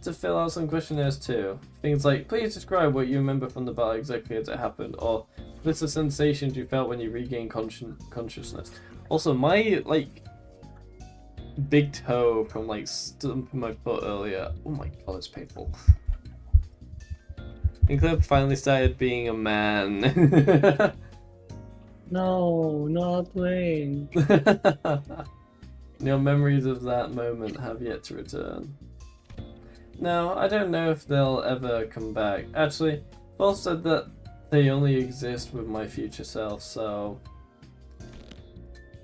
to fill out some questionnaires too. Things like, please describe what you remember from the battle exactly as it happened, or list the sensations you felt when you regained consciousness. Also, my, like, big toe from, like, stumping my foot earlier. Oh my god, it's painful. Clip finally started being a man. No, not Blaine. Your memories of that moment have yet to return. No, I don't know if they'll ever come back. Actually, Paul said that they only exist with my future self, so...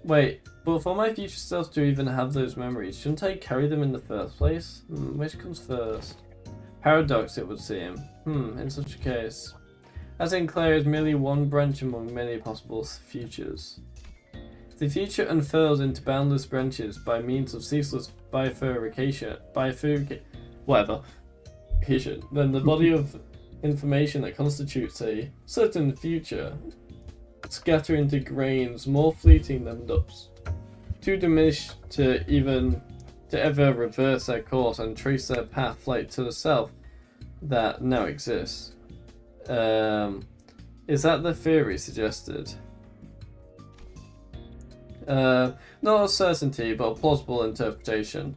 Wait, but for my future self to even have those memories, shouldn't I carry them in the first place? Which comes first? Paradox, it would seem. In such a case. As in Claire is merely one branch among many possible futures. If the future unfurls into boundless branches by means of ceaseless bifurcation, then the body of information that constitutes a certain future scatter into grains more fleeting than dust, too diminished to ever reverse their course and trace their path flight to the self that now exists. Is that the theory suggested? Not a certainty, but a plausible interpretation.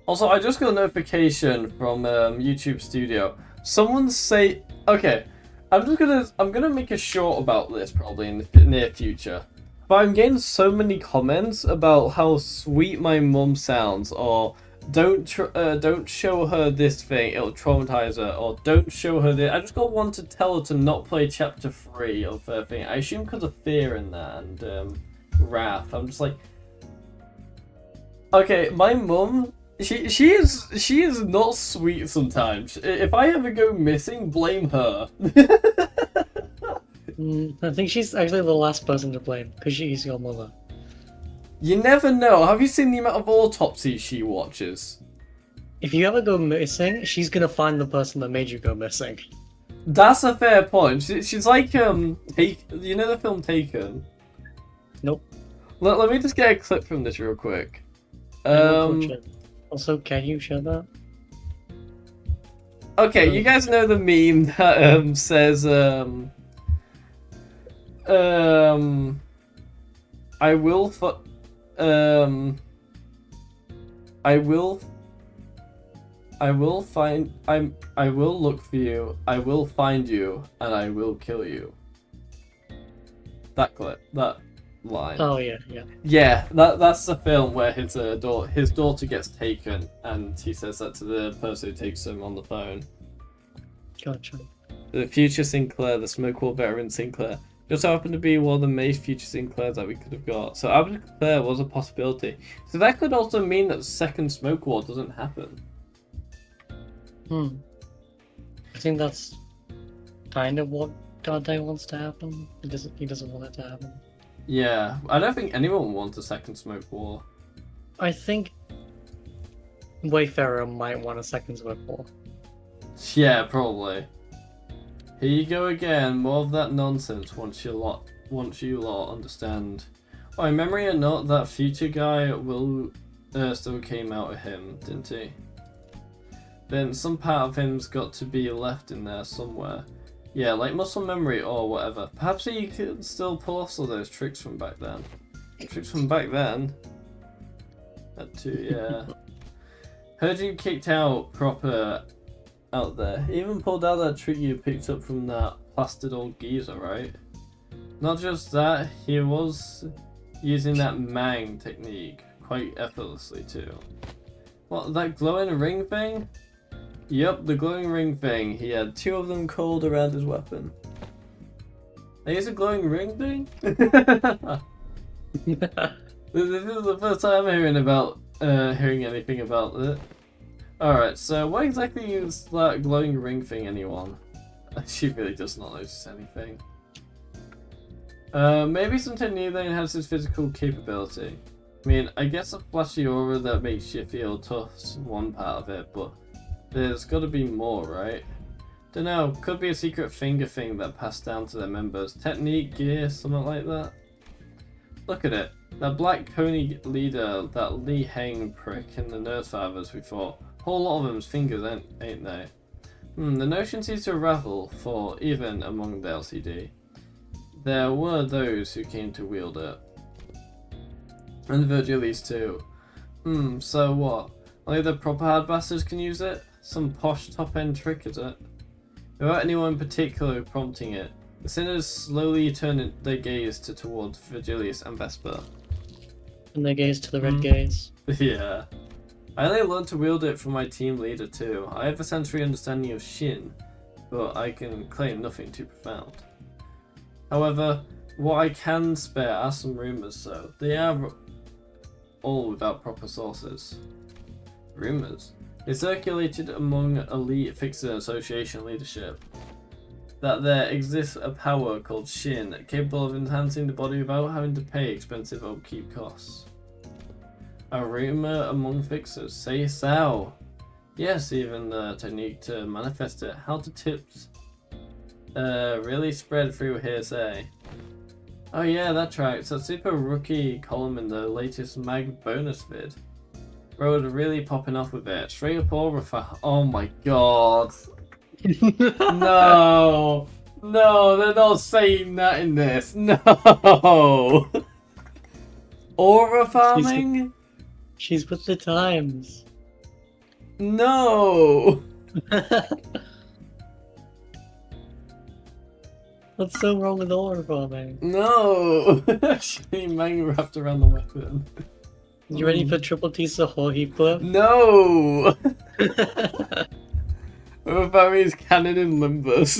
Also, I just got a notification from YouTube Studio. Someone say, okay, I'm gonna make a short about this probably in the near future. But I'm getting so many comments about how sweet my mum sounds, or don't show her this thing, it'll traumatize her, or don't show her this. I just got one to tell her to not play chapter 3 of her thing. I assume because of fear in that and wrath. I'm just like, okay, my mum, she is not sweet sometimes. If I ever go missing, blame her. I think she's actually the last person to blame, because she's your mother. You never know. Have you seen the amount of autopsies she watches? If you ever go missing, she's gonna find the person that made you go missing. That's a fair point. She's like, you know the film Taken? Nope. Let me just get a clip from this real quick. Also, can you share that? Okay, you guys know the meme that says I will look for you, I will find you, and I will kill you. That clip, that line. Oh yeah. Yeah, that's the film where his daughter gets taken, and he says that to the person who takes him on the phone. Gotcha. The future Sinclair, the Smoke War veteran Sinclair, just happened to be one of the most future Sinclairs that we could have got. So Albert Sinclair was a possibility. So that could also mean that the second Smoke War doesn't happen. I think that's kind of what Dante wants to happen. He doesn't want it to happen. Yeah, I don't think anyone wants a second Smoke War. I think Wayfarer might want a second Smoke War. Yeah, probably. Here you go again, more of that nonsense once you lot understand. Oh, in memory or not, that future guy still came out of him, didn't he? Then some part of him's got to be left in there somewhere. Yeah, like muscle memory or whatever. Perhaps he could still pull off some of those tricks from back then. Tricks from back then? That too, yeah. Heard you kicked out proper out there. He even pulled out that trick you picked up from that plastered old geezer, right? Not just that, he was using that Mang technique quite effortlessly too. What, that glowing ring thing? Yep, the glowing ring thing. He had 2 of them coiled around his weapon. Is it a glowing ring thing? This is the first time I'm hearing anything about it. Alright, so what exactly is that glowing ring thing, anyone? She really does not notice anything. Maybe something new that enhances physical capability. I mean, I guess a flashy aura that makes you feel tough's one part of it, but there's gotta be more, right? Dunno, could be a secret finger thing that passed down to their members. Technique, gear, something like that. Look at it. That black pony leader, that Li Heng prick in the Nurse Fathers we fought. A whole lot of them's fingers, ain't they? The notion seems to ravel for even among the LCD. There were those who came to wield it. And the Virgilis too. So what? Only the proper hard bastards can use it? Some posh top-end trick, is it? Without anyone in particular prompting it, the sinners slowly turn their gaze towards Virgilius and Vesper. And their gaze to the red gaze. Yeah. I only learned to wield it from my team leader too. I have a sensory understanding of Shin, but I can claim nothing too profound. However, what I can spare are some rumours, so they are all without proper sources. Rumours? It circulated among elite Fixer Association leadership that there exists a power called Shin capable of enhancing the body without having to pay expensive upkeep costs. A rumour among Fixers, say so. Yes, even the technique to manifest it, how to tips, really spread through hearsay. Oh yeah, that tracks. That super rookie column in the latest mag bonus vid. Bro, really popping off with it. Straight up aura. Oh my god. No. No, they're not saying that in this. No. Aura farming? She's with the times. No. What's so wrong with aura farming? No. Actually, manga wrapped around the weapon. You ready for triple T Sahohi flip? No. Barry's cannon in Limbus.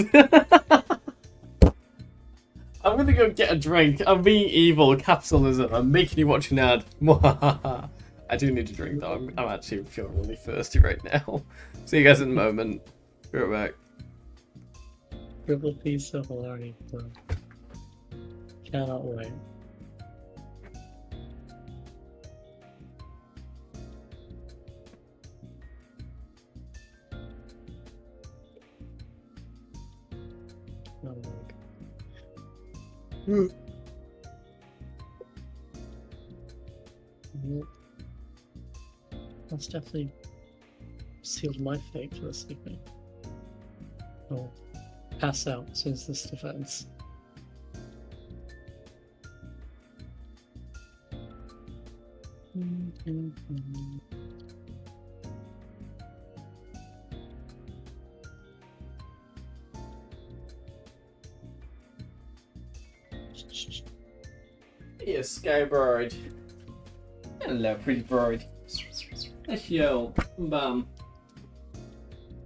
I'm gonna go get a drink. I'm being evil. Capitalism. I'm making you watch an ad. I do need a drink though. I'm actually feeling really thirsty right now. See you guys in a moment. Be right back. Triple T Sahohi flip. Cannot wait. Oh my god. That's definitely sealed my fate for this evening. I'll pass out since this defense. Yes, Sky Bird. Hello, pretty bird. Let's yo. Bum.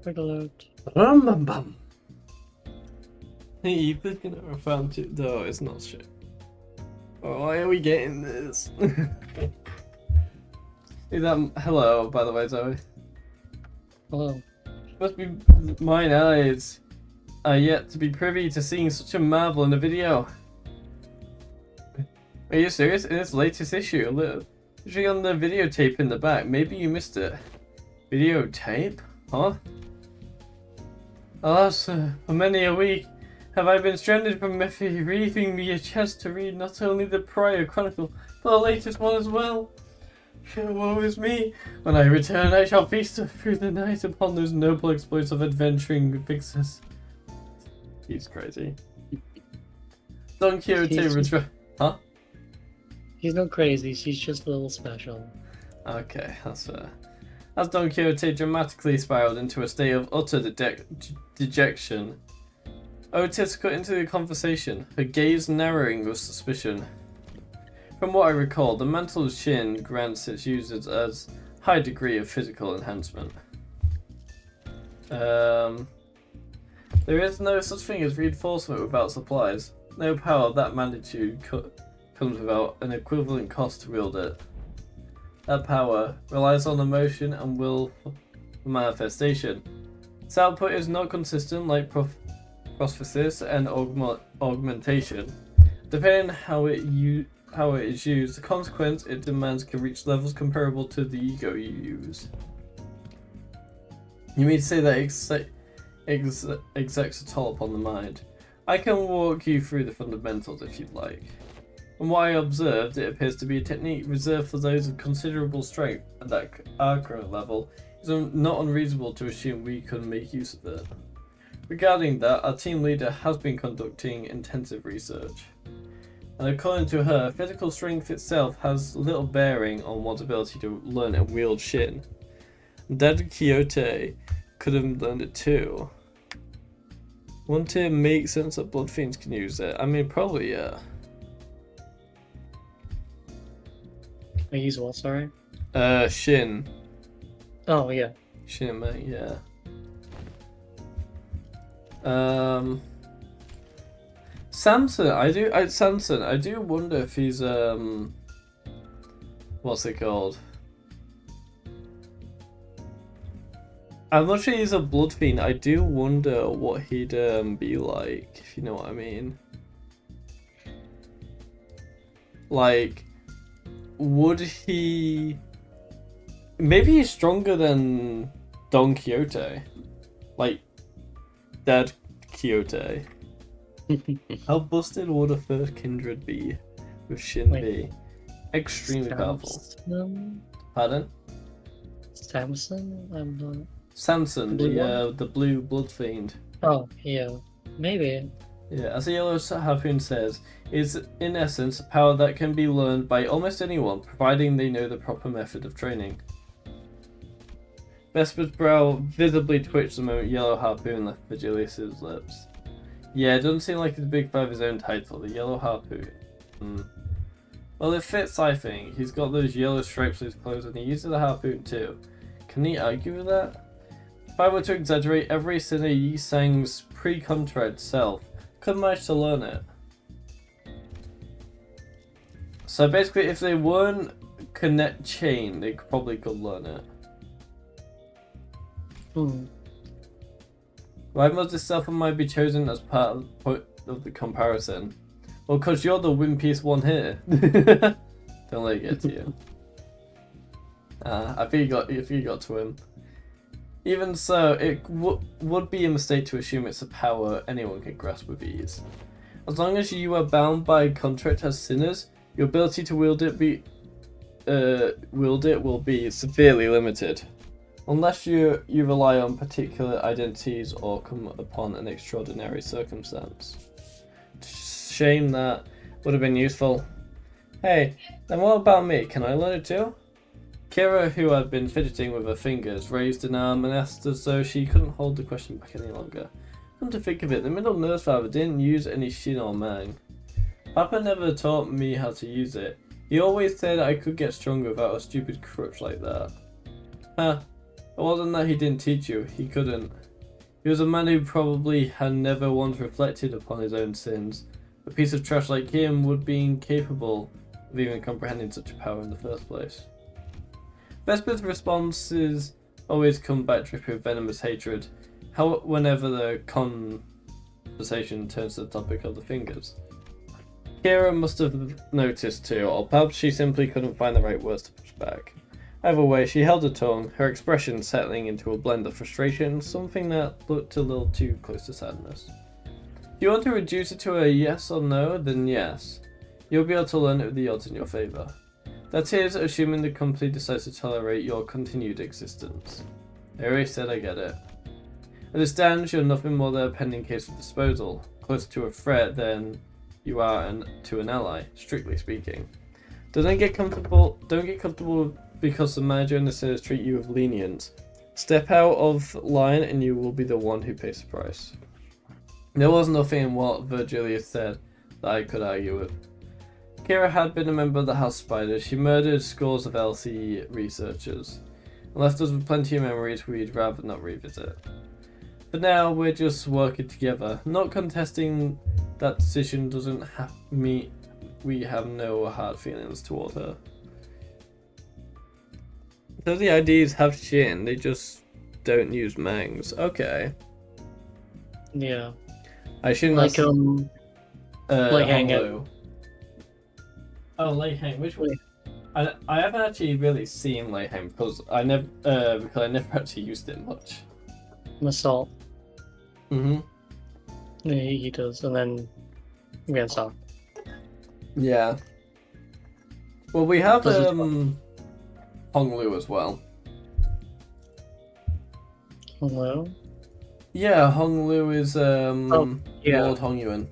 Quick alert. Bum bum. Hey, please get our fan too. No, it's not shit. Oh, why are we getting this? Is that hello, by the way, Zoe? Hello. Must be mine eyes are yet to be privy to seeing such a marvel in a video. Are you serious? In its latest issue, look. Usually on the videotape in the back. Maybe you missed it. Videotape? Huh? Alas, for many a week have I been stranded from Mephi, leaving me a chance to read not only the prior chronicle, but the latest one as well. Woe is me. When I return, I shall feast through the night upon those noble exploits of adventuring fixers. He's crazy. Don Quixote Huh? She's not crazy, she's just a little special. Okay, that's fair. As Don Quixote dramatically spiraled into a state of utter dejection, Otis cut into the conversation, her gaze narrowing with suspicion. From what I recall, the mantle of Shin grants its users a high degree of physical enhancement. There is no such thing as reinforcement without supplies. No power of that magnitude comes without an equivalent cost to wield it. That power relies on emotion and will manifestation. Its output is not consistent like prosthesis and augmentation. Depending on how it is used, the consequence it demands can reach levels comparable to the ego you use. You mean to say that exerts a toll upon the mind? I can walk you through the fundamentals if you'd like. From what I observed, it appears to be a technique reserved for those of considerable strength at our current level. It's not unreasonable to assume we can make use of it. Regarding that, our team leader has been conducting intensive research. And according to her, physical strength itself has little bearing on one's ability to learn and wield Shin. Dad Quixote could have learned it too. Wouldn't it make sense that Blood Fiends can use it? I mean, probably, yeah. I use what, sorry? Shin. Oh, yeah. Shin, mate, yeah. Samson, I do wonder if he's, what's it called? I'm not sure he's a Blood Fiend. I do wonder what he'd be like, if you know what I mean. Like, would he... Maybe he's stronger than Don Quixote. Like, Dad Quixote. How busted would a first kindred be with Shin be? Extremely powerful. Pardon? Samson? I'm not... Samson, the blue blood fiend. Oh, yeah. Maybe. Yeah, as the yellow harpoon says, is in essence a power that can be learned by almost anyone, providing they know the proper method of training. Vesper's brow visibly twitched the moment Yellow Harpoon left Virgilius' lips. Yeah, it doesn't seem like he's a big fan of his own title, the Yellow Harpoon. Well, it fits, I think. He's got those yellow stripes on his clothes and he uses the harpoon too. Can he argue with that? If I were to exaggerate, every sinner Yi Sang's pre-contract self could manage to learn it. So basically, if they weren't connect chain, they probably could learn it. Why must this self might be chosen as part of the comparison? Well, because you're the wimpiest one here. Don't let it get to you. I think you got to him. Even so, it would be a mistake to assume it's a power anyone can grasp with ease. As long as you are bound by contract as sinners, your ability to wield it will be severely limited. Unless you rely on particular identities or come upon an extraordinary circumstance. Shame that would have been useful. Hey, then what about me? Can I learn it too? Kira, who had been fidgeting with her fingers, raised an arm and asked as though she couldn't hold the question back any longer. Come to think of it, the middle nurse father didn't use any Shin or Mang. Papa never taught me how to use it. He always said I could get stronger without a stupid crutch like that. Huh. It wasn't that he didn't teach you, he couldn't. He was a man who probably had never once reflected upon his own sins. A piece of trash like him would be incapable of even comprehending such a power in the first place. Vesper's responses always come back dripping with venomous hatred, whenever the conversation turns to the topic of the fingers. Kira must have noticed too, or perhaps she simply couldn't find the right words to push back. Either way, she held her tongue, her expression settling into a blend of frustration, something that looked a little too close to sadness. If you want to reduce it to a yes or no, then yes. You'll be able to learn it with the odds in your favour. That is, assuming the company decides to tolerate your continued existence. I already said I get it. As it stands, you're nothing more than a pending case of disposal, closer to a threat than you are to an ally, strictly speaking. Don't get comfortable because the manager and the sinners treat you with lenience. Step out of line and you will be the one who pays the price. There was nothing in what Virgilius said that I could argue with. Kira had been a member of the House Spider. She murdered scores of LCE researchers and left us with plenty of memories we'd rather not revisit. For now, we're just working together. Not contesting that decision doesn't mean we have no hard feelings toward her. So the ideas have Shin, they just don't use mangs. Okay. Yeah. I assume Like, that's Lei Hang Honglu. Oh, Lei Hang. Which one? I haven't actually really seen Lei Hang because I never actually used it much. Assault. Mm-hmm. Yeah, he does, and then Ransack. Yeah. Well, we have Does it- Honglu as well. Hello? Yeah, Honglu is yeah. Lord Hongyuan.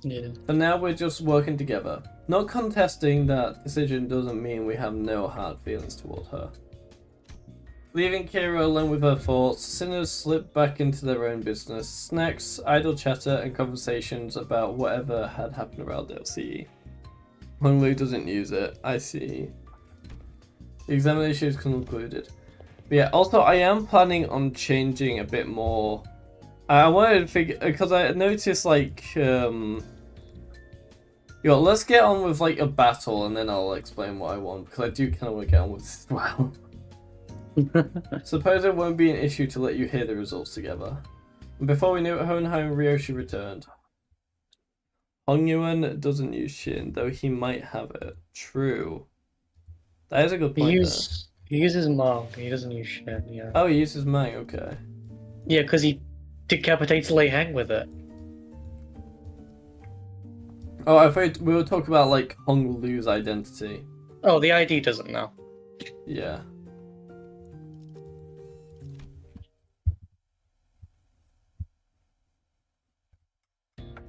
Yeah. And now we're just working together. Not contesting that decision doesn't mean we have no hard feelings toward her. Leaving Kira alone with her thoughts, sinners slip back into their own business. Snacks, idle chatter, and conversations about whatever had happened around LCE. Honglu doesn't use it. I see. The examination is concluded. But yeah, also I am planning on changing a bit more. I wanted to figure, because I noticed like let's get on with like a battle and then I'll explain what I want, because I do kind of want to get on with this as well. Suppose it won't be an issue to let you hear the results together. And before we knew it, Hohenheim and Ryoshi returned. Hongyuan doesn't use Shin, though he might have it. True. That is a good point. He uses Mog, he doesn't use Shin, yeah. Oh, he uses Mang, okay. Yeah, because he decapitates Lei Hang with it. Oh, I thought we were talking about like Honglu's identity. Oh, the ID doesn't know. Yeah.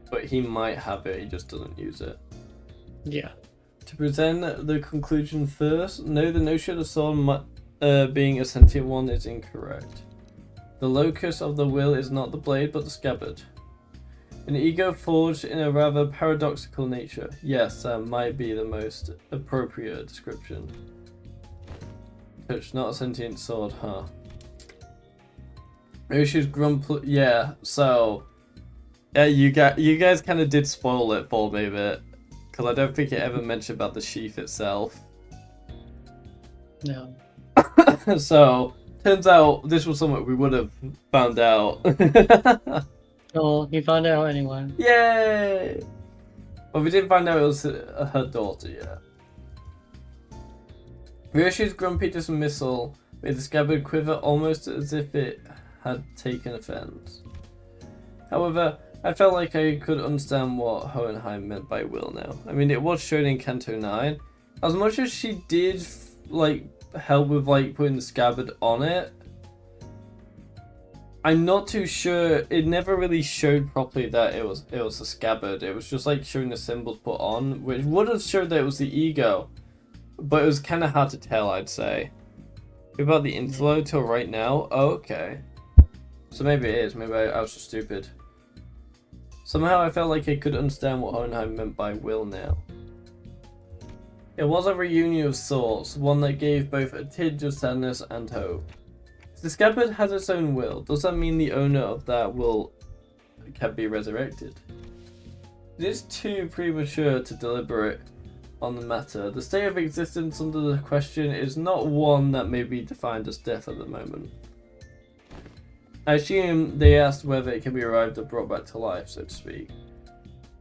But he might have it, he just doesn't use it. Yeah. To present the conclusion first, no, the notion of soul being a sentient one is incorrect. The locus of the will is not the blade, but the scabbard. An ego forged in a rather paradoxical nature. Yes, that might be the most appropriate description. Touch, not a sentient sword, huh? Yoshi's grump. Yeah, so yeah, you guys kind of did spoil it for me a bit, because I don't think it ever mentioned about the sheath itself. No. So turns out this was something we would have found out. Oh, you found out anyway. Yay! Well, we didn't find out it was her daughter yet. Ryoshi's grumpy dismissal made the scabbard quiver almost as if it had taken offense. However, I felt like I could understand what Hohenheim meant by will now. I mean, it was shown in Kanto 9. As much as she did, like, help with, like, putting the scabbard on it, I'm not too sure. It never really showed properly that it was a scabbard. It was just, like, showing the symbols put on, which would have showed that it was the ego. But it was kind of hard to tell, I'd say. What about the Intervallo till right now? Oh, okay. So maybe it is. Maybe I was just stupid. Somehow I felt like I could understand what Hohenheim meant by will now. It was a reunion of sorts, one that gave both a tinge of sadness and hope. If the scabbard has its own will, does that mean the owner of that will can be resurrected? It is too premature to deliberate on the matter. The state of existence under the question is not one that may be defined as death at the moment. I assume they asked whether it can be revived or brought back to life, so to speak.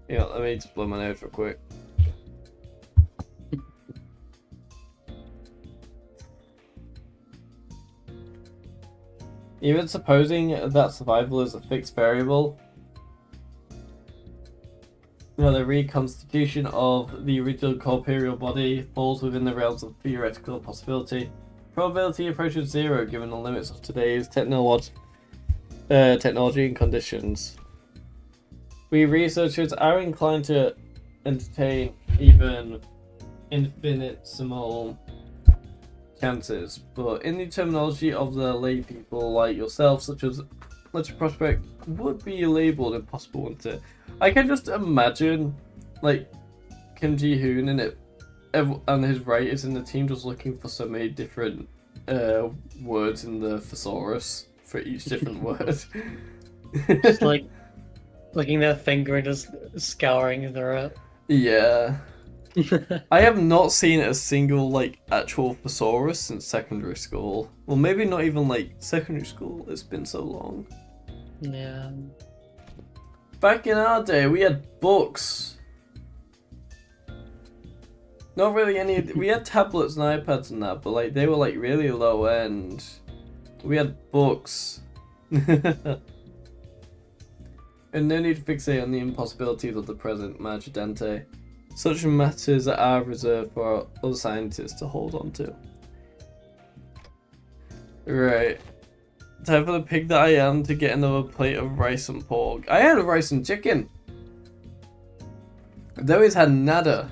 Yeah, let me just blow my nose real quick. Even supposing that survival is a fixed variable, the reconstitution of the original corporeal body falls within the realms of theoretical possibility. Probability approaches zero given the limits of today's technology and conditions. We researchers are inclined to entertain even infinitesimal chances, but in the terminology of the lay people like yourself, such as prospect would be labelled impossible, wouldn't it? I can just imagine like Kim Ji-hoon and his writers in the team just looking for so many different words in the thesaurus for each different word. Just like licking their finger and just scouring through it. Yeah. I have not seen a single like actual thesaurus since secondary school. Well, maybe not even like secondary school. It's been so long. Yeah. Back in our day, we had books. Not really any. We had tablets and iPads and that, but like they were like really low end. We had books. And no need to fixate on the impossibilities of the present, Magic Dante. Such matters are reserved for other scientists to hold on to. Right. Time for the pig that I am to get another plate of rice and pork. I had rice and chicken. I've always had nada.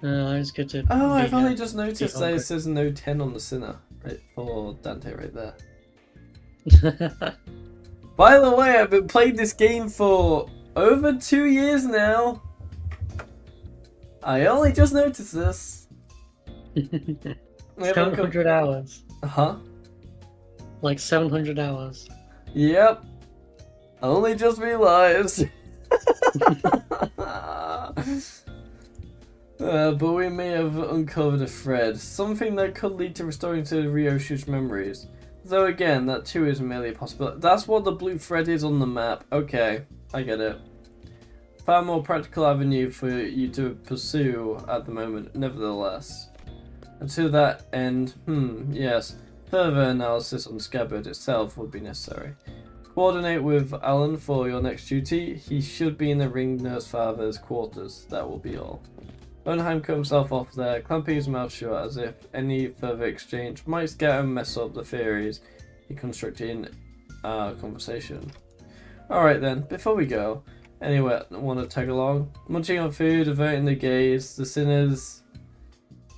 It's good to. Oh, I've be, only just noticed that hungry. it says no 10 on the sinner. Right, for Dante right there. By the way, I've been playing this game for over 2 years now. I only just noticed this. 700 hours. Huh? Like 700 hours. Yep. I only just realized. But we may have uncovered a thread, something that could lead to restoring to Ryoshu's memories. Though again, that too is merely a possibility. That's what the blue thread is on the map. Okay, I get it. Far more practical avenue for you to pursue at the moment, nevertheless. And to that end, yes, further analysis on Scabbard itself would be necessary. Coordinate with Alan for your next duty. He should be in the ring nurse father's quarters. That will be all. Bernheim cut himself off there, clamping his mouth shut as if any further exchange might scatter and mess up the theories he constructed in our conversation. Alright then, before we go, anyone want to tag along? Munching on food, averting the gaze, the sinners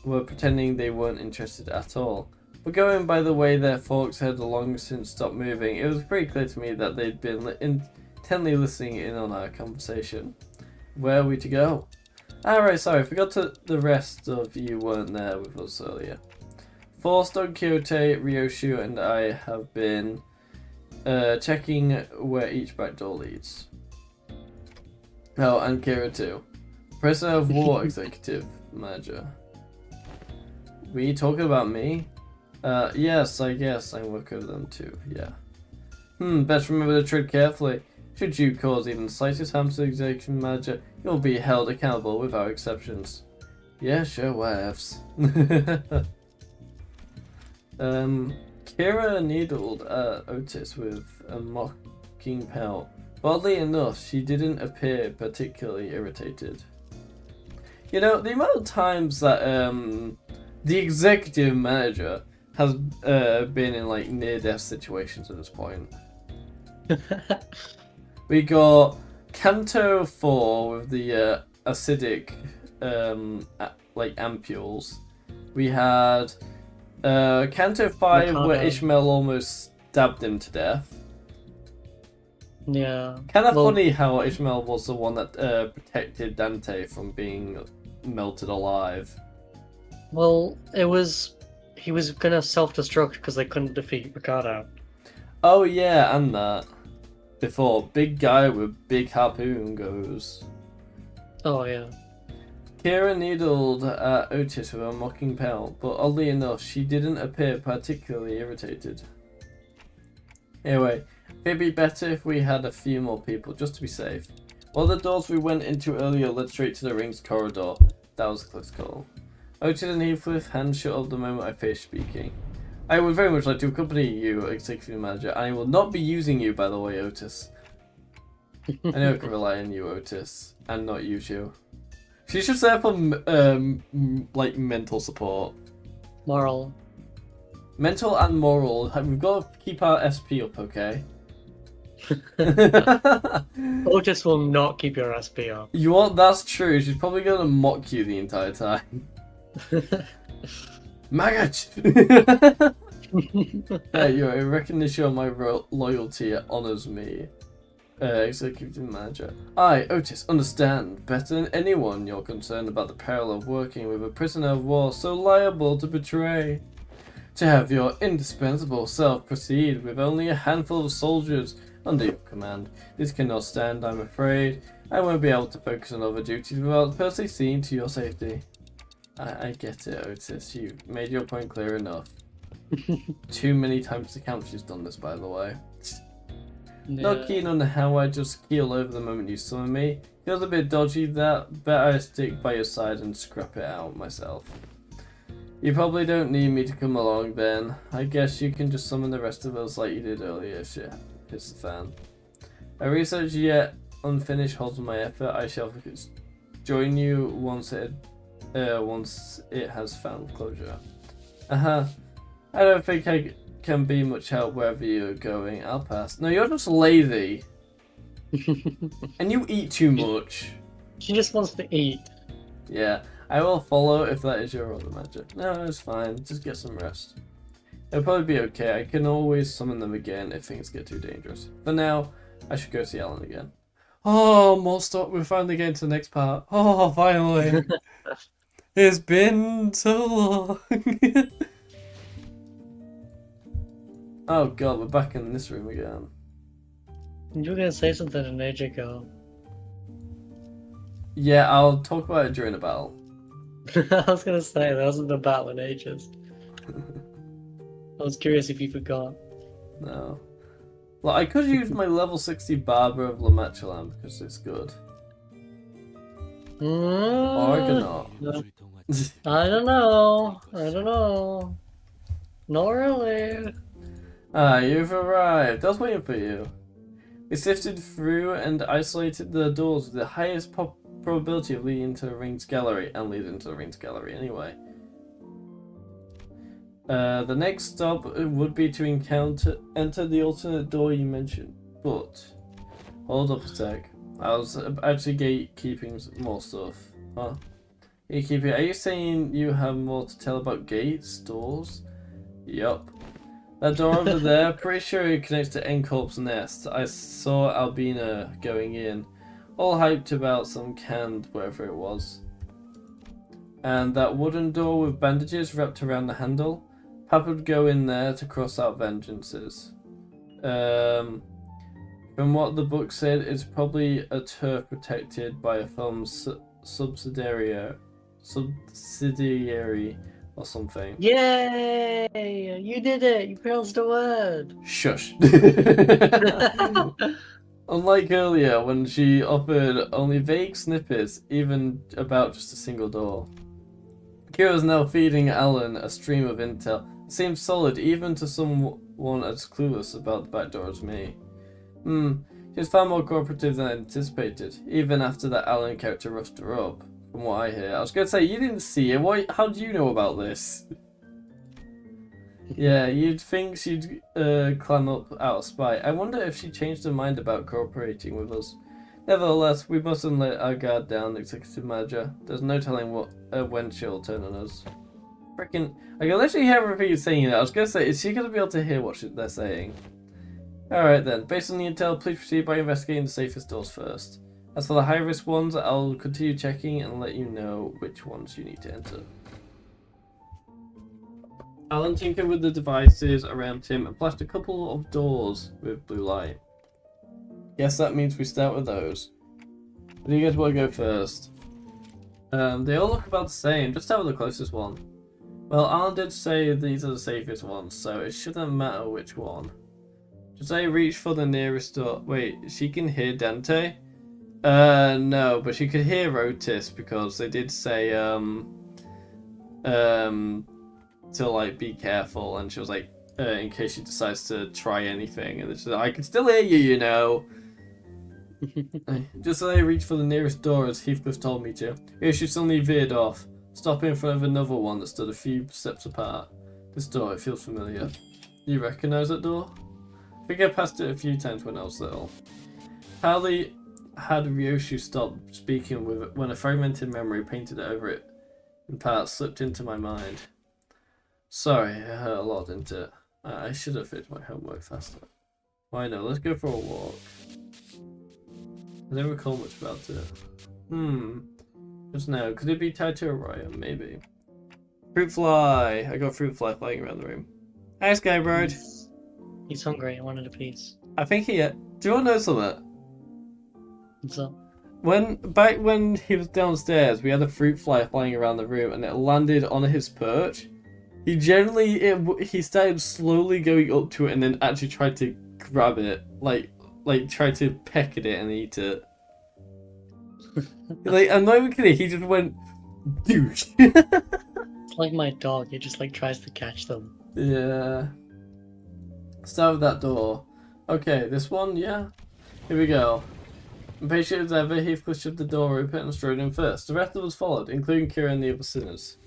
were pretending they weren't interested at all. But going by the way their forks had long since stopped moving, it was pretty clear to me that they'd been intently listening in on our conversation. Where are we to go? Alright, sorry, I forgot the rest of you weren't there with us earlier. Force, Don Quixote, Ryoshu, and I have been checking where each back door leads. Oh, and Kira too. President of War Executive Manager. Were you talking about me? Yes, I guess I work with them too, yeah. Best remember to tread carefully. Should you cause even the slightest harm to the executive manager, you'll be held accountable without exceptions. Yeah, sure, whatevs. Kira needled Otis with a mocking pout. Oddly enough, she didn't appear particularly irritated. You know, the amount of times that the executive manager has been in like near-death situations at this point. We got Canto 4 with the acidic like ampules. We had Canto 5 where Mikado. Ishmael almost stabbed him to death. Yeah. Kind of Well, funny how Ishmael was the one that protected Dante from being melted alive. Well, he was gonna self-destruct because they couldn't defeat Ricardo. Oh yeah, and that. Before big guy with big harpoon goes. Oh yeah. Kira needled Otis with a mocking pout, but oddly enough, she didn't appear particularly irritated. Anyway, it'd be better if we had a few more people, just to be safe. While the doors we went into earlier led straight to the ring's corridor, that was a close call. Otis and Heathcliff hands shut up the moment I finished speaking. I would very much like to accompany you, Executive Manager, and I will not be using you, by the way, Otis. I know I can rely on you, Otis, and not use you. She should set up like mental support. Moral. Mental and moral. We've got to keep our SP up, okay? Otis will not keep your SP up. You want? That's true. She's probably gonna mock you the entire time. Maggot! Hey, yo, in recognition of my loyalty, it honors me. Executive Manager. I, Otis, understand better than anyone you're concerned about the peril of working with a prisoner of war so liable to betray. To have your indispensable self proceed with only a handful of soldiers Under your command. This cannot stand, I'm afraid. I won't be able to focus on other duties without personally seeing to your safety. I get it, Otis. You made your point clear enough. Too many times to count she's done this, by the way. Not keen on how I just keel over the moment you summon me. Feels a bit dodgy, that. Bet I stick by your side and scrap it out myself. You probably don't need me to come along then. I guess you can just summon the rest of us like you did earlier. Shit, hits the fan. A research yet unfinished holds my effort. I shall join you once it has found closure. I don't think I can be much help wherever you're going. I'll pass. No, you're just lazy. And you eat too much. She just wants to eat. Yeah, I will follow if that is your other magic. No, it's fine. Just get some rest. It'll probably be okay. I can always summon them again if things get too dangerous. For now, I should go see Alan again. Oh, more stop. We're finally getting to the next part. Oh, finally. It's been so long. Oh god, we're back in this room again. You were gonna say something an age ago. Yeah, I'll talk about it during a battle. I was gonna say, that wasn't a battle in ages. I was curious if you forgot. No. Well, I could use my level 60 Barber of Lamachulan because it's good. Or I could not. I don't know. I don't know. Not really. Ah, you've arrived. I was waiting for you. We sifted through and isolated the doors with the highest probability of leading into the Rings Gallery, and leading into the Rings Gallery anyway. The next stop would be to enter the alternate door you mentioned, but hold up a sec. I was actually gatekeeping more stuff. Huh? Gatekeeping? Are you saying you have more to tell about gates, doors? Yup. That door over there, pretty sure it connects to Encorp's nest. I saw Albina going in, all hyped about some canned whatever it was. And that wooden door with bandages wrapped around the handle, Papa would go in there to cross out vengeances. From what the book said, it's probably a turf protected by a firm's subsidiary or something. Yay! You did it! You pronounced the word! Shush. Unlike earlier, when she offered only vague snippets, even about just a single door. Kira's now feeding Alan a stream of intel. It seems solid, even to someone as clueless about the back door as me. She's far more cooperative than I anticipated, even after that Alan character roughed her up. From what I hear. I was going to say, you didn't see it. How do you know about this? Yeah, you'd think she'd climb up out of spite. I wonder if she changed her mind about cooperating with us. Nevertheless, we mustn't let our guard down, Executive Manager. There's no telling when she'll turn on us. Frickin'... I can literally hear everybody saying that. I was going to say, is she going to be able to hear what they're saying? Alright then, based on the intel, please proceed by investigating the safest doors first. As for the high-risk ones, I'll continue checking and let you know which ones you need to enter. Alan tinkered with the devices around him and flashed a couple of doors with blue light. Guess that means we start with those. But you guys want to go first? They all look about the same, just start with the closest one. Well, Alan did say these are the safest ones, so it shouldn't matter which one. Should I reach for the nearest door? Wait, she can hear Dante? No, but she could hear Otis because they did say, to like be careful, and she was like, in case she decides to try anything, and she's like, I can still hear you, you know. Just as I reached for the nearest door as Heathcliff told me to, here she suddenly veered off, stopping in front of another one that stood a few steps apart. This door, it feels familiar. You recognise that door? I think I passed it a few times when I was little. Harley had Ryoshu stopped speaking when a fragmented memory painted over it in parts slipped into my mind. Sorry, it hurt a lot, didn't it? I should have finished my homework faster. Why no, let's go for a walk. I don't recall much about it. Just now, could it be tied to a wire? Maybe. Fruit fly! I got fruit fly flying around the room. Hi, Skybird! He's hungry, I wanted a piece. I think he Do you want to know something? So, Back when he was downstairs, we had a fruit fly flying around the room, and it landed on his perch. He started slowly going up to it, and then actually tried to grab it, like tried to peck at it and eat it. Like, I'm not even kidding. He just went, douche. it's like my dog, he just like tries to catch them. Yeah. Start with that door. Okay, this one, yeah. Here we go. Impatient as ever, Heathcliff shoved the door open and strode in first. The rest of us followed, including Kira and the other sinners.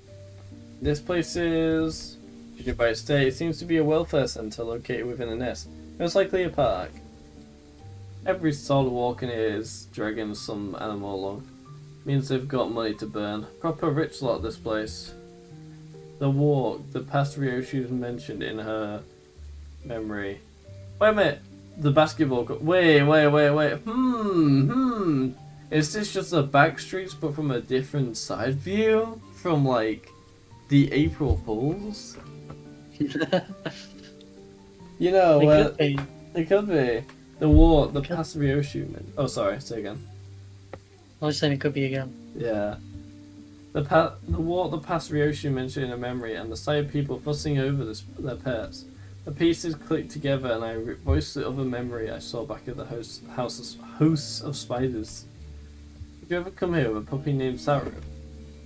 This place is, judging by its state, it seems to be a welfare centre located within a nest. Most likely a park. Every soul walking here is dragging some animal along. Means they've got money to burn. Proper rich lot, this place. The walk, the past Ryoshi's mentioned in her memory. Wait a minute. The basketball court. Wait. Is this just the back streets but from a different side view? From like the April Fools? You know, it could be. The past Ryoshi. Oh, sorry, say again. I was saying it could be again. Yeah. The past Ryoshi mentioned in a memory, and the sight of people fussing over their pets. The pieces clicked together, and I voiced the other memory I saw back at the house of spiders. Did you ever come here with a puppy named Saru?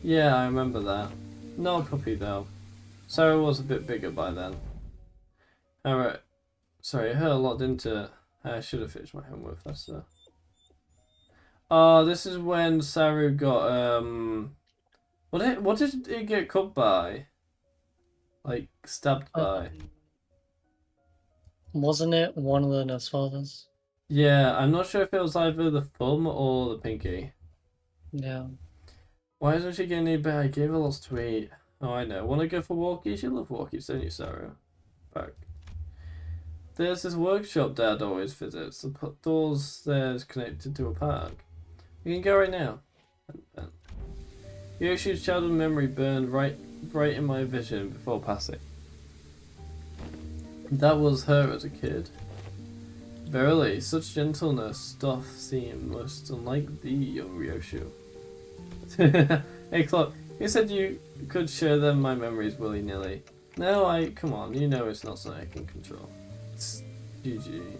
Yeah, I remember that. Not a puppy though. Saru was a bit bigger by then. Alright. Sorry, I heard a lot into it. I should have finished my homework faster. Oh, this is when Saru got what did it get cut by? Like stabbed by? Wasn't it one of the Nurse Fathers? Yeah, I'm not sure if it was either the thumb or the pinky. Yeah. Why isn't she getting any better? I gave her lots to eat. Oh, I know. Want to go for walkies? You love walkies, don't you, Saru? Back. There's this workshop Dad always visits. The doors there is connected to a park. We can go right now. Yoshi's childhood memory burned right in my vision before passing. That was her as a kid. Verily, such gentleness doth seem most unlike thee, young Ryoshu. Hey Clark, you said you could share them my memories willy-nilly. No, come on, you know it's not something I can control. It's GG.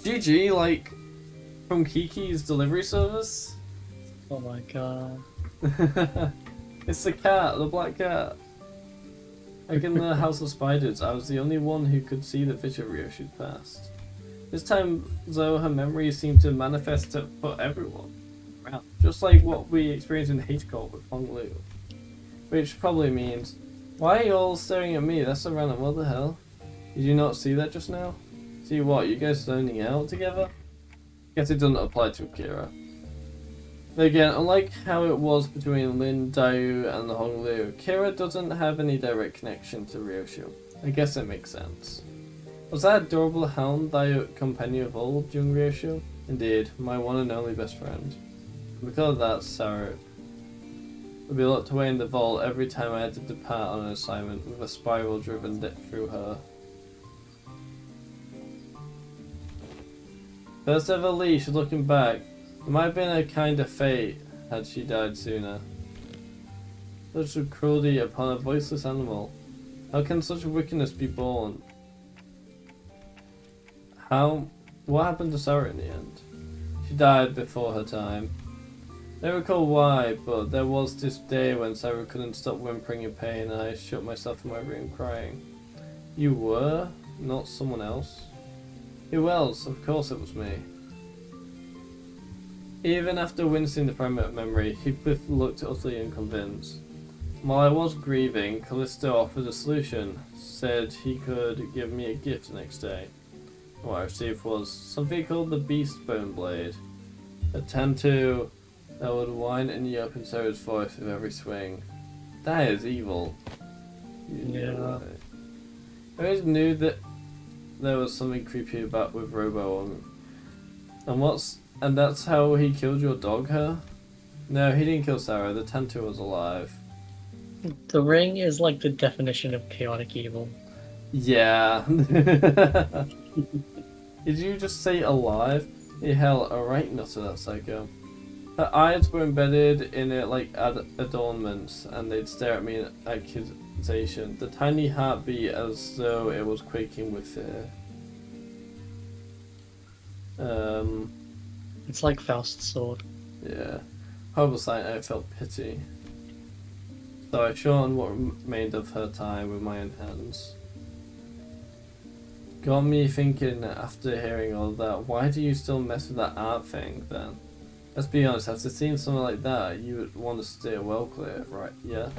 GG, like, from Kiki's delivery service? Oh my god. It's the cat, the black cat. Like in the House of Spiders, I was the only one who could see the vision of Ryoshi's past. This time, though, her memories seemed to manifest for everyone. Wow. Just like what we experienced in H-Court with Hong Lu. Which probably means, why are you all staring at me? That's so random, what the hell? Did you not see that just now? See what, you guys zoning out together? Guess it doesn't apply to Akira. Again, unlike how it was between Lin, Dayu, and the Hong Lu, Kira doesn't have any direct connection to Ryoshu. I guess that makes sense. Was that adorable hound thy companion of old, young Ryoshu? Indeed, my one and only best friend. Because of that, Saru would be locked away in the vault every time I had to depart on an assignment with a spiral driven through her. First ever leash, looking back, it might have been a kind of fate had she died sooner. Such a cruelty upon a voiceless animal. How can such wickedness be born? What happened to Sarah in the end? She died before her time. I don't recall why, but there was this day when Sarah couldn't stop whimpering in pain and I shut myself in my room crying. You were? Not someone else? Who else? Of course it was me. Even after wincing the fragment of memory, Heathcliff looked utterly unconvinced. While I was grieving, Callisto offered a solution, said he could give me a gift the next day. What I received was something called the Beast Bone Blade, a tattoo that would whine in the open Sarah's voice with every swing. That is evil. Yeah. I always knew that there was something creepy about with Robo and that's how he killed your dog, her? No, he didn't kill Sarah, the tattoo was alive. The ring is like the definition of chaotic evil. Yeah. Did you just say alive? The hell, alright, nutter that psycho. Her eyes were embedded in it like adornments, and they'd stare at me in accusation. The tiny heart beat as though it was quaking with fear. It's like Faust's sword. Yeah. Horrible sight, I felt pity. So I shortened what remained of her time with my own hands. Got me thinking after hearing all that, why do you still mess with that art thing then? Let's be honest, after seeing something like that, you would want to steer well clear, right? Yeah?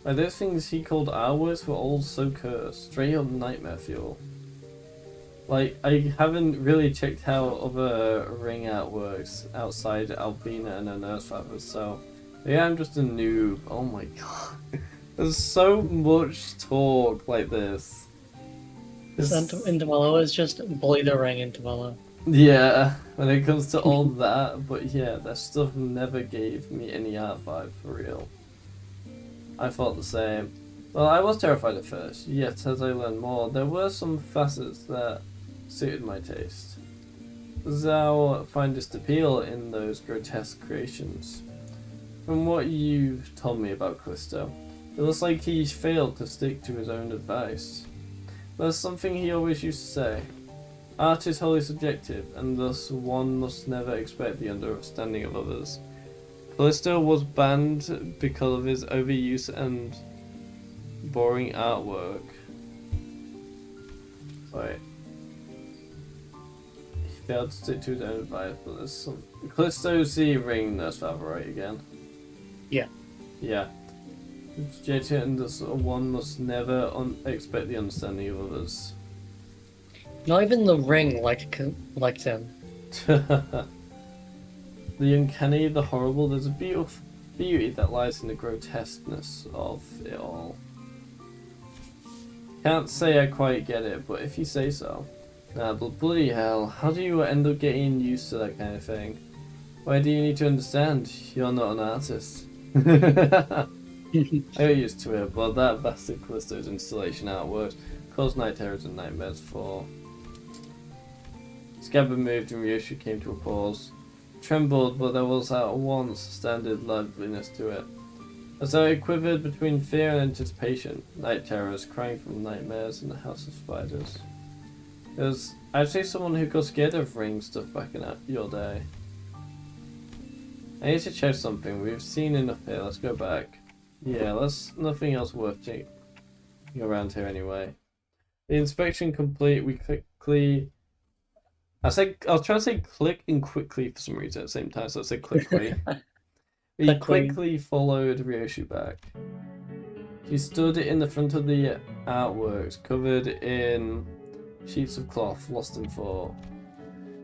Like those things he called hours were all so cursed, straight up nightmare fuel. Like, I haven't really checked how other ring art works outside Albina and her nurse father, so yeah, I'm just a noob. Oh my god. There's so much talk like this. Intervallo is just bully the ring Intervallo. Yeah, when it comes to all that, but yeah, that stuff never gave me any art vibe for real. I thought the same. Well, I was terrified at first, yet as I learned more, there were some facets that suited my taste. Thou findest appeal in those grotesque creations. From what you've told me about Callisto, it looks like he failed to stick to his own advice. There's something he always used to say. Art is wholly subjective, and thus one must never expect the understanding of others. Callisto was banned because of his overuse and boring artwork. Wait. He failed to stick to his own advice, but there's some... Callisto's the ring nurse father, right, again? Yeah. Yeah. And thus one must never expect the understanding of others. Not even the ring liked him. The uncanny, the horrible, there's a beauty that lies in the grotesqueness of it all. Can't say I quite get it, but if you say so. Nah, but bloody hell, how do you end up getting used to that kind of thing? Why do you need to understand? You're not an artist. I got used to it, but that bastard Callisto's installation artwork caused night terrors and nightmares for... Scabbard moved and Ryoshi came to a pause. Trembled, but there was at once standard liveliness to it. As though it quivered between fear and anticipation, night terrors crying from nightmares in the House of Spiders. There's actually someone who got scared of ring stuff back in your day. I need to check something. We've seen enough here. Let's go back. Yeah, that's nothing else worth checking around here anyway. The inspection complete. We quickly... I was trying to say click and quickly for some reason at the same time, so I said quickly. We quickly followed Ryoshi back. She stood in the front of the artworks, covered in sheets of cloth, lost in thought.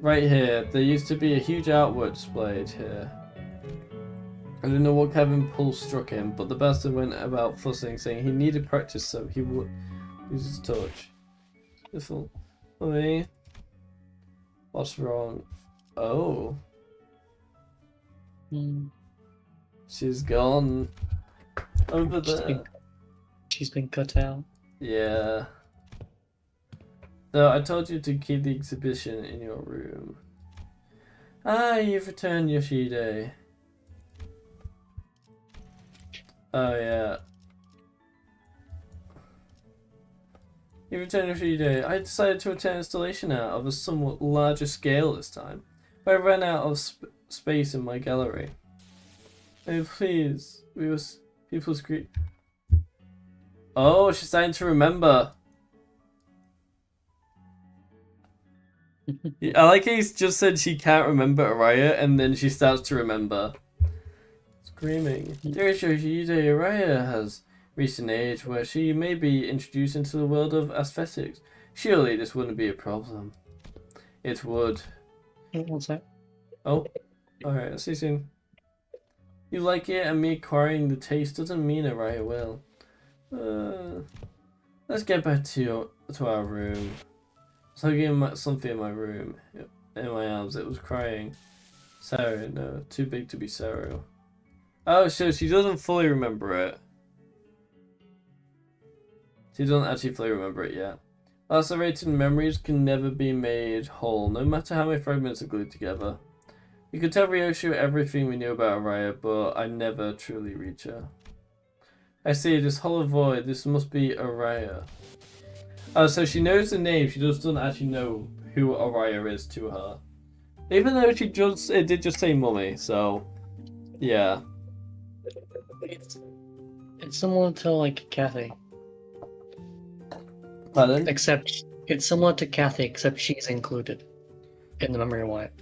Right here, there used to be a huge artwork displayed here. I don't know what kind of impulse struck him, but the bastard went about fussing, saying he needed practice so he would use his touch. Beautiful. Okay. What's wrong? Oh. She's gone. Over there. She's been cut out. Yeah. No, I told you to keep the exhibition in your room. Ah, you've returned, Yoshide. Oh, yeah. You returned Yoshide. I decided to attend installation out of a somewhat larger scale this time, but I ran out of space in my gallery. Oh, please. People scream. Oh, she's starting to remember. I like how he's just said she can't remember Araya, and then she starts to remember. Screaming. Dearest Yoshide, Araya has reached an age where she may be introduced into the world of aesthetics. Surely this wouldn't be a problem. It would. What's that? Oh, alright, I'll see you soon. You like it, and me acquiring the taste doesn't mean Araya will. Let's get back to our room. I was hugging something in my room, in my arms. It was crying. Saru, no, too big to be Saru. Oh, so she doesn't fully remember it. She doesn't actually fully remember it yet. Lacerated memories can never be made whole, no matter how many fragments are glued together. You could tell Ryoshu everything we knew about Araya, but I never truly reach her. I see, this hollow void, this must be Araya. Oh, so she knows the name, she just doesn't actually know who Araya is to her. Even though it did just say mummy, so yeah. It's similar to like Kathy. Pardon? Except it's similar to Kathy, except she's included in the memory wipe.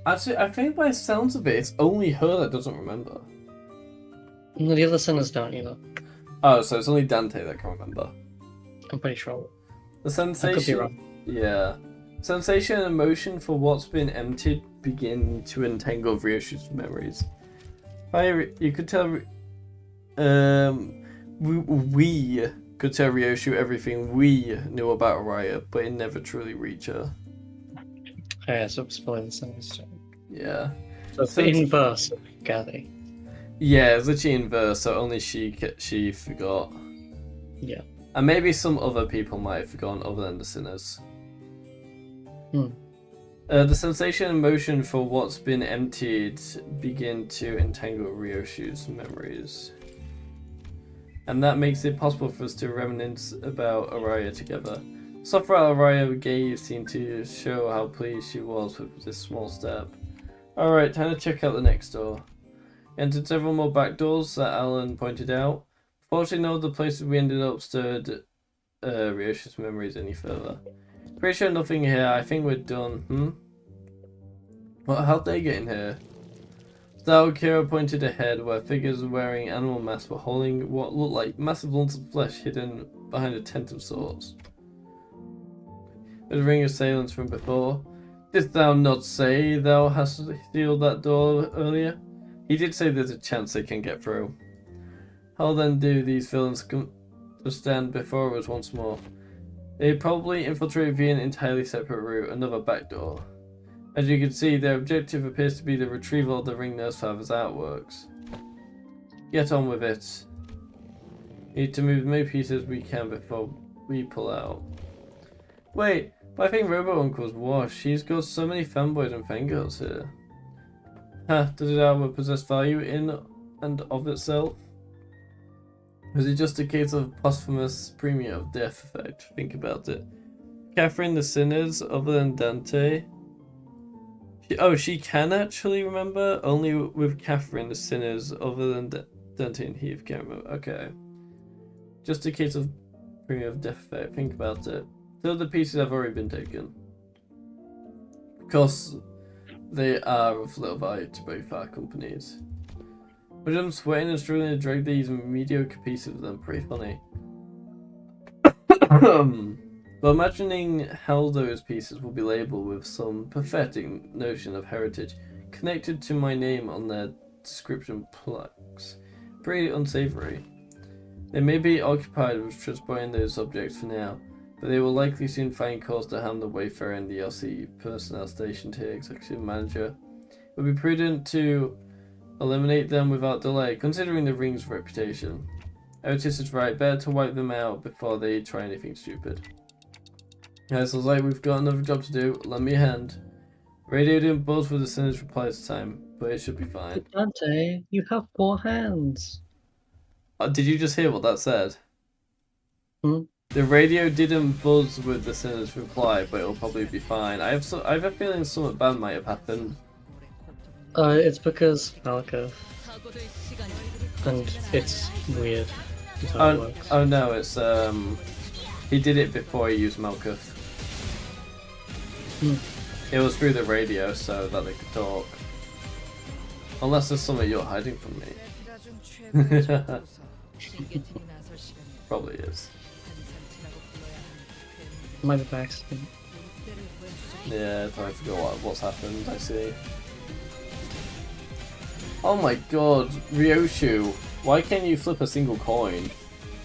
Actually, I think by the sounds of it, it's only her that doesn't remember. No, the other sinners don't either. Oh, so it's only Dante that can remember. I'm pretty sure. The I could be sensation, wrong. yeah. Sensation and emotion for what's been emptied begin to entangle Ryoshu's memories. You could tell, we could tell Ryoshu everything we knew about Araya, but it never truly reached her. Oh, yeah, so it's probably the sinners. Yeah. So it's the inverse of Kathy. Yeah, it's literally inverse, so only she forgot. Yeah. And maybe some other people might have forgotten other than the sinners. The sensation and emotion for what's been emptied begin to entangle Ryoshu's memories. And that makes it possible for us to reminisce about Araya together. Software Araya gave seemed to show how pleased she was with this small step. Alright, time to check out the next door. Entered several more back doors that Alan pointed out. Fortunately, none of the places we ended up stirred Ryoshu's memories any further. Pretty sure nothing here. I think we're done. Well, how'd they get in here? Kira pointed ahead where figures wearing animal masks were holding what looked like massive lumps of flesh hidden behind a tent of sorts. There's a ring of assailants from before. Didst thou not say thou hast sealed that door earlier? He did say there's a chance they can get through. How then do these villains come to stand before us once more? They probably infiltrated via an entirely separate route, another back door. As you can see, their objective appears to be the retrieval of the ring nurse father's artworks. Get on with it. Need to move as many pieces as we can before we pull out. Wait, but I think Robo Uncle's washed. She's got so many fanboys and fangirls here. Huh, does it have possess value in and of itself? Was it just a case of posthumous premium of death effect? Think about it. Catherine the Sinners, other than Dante. She can actually remember? Only with Catherine the Sinners, other than Dante and Heath can't remember. Okay. Just a case of premium of death effect. Think about it. The other pieces have already been taken. Because they are of little value to both our companies. But I'm sweating and struggling to drag these mediocre pieces of them. Pretty funny. But imagining how those pieces will be labelled with some pathetic notion of heritage connected to my name on their description plaques. Pretty unsavoury. They may be occupied with transporting those objects for now, but they will likely soon find cause to harm the Wayfarer and the LC personnel stationed here, Executive Manager. It would be prudent to eliminate them without delay, considering the ring's reputation. Otis is right, better to wipe them out before they try anything stupid. Yeah, so it's like we've got another job to do, lend me a hand. Radio didn't buzz with the Sinner's reply this time, but it should be fine. Dante, you have 4 hands. Did you just hear what that said? Hmm? The radio didn't buzz with the Sinner's reply, but it'll probably be fine. I have a feeling something bad might have happened. It's because Malika. And it's weird. How it works. Oh no, it's he did it before he used Malkuth. It was through the radio so that they could talk. Unless there's something you're hiding from me. Probably is. Might be by accident. Yeah, I forgot what's happened, I see. Oh my god, Ryoshu, why can't you flip a single coin?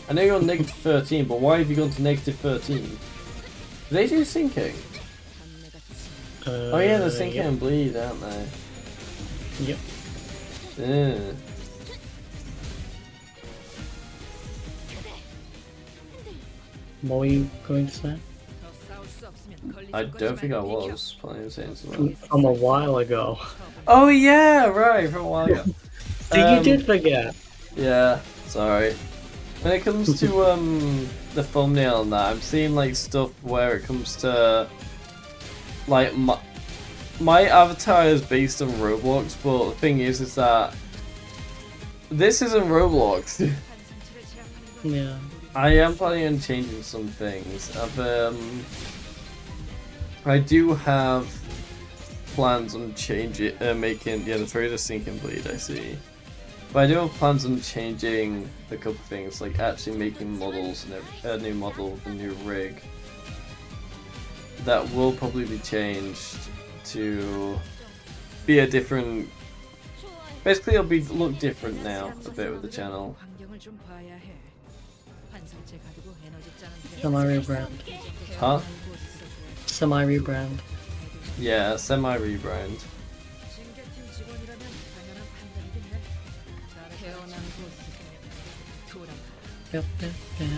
I know you're on negative 13, but why have you gone to negative 13? Do they do sinking? Oh yeah, they're sinking Yep. and bleed, aren't they? Yep. Yeah. What were you going to say? I don't think I was planning on saying something. From a while ago. Oh yeah, right, from a while ago. So you did forget. Yeah, sorry. When it comes to the thumbnail and that, I'm seeing like stuff where it comes to like my avatar is based on Roblox, but the thing is that this isn't Roblox. Yeah. I am planning on changing some things. I do have plans on making the through the sink and bleed. I see, but I do have plans on changing a couple things, like actually making models and a new model with a new rig. That will probably be changed to be a different. Basically, it'll look different now a bit with the channel. Semi-rebrand. Huh? Semi-rebrand. Yeah, semi-rebrand. Yep, yep, yep.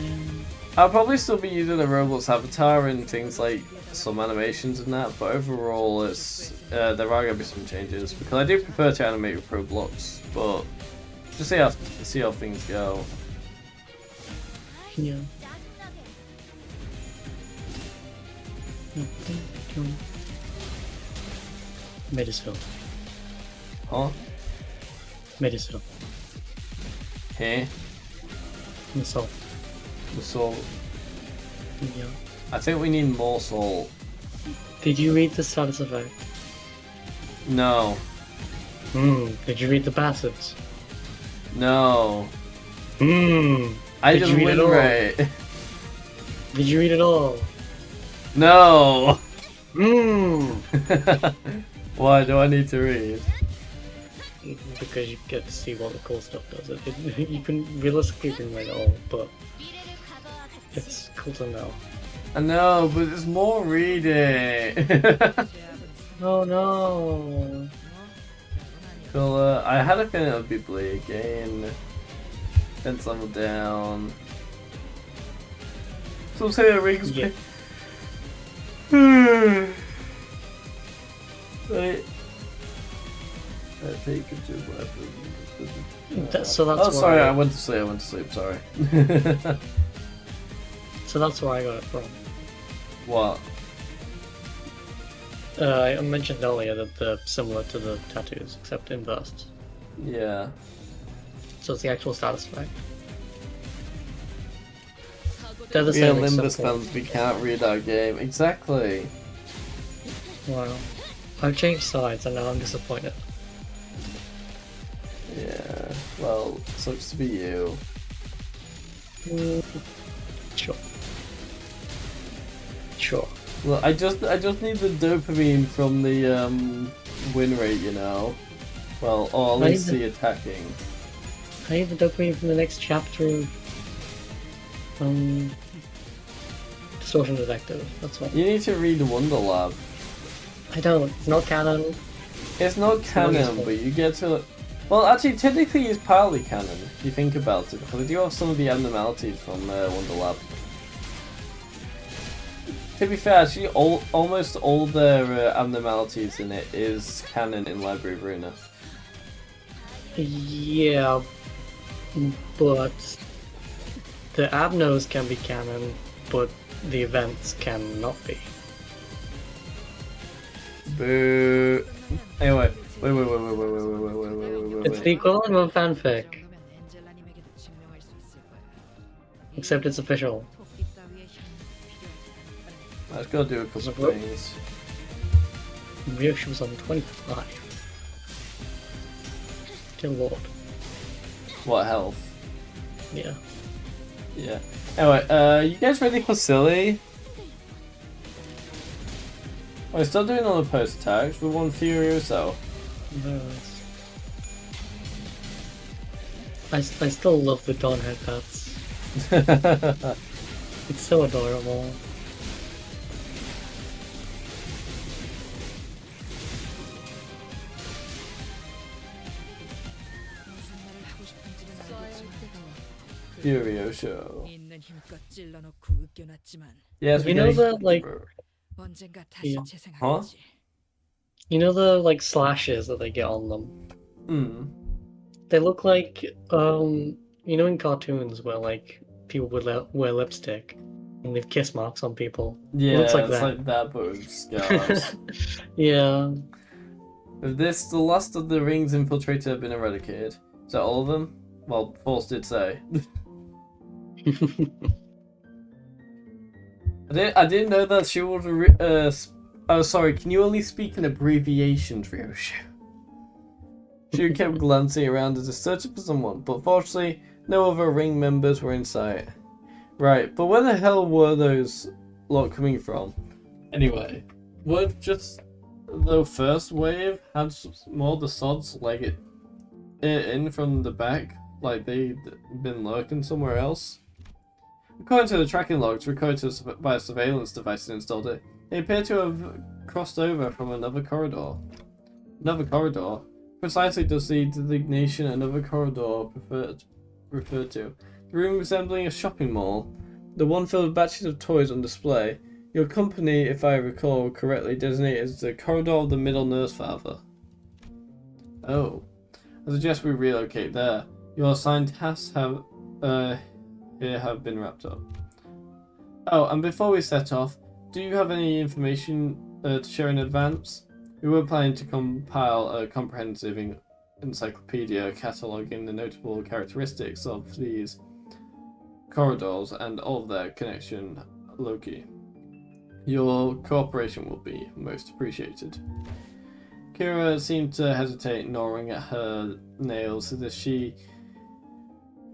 I'll probably still be using the Roblox avatar and things like some animations and that, but overall it's there are gonna be some changes because I do prefer to animate with Roblox, but just see how things go. Yeah. Medicine. Huh? Medicine. Hey? And salt. The salt. Yeah. I think we need more salt. Did you read the status effect? No. Did you read the passives? No. I Did just you read it win all? right. Did you read it all? No. Mmm. Why do I need to read? Because you get to see what the cool stuff does. You can realistically read it all, but it's cool to know. I know, but there's more reading. Oh no. Cool. I had a feeling it would be Bleak again. Then settle down. So say it rings me. Right. Take a two weapons. So that's Oh, sorry, why, I went to sleep, sorry. So that's where I got it from. What? I mentioned earlier that they're similar to the tattoos, except in bursts. Yeah. So it's the actual status effect. They're the We are same. Limbus except for- fans, we can't read our game. Exactly. Wow. I've changed sides and now I'm disappointed. Yeah. Well, sucks to be you. Sure. Sure. Well, I just need the dopamine from the win rate, you know. Well, or at least the attacking. I need the dopamine from the next chapter of Distortion Detective. That's what. You need to read the Wonder Lab. I don't. It's not canon. It's not canon, useful. but you get to. Well, actually, technically, it's partly canon if you think about it, because they do have some of the abnormalities from Wonder Lab. To be fair, actually, almost all their abnormalities in it is canon in Library of Runa. Yeah, but the abnos can be canon, but the events cannot be. Boo. Anyway, wait. It's the equivalent of a fanfic, except it's official. I just gotta do a couple of What? things. Ryoshi was on 25. Dear lord. What health? Yeah. Yeah. Anyway, you guys ready for silly? We're still doing all the post attacks with one Furioso. Yes. I still love the Dawn headbats. It's so adorable. Furioso. 있는 힘껏 찔러놓고 으깨놨지만 Yes, You know that, like, 언젠가 다시 Yeah. 재생하겠지. You know the like slashes that they get on them? Hmm. They look like you know in cartoons where like people would wear lipstick and leave kiss marks on people. Yeah, It looks like it's that. like that, but with scars. Yeah. With this, the last of the ring's infiltrator have been eradicated. Is that all of them? Well, Force did say. I didn't know that she would. Oh, sorry. Can you only speak in abbreviations, Ryoshu? She kept glancing around as if searching for someone, but fortunately, no other ring members were in sight. Right, but where the hell were those lot coming from? Anyway, were just the first wave had more of the sods leg it in from the back, like they'd been lurking somewhere else? According to the tracking logs recorded by a surveillance device that installed it, they appear to have crossed over from another corridor. Another corridor? Precisely does the designation another corridor referred to. The room resembling a shopping mall, the one filled with batches of toys on display. Your company, if I recall correctly, designated as the corridor of the middle nurse father. Oh. I suggest we relocate there. Your assigned tasks have been wrapped up. Oh, and before we set off, do you have any information to share in advance? We were planning to compile a comprehensive encyclopedia cataloguing the notable characteristics of these corridors and all of their connection loci. Your cooperation will be most appreciated. Kira seemed to hesitate, gnawing at her nails as if she...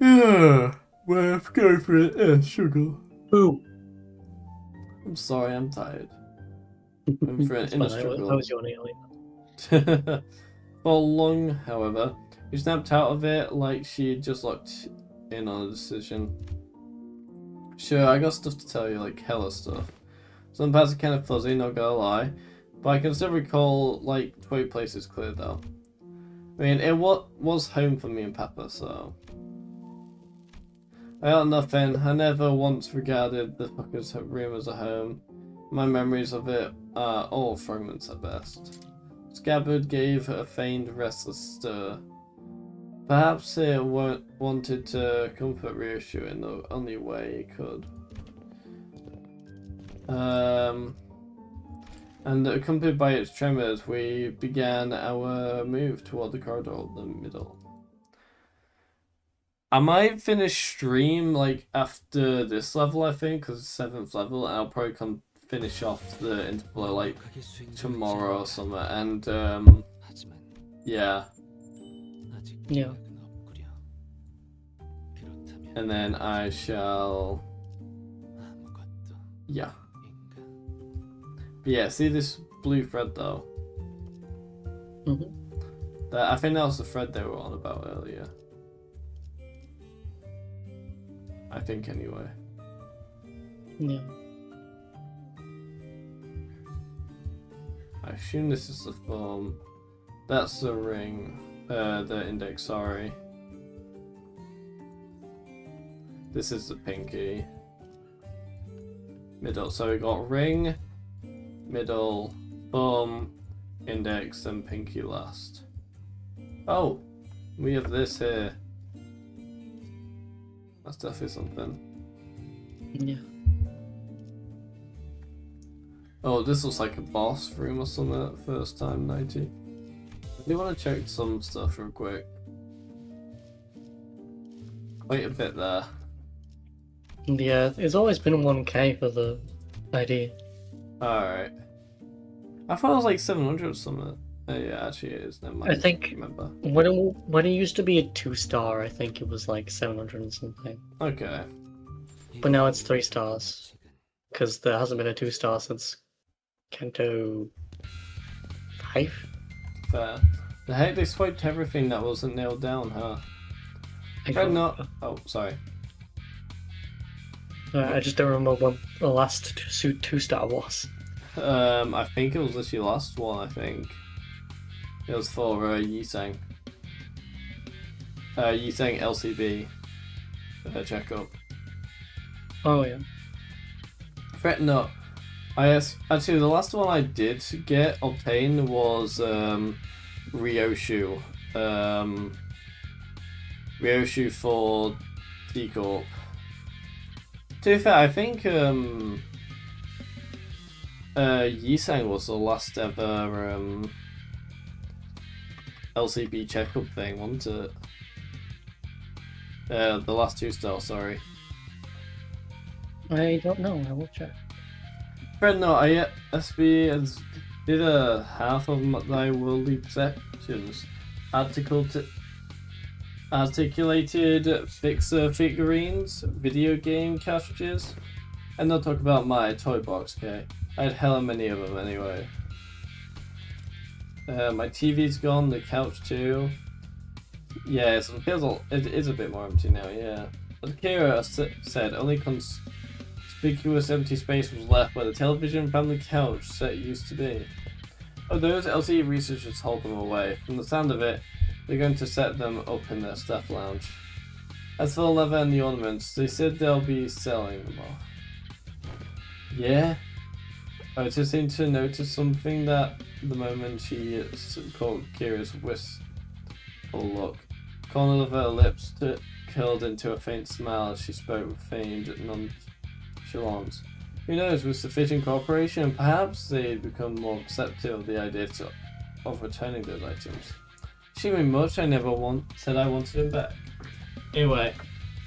Yeah, well, go for it, sugar. Ooh. I'm sorry, I'm tired. I'm for an It's inner fine, struggle. I was yawning earlier. For long, however, she snapped out of it like she had just locked in on a decision. Sure, I got stuff to tell you, like hella stuff. Some parts are kind of fuzzy, not gonna lie, but I can still recall like 20 places clear though. I mean, it was home for me and Papa, so... I got nothing. I never once regarded the fucker's room as a home. My memories of it are all fragments at best. Scabbard gave a feigned restless stir. Perhaps it wanted to comfort Ryoshu in the only way it could. And accompanied by its tremors, we began our move toward the corridor of the middle. I might finish stream like after this level, I think, because it's 7th level, and I'll probably finish off the Intervallo like tomorrow or something, and yeah. Yeah. And then I shall... Yeah. But yeah, see this blue thread though? Mm-hmm. I think that was the thread they were on about earlier. I think anyway. Yeah. I assume this is the thumb. That's the ring. The index, sorry. This is the pinky. Middle. So we got ring, middle, thumb, index, and pinky last. Oh! We have this here. That's definitely something. Yeah. Oh, this looks like a boss room or something at first time, 90. I do want to check some stuff real quick. Quite a bit there. Yeah, it's always been 1k for the ID. Alright. I thought it was like 700 or something. Yeah, actually it is. Never mind. I think Remember. when it used to be a 2-star, I think it was like 700 and something. Okay. But now it's 3 stars. Because there hasn't been a 2-star since Kanto 5? Fair. The heck, they swiped everything that wasn't nailed down, huh? Oh, sorry. I just don't remember when the last 2-star was. I think it was literally the last one, I think. It was for Yiseng. Yiseng LCB checkup. Oh yeah. Fret not. Actually, the last one I did obtain was Ryoshu. Ryoshu for D Corp. To be fair, I think Yisang was the last ever LCB checkup thing, wasn't it? The last 2-star, sorry. I don't know. I will check. Fred, no, SB did a half of thy worldly perceptions. Articulated fixer figurines, video game cartridges, and not talk about my toy box, okay? I had hella many of them anyway. My TV's gone, the couch too. Yeah, so it is a bit more empty now, yeah. As Kira said, only conspicuous empty space was left where the television, family couch set used to be. Oh, those LCE researchers hold them away. From the sound of it, they're going to set them up in their staff lounge. As for the leather and the ornaments, they said they'll be selling them off. Yeah? I just seemed to notice something that the moment she caught Kira's wistful look. Corner of her lips curled into a faint smile as she spoke with feigned nonchalance. Who knows, with sufficient cooperation, perhaps they'd become more receptive of the idea of returning those items. Assuming much, I never said I wanted him back. Anyway,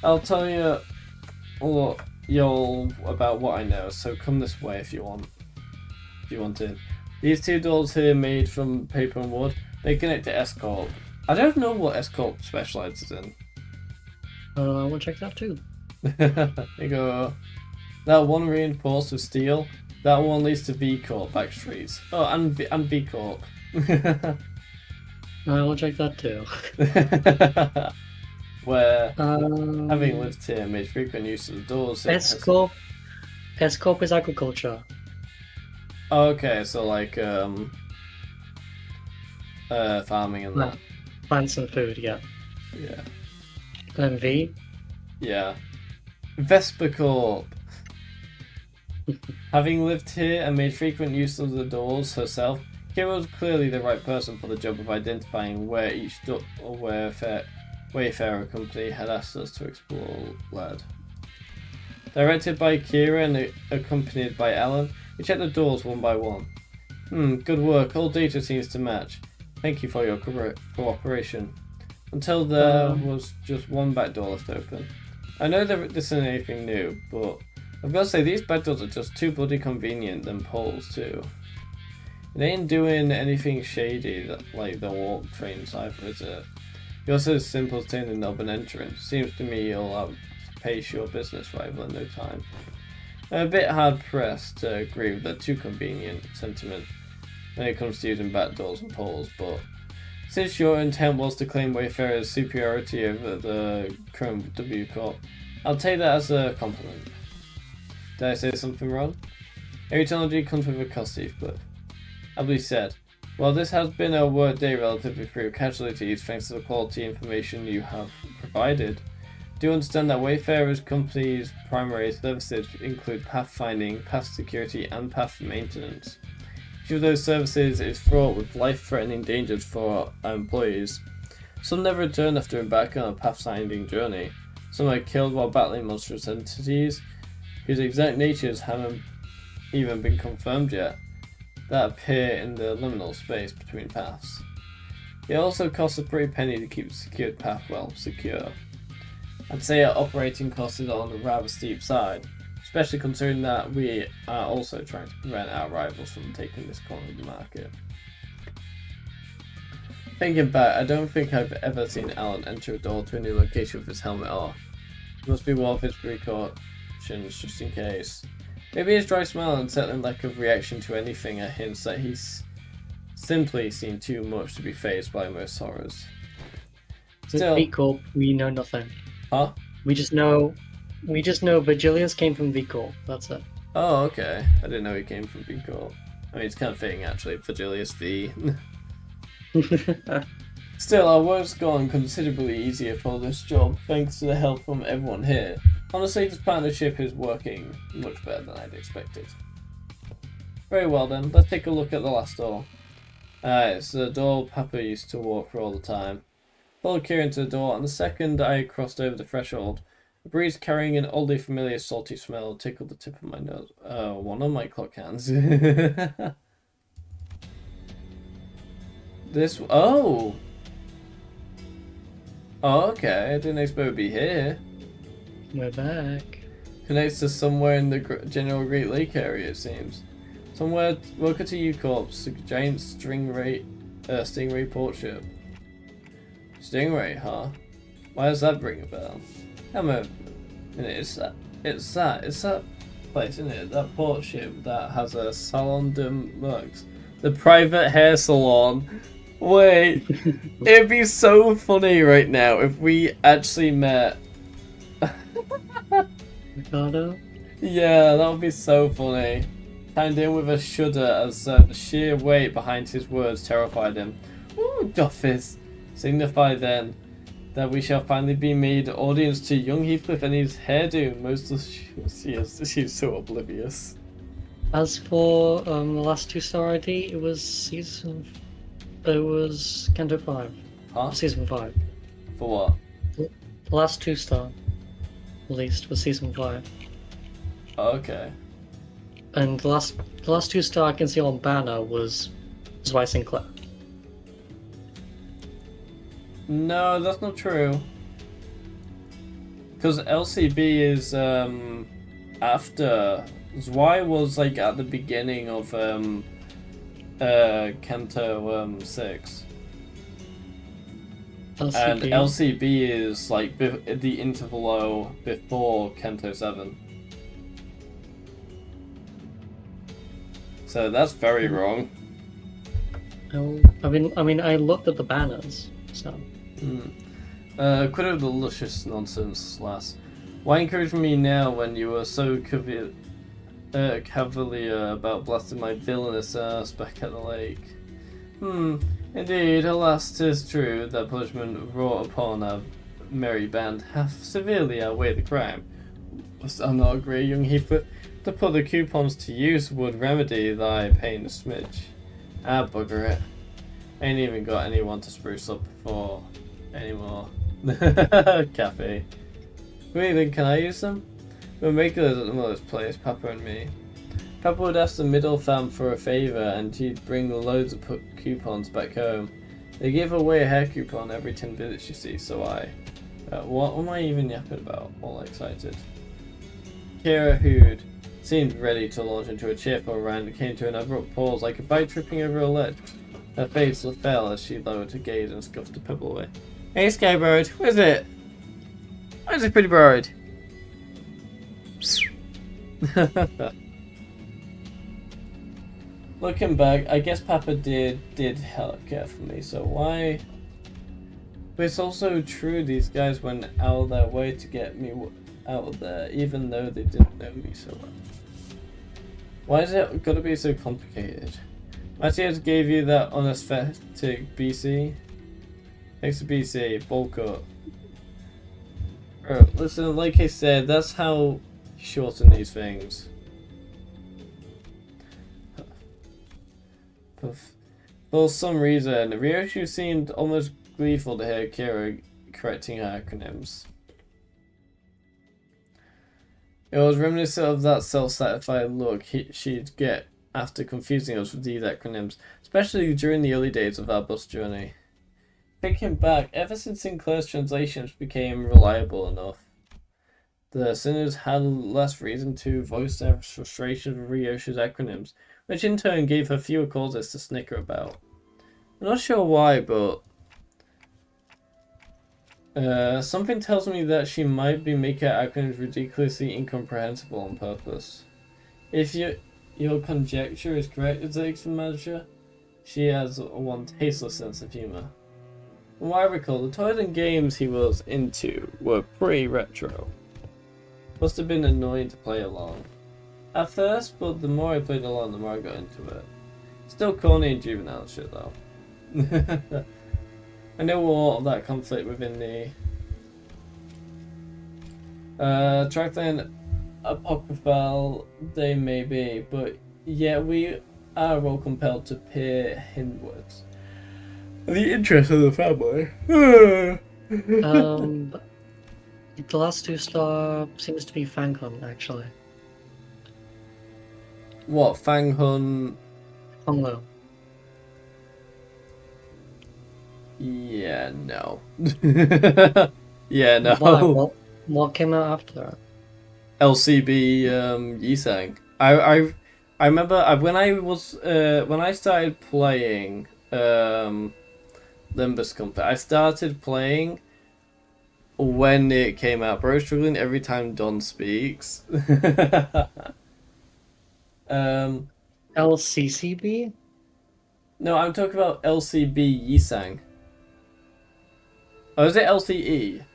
I'll tell you all about what I know, so come this way if you want. In. These 2 dolls here made from paper and wood, they connect to S-Corp. I don't know what S-Corp specializes in. I will check that too. There you go. That one reinforced with steel, that one leads to V-Corp Backstreets. Oh, and V-Corp. I will check that too. Where, having lived here, made frequent use of the doors. S-Corp is agriculture. Oh, okay, so like farming and that. Plants and food, yeah. Yeah. And V? Yeah. Vespercorp. Having lived here and made frequent use of the doors herself, Kira was clearly the right person for the job of identifying where each Wayfarer company had asked us to explore led. Directed by Kira and accompanied by Alan, we checked the doors one by one. Good work, all data seems to match. Thank you for your cooperation. Until there was just one back door left open. I know that this isn't anything new, but I've got to say these back doors are just too bloody convenient than poles too. It ain't doing anything shady like the warp trains either, is it? Yours is as simple as turning the knob and entering. Seems to me you'll outpace your business rival in no time. I'm a bit hard pressed to agree with the too convenient sentiment when it comes to using back doors and poles, but since your intent was to claim Wayfarer's superiority over the current W Corp, I'll take that as a compliment. Did I say something wrong? Every technology comes with a cost, Heathcliff. Ably said, well, this has been a work day relatively free of casualties thanks to the quality information you have provided. Do you understand that Wayfarer's company's primary services include pathfinding, path security, and path maintenance? Each of those services is fraught with life-threatening dangers for our employees. Some never return after embarking on a pathfinding journey. Some are killed while battling monstrous entities, whose exact natures haven't even been confirmed yet, that appear in the liminal space between paths. It also costs a pretty penny to keep a secured path well secure. I'd say our operating cost is on the rather steep side, especially considering that we are also trying to prevent our rivals from taking this corner of the market. Thinking back, I don't think I've ever seen Alan enter a door to a new location with his helmet off. It must be worth his precautions just in case. Maybe his dry smile and settling lack of reaction to anything are hints that he's simply seen too much to be fazed by most horrors. Still, V Corp, we know nothing. Huh? We just know Virgilius came from V Corp. That's it. Oh, okay. I didn't know he came from V Corp. I mean, it's kind of fitting actually. Virgilius V. Still, our work's gone considerably easier for this job thanks to the help from everyone here. Honestly, this partnership is working much better than I'd expected. Very well then, let's take a look at the last door. It's the door Papa used to walk through all the time. Followed Kira into the door, and the second I crossed over the threshold, a breeze carrying an oddly familiar salty smell tickled the tip of my nose. One of my clock hands. This. Oh! Oh, okay. I didn't expect it would be here. We're back. Connects to somewhere in the general Great Lake area, it seems. Somewhere. Welcome to U-Corp's giant stingray port ship. Stingray, huh? Why does that ring a bell? Come on. It's that place, isn't it? That port ship that has a salon de mugs. The private hair salon. Wait, it'd be so funny right now if we actually met. Ricardo? Yeah, that would be so funny. Timed in with a shudder as the sheer weight behind his words terrified him. Ooh, Doffis. Signify then that we shall finally be made audience to young Heathcliff and his hairdo. She's so oblivious. As for the last 2-star ID, it was Kanto 5. Huh? Season 5. For what? The last 2-star released was Season 5. Oh, okay. And the last 2-star I can see on banner was Zwei Sinclair. No, that's not true. Because LCB is after. Zwei was like at the beginning of Kanto 6. LCB. And LCB is like the Intervallo before Kanto 7. So that's very wrong. Oh, I mean, I looked at the banners, so. Quit out the luscious nonsense, lass. Why encourage me now when you were so cavalier about blasting my villainous ass back at the lake? Indeed, alas, 'tis true that punishment wrought upon our merry band hath severely outweighed the crime. Must thou not agree, young Heathcliff? To put the coupons to use would remedy thy pain a smidge. Ah, bugger it. Ain't even got anyone to spruce up for anymore. Cafe. Wait, then can I use them? We're regulars at the mother's place, Papa and me. Papa would ask the middle fam for a favour and he'd bring loads of coupons back home. They give away a hair coupon every 10 visits, you see, so what am I even yapping about? All excited. Kira Hood seemed ready to launch into a cheerful rant and came to an abrupt pause like a bite tripping over a ledge. Her face fell as she lowered her gaze and scuffed a pebble away. Hey, Skybird, where's it? Where's the pretty bird? Looking back, I guess Papa did hella care for me, so why? But it's also true these guys went out of their way to get me out of there, even though they didn't know me so well. Why is it gotta be so complicated? Matthias gave you that unaesthetic BC? Thanks to BC, bowl cut. Listen, like I said, that's how you shorten these things. For some reason, Ryoshu seemed almost gleeful to hear Kira correcting her acronyms. It was reminiscent of that self-satisfied look she'd get after confusing us with these acronyms, especially during the early days of our bus journey. Thinking back, ever since Sinclair's translations became reliable enough, the sinners had less reason to voice their frustration with Ryoshu's acronyms, which in turn gave her fewer causes to snicker about. I'm not sure why, but something tells me that she might be making her acronyms ridiculously incomprehensible on purpose. If your conjecture is correct, as the manager, she has one tasteless sense of humour. From what I recall, the toys and games he was into were pretty retro. Must have been annoying to play along. At first, but the more I played along, the more I got into it. Still corny and juvenile shit though. I know all of that conflict within the Trackland Apocryphal they may be, but Yeah, we are all compelled to peer hindwards. The interest of the family. But the last 2-star seems to be Fang Hunt, actually. What, Fang Hun? Honglo. Yeah, no. Yeah, no. Why? What came out after that? LCB Yisang. I remember when I started playing Limbus Company. I started playing when it came out. Bro, struggling every time Don speaks. LCCB? No, I'm talking about LCB Yisang. Oh, is it LCE?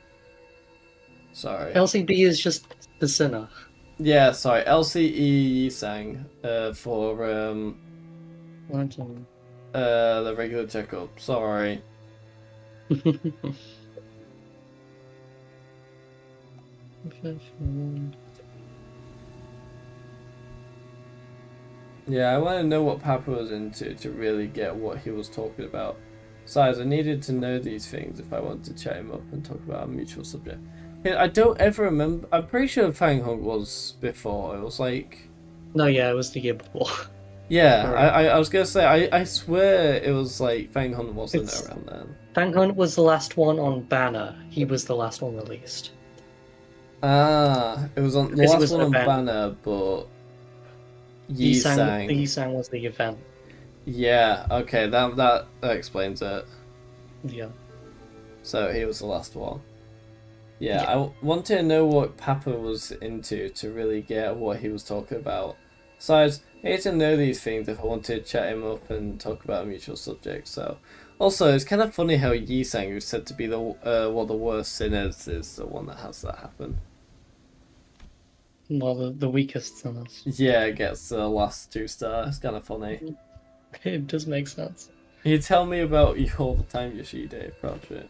Sorry. LCB is just the sinner. Yeah, sorry. LCE Yisang for Legend. the regular checkup. Sorry. Yeah, I want to know what Papa was into to really get what he was talking about. Besides, I needed to know these things if I wanted to chat him up and talk about a mutual subject. Yeah, I don't ever remember. I'm pretty sure Fang Hong was before. It was like. No, yeah, it was the year before. Yeah, Right. I was gonna say, I swear it was like Fang Hong wasn't It's- around then. Fang Hunt was the last one on Banner. He was the last one released. Ah, it was on the Because it last was one an on event. Banner, but Yi sang. The Yisang was the event. Yeah, okay, that explains it. Yeah. So he was the last one. Yeah, Yeah. I wanted to know what Papa was into to really get what he was talking about. Besides, I need to know these things if I wanted to chat him up and talk about a mutual subject. So, also, it's kind of funny how Yi Sang, who's said to be the one of the worst sinners, is the one that has that happen. Well, the weakest sinners. Yeah, it gets the last 2-star. It's kind of funny. It does make sense. You tell me about you all the time, Yoshide project.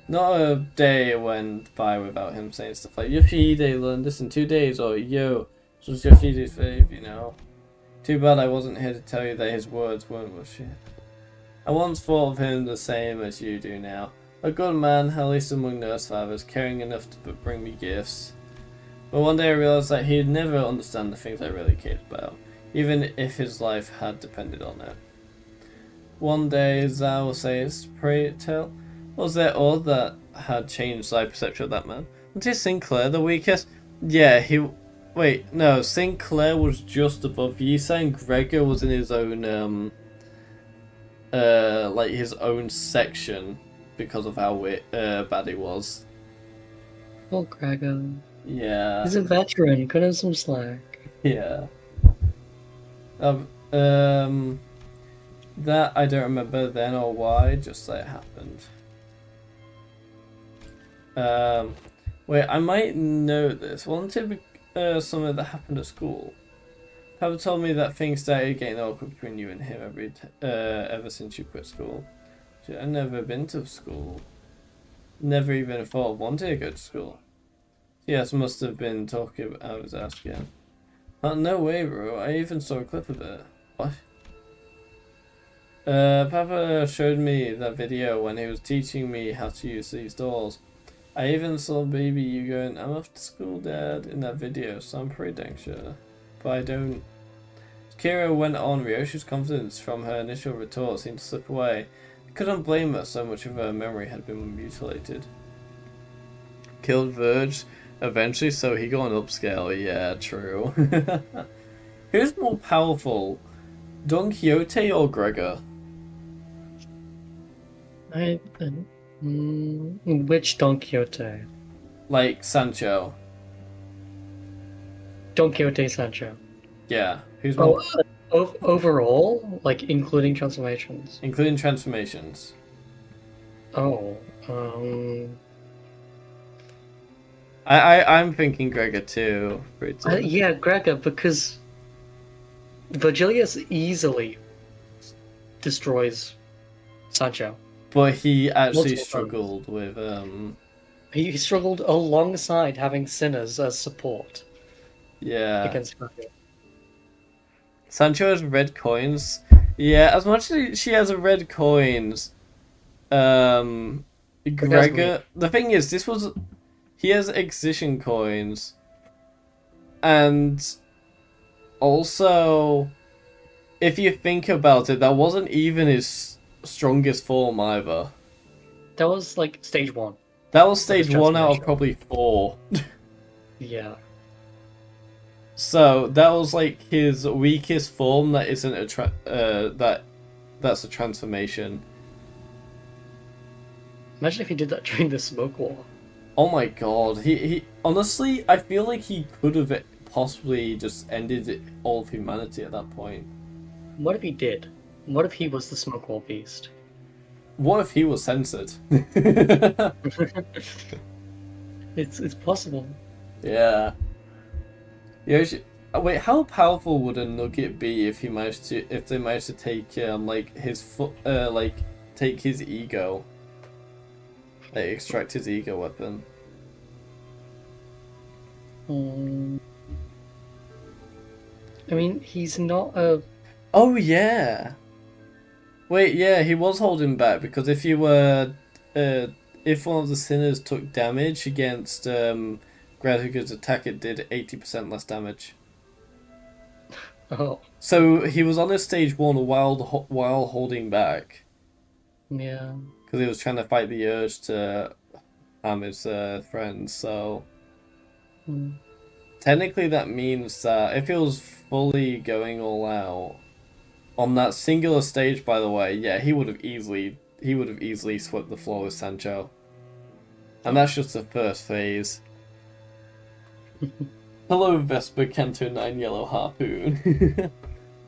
Not a day went by without him saying stuff like, Yoshide learned this in 2 days, or yo, this was Yoshide's fave, you know. Too bad I wasn't here to tell you that his words weren't worth shit. I once thought of him the same as you do now. A good man, at least among nurse fathers, caring enough to bring me gifts. But one day I realized that he'd never understand the things I really cared about, even if his life had depended on it. One day, Zhao will say, pray tell, was there all that had changed thy perception of that man? Wasn't Sinclair the weakest? Yeah, he... Wait, no, Sinclair was just above Yisang. Gregor was in his own, like his own section because of how bad he was. Oh, Gregor. Yeah. He's a veteran. Cut him some slack. Yeah. That I don't remember then or why, just that it happened. Wait, I might know this. Wasn't it something that happened at school? Papa told me that things started getting awkward between you and him ever since you quit school. I've never been to school. Never even thought of wanting to go to school. Yes, must have been talking out his ass again. Oh, no way, bro. I even saw a clip of it. What? Papa showed me that video when he was teaching me how to use these dolls. I even saw baby you going, I'm off to school, Dad, in that video, so I'm pretty dang sure. But I don't. As Kira went on, Ryoshi's confidence from her initial retort seemed to slip away. I couldn't blame her, so much of her memory had been mutilated. Killed Verge eventually, so he got an upscale. Yeah, true. Who's more powerful, Don Quixote or Gregor? Which Don Quixote? Like Sancho. Don Quixote Sancho. Yeah, who's more, Overall, like including transformations. including transformations. Oh, I'm thinking Gregor too. yeah, Gregor, because Virgilius easily destroys Sancho. But he actually Multiple struggled with He struggled alongside having sinners as support yeah. against Gregor. Sancho has red coins. Yeah, as much as she has red coins, Gregor. The thing is, he has Excision coins, and also, if you think about it, that wasn't even his strongest form either. That was like stage 1. That was stage 1 out of transformation. probably 4. Yeah. So that was like his weakest form. That isn't that's a transformation. Imagine if he did that during the smoke war. Oh my god, he honestly, I feel like he could have possibly just ended all of humanity at that point. What if he did? What if he was the smoke war beast? What if he was censored? It's possible. Yeah. Yeah. Wait, how powerful would a nugget be if they managed to take like his take his ego, like extract his ego weapon? I mean, he's not a. Oh yeah. Wait, yeah, he was holding back because if you were, if one of the sinners took damage against Gregor's attack, it did 80% less damage. Oh. So he was on his stage 1 while holding back. Yeah. Because he was trying to fight the urge to harm his friends. So technically, that means that if he was fully going all out on that singular stage, by the way, yeah, he would have easily swept the floor with Sancho. And that's just the first phase. Hello, Vesper Canto 9 Yellow Harpoon.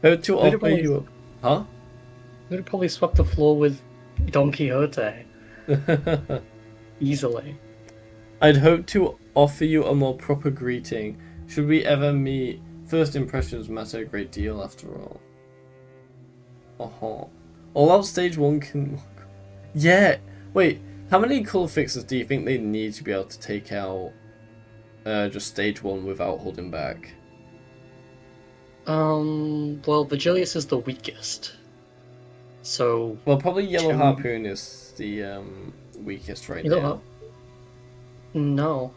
Hope to offer you a... Huh? We'd probably swept the floor with Don Quixote. Easily. I'd hope to offer you a more proper greeting. Should we ever meet, first impressions matter a great deal after all. All out stage 1 can... Yeah! Wait, how many colour fixes do you think they need to be able to take out just stage 1 without holding back? Well, Vigilius is the weakest. So... Well, probably Yellow Harpoon is the weakest right now. No.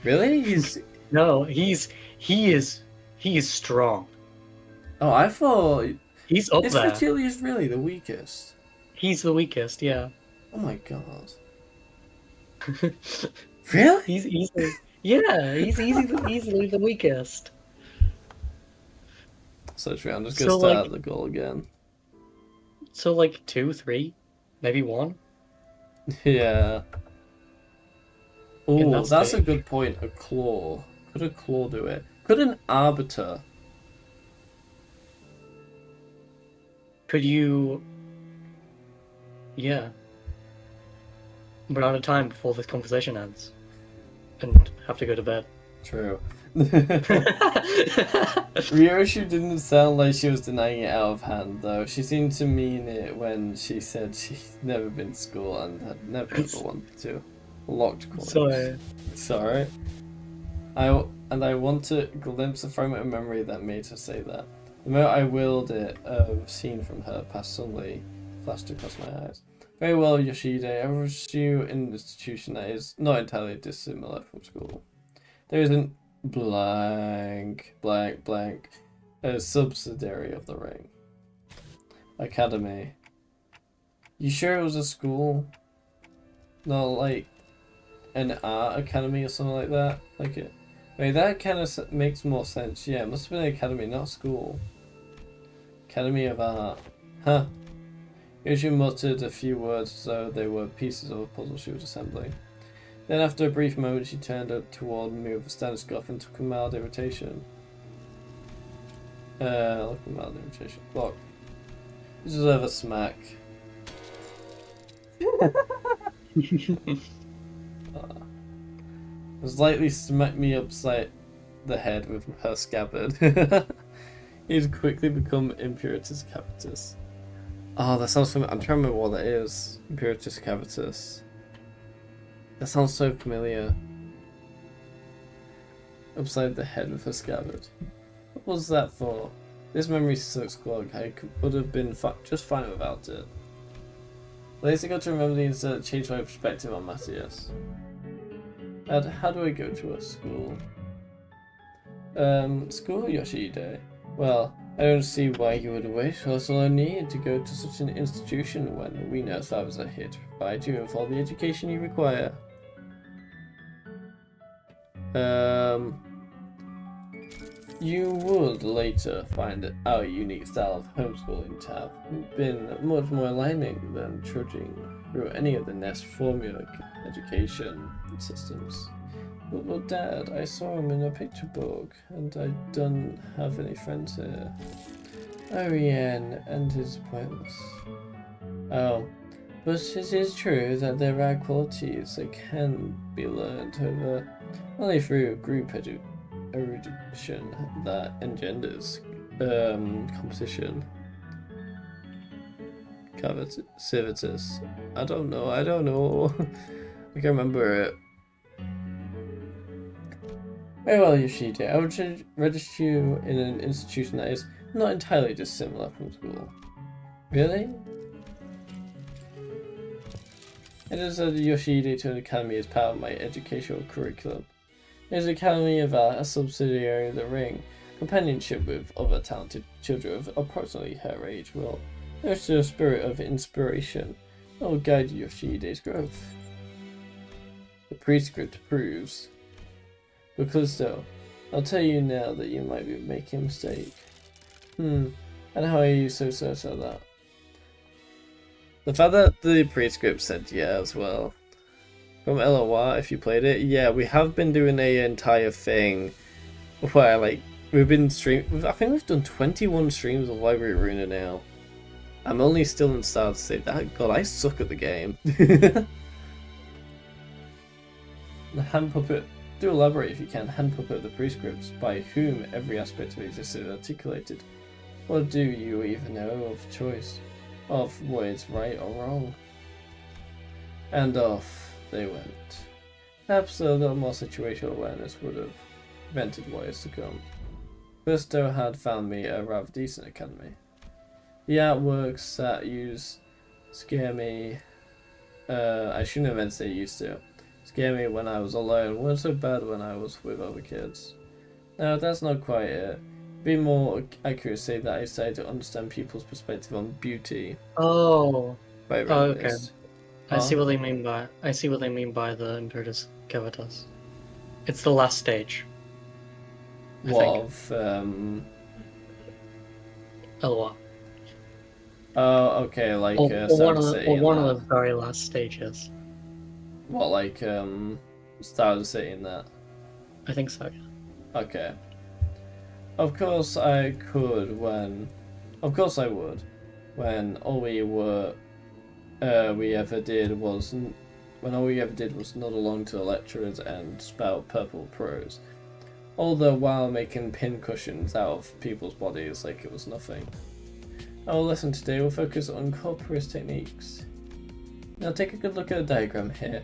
Really? He's... No, he is strong. Oh, I thought... He's up Is there. Vigilius really the weakest? He's the weakest, yeah. Oh my god. Really? He's easily... Yeah, he's easily the weakest. So true, I'm just gonna start the goal again. So like 2, 3, maybe 1? Yeah. Oh, that's a stage. good point. A claw. Could a claw do it? Could an arbiter? Could you... Yeah. Run out of time before this conversation ends. And have to go to bed. True. Ryoshu didn't sound like she was denying it out of hand, though. She seemed to mean it when she said she'd never been to school and had never ever wanted to. Locked corners. Sorry. I want to glimpse a fragment of memory that made her say that. The moment I willed it, a scene from her past suddenly flashed across my eyes. Very well, Yoshide. I wish you in an institution that is not entirely dissimilar from school. There isn't blank, a subsidiary of the ring. Academy. You sure it was a school? Not like an art academy or something like that? Like it. Wait, that kind of makes more sense. Yeah, it must have been an academy, not a school. Academy of Art. Huh. Yoshi muttered a few words as though they were pieces of a puzzle she was assembling. Then after a brief moment she turned up toward me with a stethoscope and took a mild irritation. Look at mild irritation. Look. You deserve a smack. Slightly smacked me upside the head with her scabbard. He'd quickly become Imperatus Capitis. Oh, that sounds familiar. I'm trying to remember what that is. Imperatus Capitis. That sounds so familiar. Upside the head with her scabbard. What was that for? This memory sucks, Clog. Would have been just fine without it. At least I got to remember these changed my perspective on Matthias. How do I go to a school? School, Yoshide? Well, I don't see why you would wish or so need to go to such an institution when we nurse fathers are here to provide you with all the education you require. You would later find our unique style of homeschooling to have been much more aligning than trudging through any of the nest formula education systems. Well, Dad, I saw him in a picture book, and I don't have any friends here. Oh, Ian, and his points. Oh, but it is true that there are qualities that can be learned over only through group erudition that engenders competition. Civitas. I don't know. I can't remember it. Very well, Yoshida. I would register you in an institution that is not entirely dissimilar from school. Really? It is a Yoshida to an academy as part of my educational curriculum. It is an academy of art, a subsidiary of the Ring. Companionship with other talented children of approximately her age will nurture a spirit of inspiration that will guide Yoshida's growth. The prescript proves. Because though, I'll tell you now that you might be making a mistake. And how are you so certain of that? The fact that the prescript said yeah as well. From LOR, if you played it, yeah, we have been doing an entire thing where like we've been I think we've done 21 streams of Library Arena now. I'm only still in start to say that. God, I suck at the game. The hand puppet. Do elaborate if you can. Hand puppet the prescripts by whom every aspect of existence is articulated. What do you even know of choice? Of what is right or wrong? And off they went. Perhaps a little more situational awareness would have prevented what is to come. Bristow had found me a rather decent academy. The artworks that scare me. I shouldn't have meant to say used to. Scare me when I was alone, weren't so bad when I was with other kids. No, that's not quite it. Be more accurate, say that I started to understand people's perspective on beauty. Oh. By Okay. Huh? I see what they mean by the Imperatus Cavitas. It's the last stage. What of LOR. Oh, okay, like Or one that. of the very last stages. What, like Star City in that? I think so, yeah. Okay. Of course I could when... Of course I would. When all we ever did was nod along to the lecturers and spout purple prose. All the while making pin cushions out of people's bodies like it was nothing. Our lesson today will focus on corporist techniques. Now take a good look at the diagram here.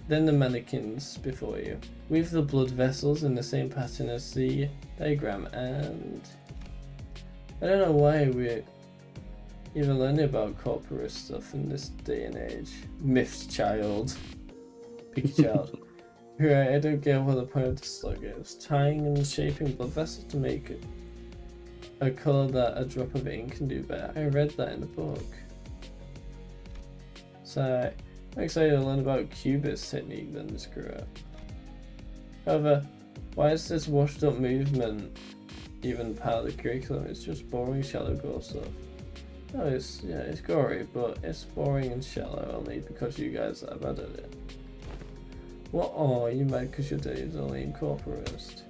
Then the mannequins before you. Weave the blood vessels in the same pattern as the diagram, and I don't know why we're even learning about corporist stuff in this day and age. Miffed child. Picky child. Right, I don't get what the point of this slug is. Tying and shaping blood vessels to make a colour that a drop of ink can do better. I read that in the book. So I'm excited to learn about Cubist technique then this grew up. However, why is this washed up movement even part of the curriculum? It's just boring shallow gore stuff. Oh, it's gory, but it's boring and shallow only because you guys are bad at it. What are you mad because your daddy is only in corporist?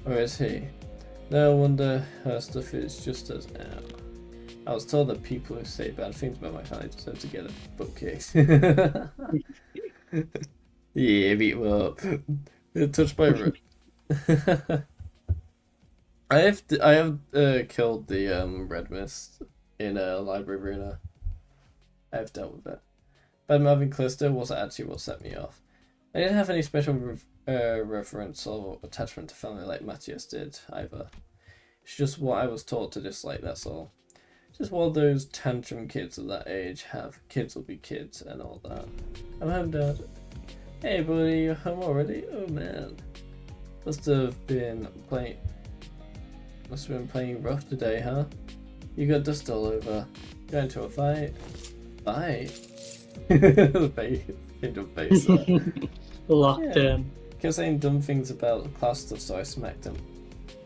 Or is he? No wonder her stuff is just as now. I was told that people who say bad things about my family deserve to get a bookcase. Yeah, beat him up. Touched by I have killed the red mist in a library arena. I have dealt with it. But Marvin Clister wasn't actually what set me off. I didn't have any special reference or attachment to family like Matthias did either. It's just what I was taught to dislike, that's all. Just what those tantrum kids of that age have. Kids will be kids and all that. I'm home, Dad. Hey, buddy, you're home already? Oh, man. Must have been playing rough today, huh? You got dust all over. Going to a fight? Fight? The face there. Locked in. Kept saying dumb things about the class stuff, so I smacked him.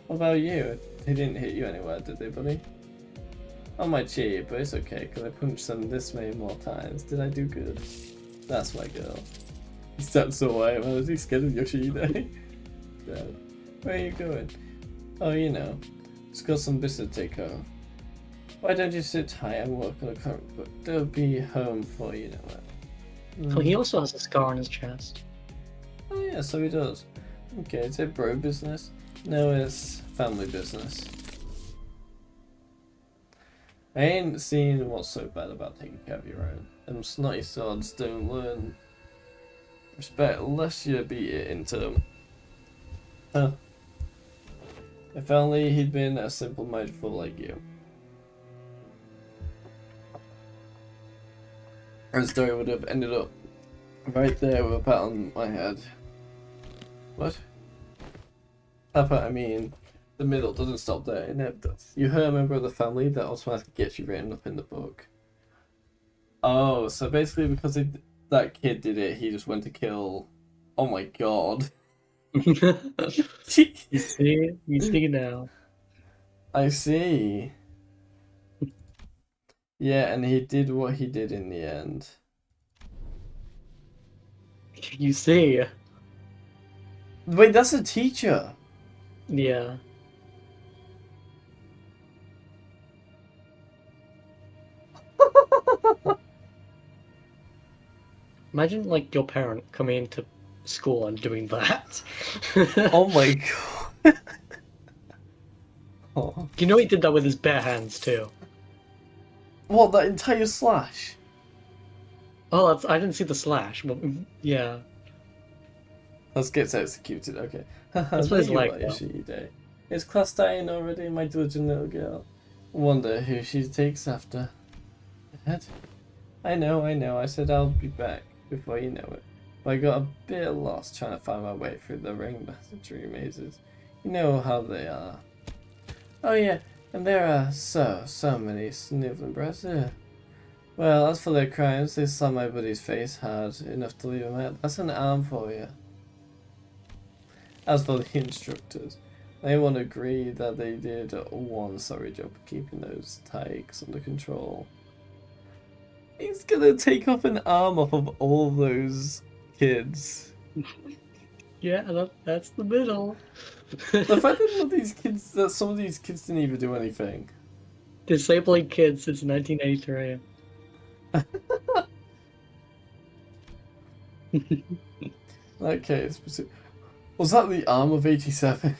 What about you? They didn't hit you anywhere, did they, buddy? On my cheek, but it's okay, because I punched them this many more times. Did I do good? That's my girl. He steps away. Well, is he scared of Yoshihide? Dad, where are you going? Oh, you know. Just got some business to take care of. Why don't you sit tight and work on a comic book? They'll be home for you know it. Oh, he also has a scar on his chest. Oh yeah, so he does. Okay, is it bro business? No, it's family business. I ain't seen what's so bad about taking care of your own. Them snotty swords don't learn respect unless you beat it into them. Huh. If only he'd been a simple-minded fool like you. Our story would have ended up right there with a pat on my head. What? Papa, I mean, the middle doesn't stop there, it never does. You hurt a member of the family, that automatically gets you written up in the book. Oh, so basically because that kid did it, he just went to kill... Oh my god. You see now. I see. Yeah, and he did what he did in the end. You see. Wait, that's a teacher. Yeah. Imagine like your parent coming into school and doing that. Oh my god. Oh. You know he did that with his bare hands too. What, that entire slash? Oh, I didn't see the slash, but yeah. Let's get executed, okay. That's what it's like, though. Yoshihide. Is class dying already, my diligent little girl? Wonder who she takes after. Dad? I know, I said I'll be back before you know it. But I got a bit lost trying to find my way through the ring tree mazes. You know how they are. Oh yeah, and there are so many sniveling brats here. Well, as for their crimes, they saw my buddy's face hard enough to leave him out. That's an arm for you. As for the instructors, they won't agree that they did one sorry job of keeping those tykes under control. He's gonna take off an arm off of all those kids. Yeah, that's the middle. The fact that some of these kids didn't even do anything. Disabling kids since 1983. Okay, was that the arm of 87?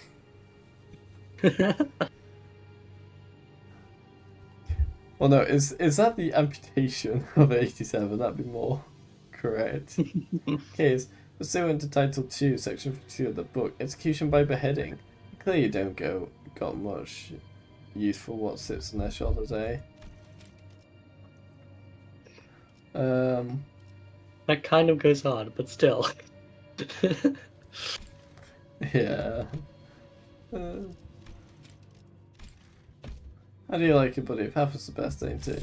Well, no, is that the amputation of 87? That'd be more correct. Okay, pursuant to Title 2, Section 52 of the book, execution by beheading. Clearly you don't got much use for what sits on their shoulders, eh? That kind of goes on, but still. Yeah. How do you like it, buddy? Papa's the best, ain't he?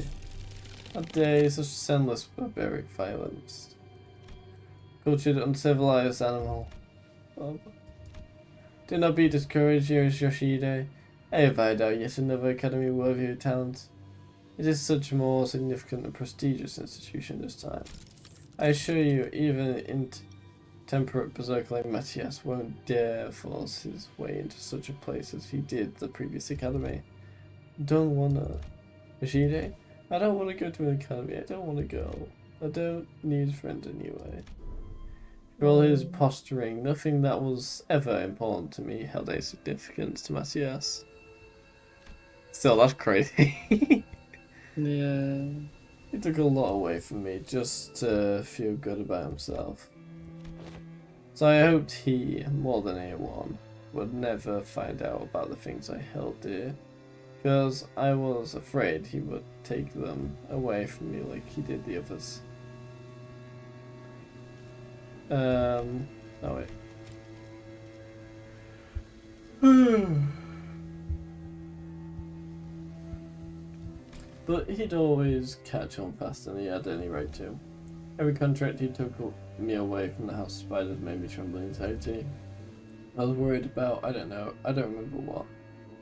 A day, such senseless barbaric violence. Cultured, uncivilized animal. Oh. Do not be discouraged, Yoshihide. I have eyed out yet another academy worthy of your talents. It is such a more significant and prestigious institution this time. I assure you, even intemperate berserk like Matthias won't dare force his way into such a place as he did the previous academy. Don't wanna. Yoshihide? I don't want to go to an academy. I don't want to go. I don't need friends anyway. For all his posturing, nothing that was ever important to me held a significance to Matthias. Still, that's crazy. Yeah. He took a lot away from me just to feel good about himself. So I hoped he, more than anyone, would never find out about the things I held dear, because I was afraid he would take them away from me like he did the others. Oh wait. But he'd always catch on faster than he had any right to. Every contract he took me away from the House of Spiders made me tremble in anxiety. I was worried about, I don't remember what.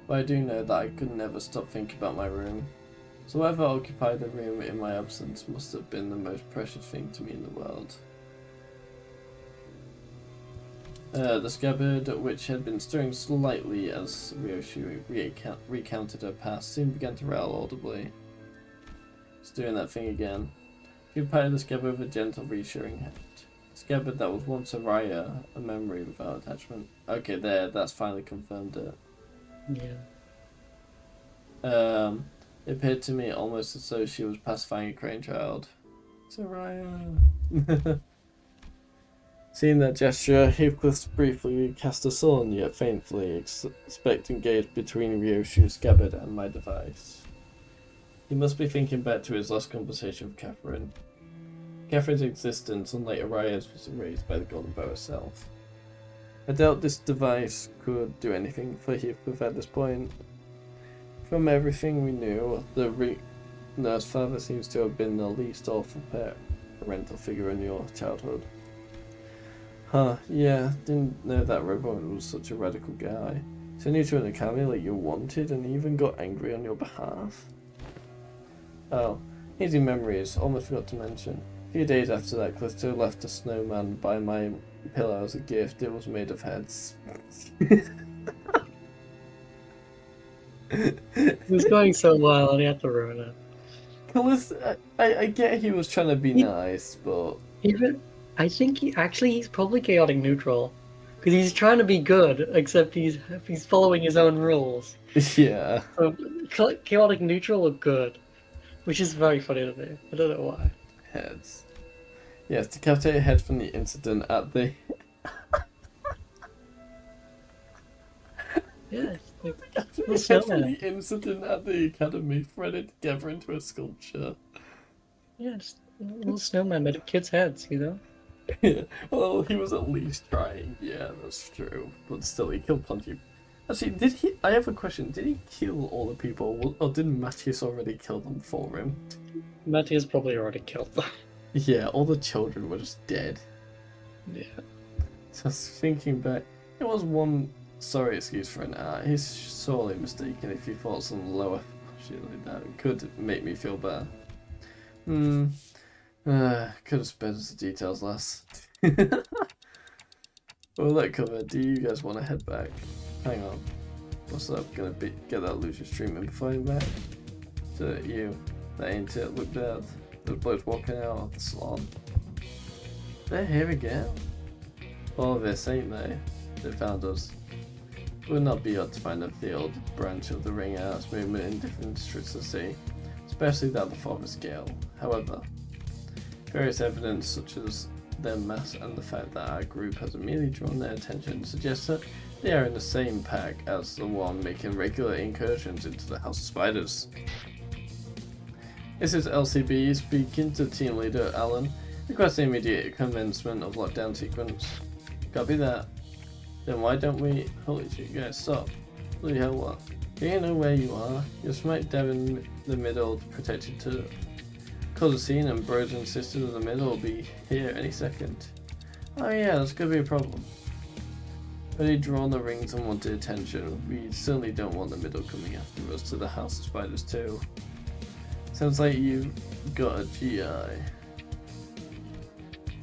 But I do know that I could never stop thinking about my room. So whoever occupied the room in my absence must have been the most precious thing to me in the world. The scabbard, which had been stirring slightly as Ryoshi recounted her past, soon began to rattle audibly. It's doing that thing again. He patted the scabbard with a gentle, reassuring hand. A scabbard that was once a Raya, a memory without attachment. Okay, that's finally confirmed it. Yeah. It appeared to me almost as though she was pacifying a crying child. It's a Raya. Seeing that gesture, Heathcliff briefly cast a sullen yet faintly expectant gaze between Ryoshi's scabbard and my device. He must be thinking back to his last conversation with Catherine. Catherine's existence, unlike Araya's, was erased by the Golden Bow herself. I doubt this device could do anything for Heathcliff at this point. From everything we knew, the nurse father seems to have been the least awful parental figure in your childhood. Huh, yeah, didn't know that robot was such a radical guy. Sent you to an academy like you wanted and even got angry on your behalf? Oh, easy memories, almost forgot to mention. A few days after that, Callisto left a snowman by my pillow as a gift. It was made of heads. It was going so well and he had to ruin it. Callisto, I get he was trying to be nice, but... I think he's probably chaotic neutral. Because he's trying to be good, except he's following his own rules. Yeah. So, chaotic neutral or good. Which is very funny to me. I don't know why. Heads. Yes, decapitate head from the incident at the... Yes. Decapitate head from the incident at the academy, threaded together into a sculpture. Yeah, just a little snowman made of kids' heads, you know? Yeah, well, he was at least trying. Yeah, that's true. But still, he killed plenty. Actually, I have a question. Did he kill all the people, or did Matthias already kill them for him? Matthias probably already killed them. Yeah, all the children were just dead. Yeah. Just thinking back, it was one sorry excuse for an art. He's sorely mistaken if he thought some lower shit like that could make me feel better. Could have spared us the details less. Well, that covered. Do you guys want to head back? Hang on. What's up? Gonna get that Lucius treatment before I'm back? So you, that ain't it. Look there. The blokes walking out of the salon. They're here again. All of this, ain't they? They found us. It would not be odd to find a field branch of the ring arts movement in different districts of the city, especially that of the former scale. However, various evidence such as their mass and the fact that our group has immediately drawn their attention suggests that they are in the same pack as the one making regular incursions into the House of Spiders. This is LCB speaking to team leader Alan, requesting immediate commencement of lockdown sequence. Copy that. Then why don't we... Holy shit, guys, stop. Holy hell, what? Do you know where you are? You're smack dab in the middle, protected to cause a scene, and brothers and sisters of the middle will be here any second. Oh yeah, that's gonna be a problem. But he'd drawn the rings and wanted attention. We certainly don't want the middle coming after us to the House of Spiders too. Sounds like you've got a GI.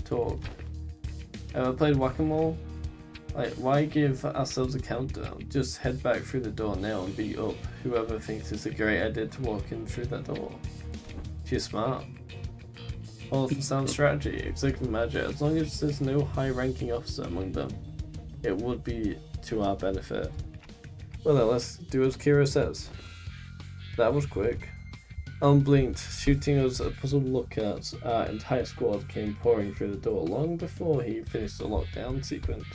Talk. Ever played whack-a-mole? Like, why give ourselves a countdown? Just head back through the door now and beat up whoever thinks it's a great idea to walk in through that door. She's smart. All of the sound strategy, executive magic, as long as there's no high-ranking officer among them, it would be to our benefit. Well then, let's do as Kira says. That was quick. Alan blinked, shooting us a puzzled look as our entire squad came pouring through the door long before he finished the lockdown sequence.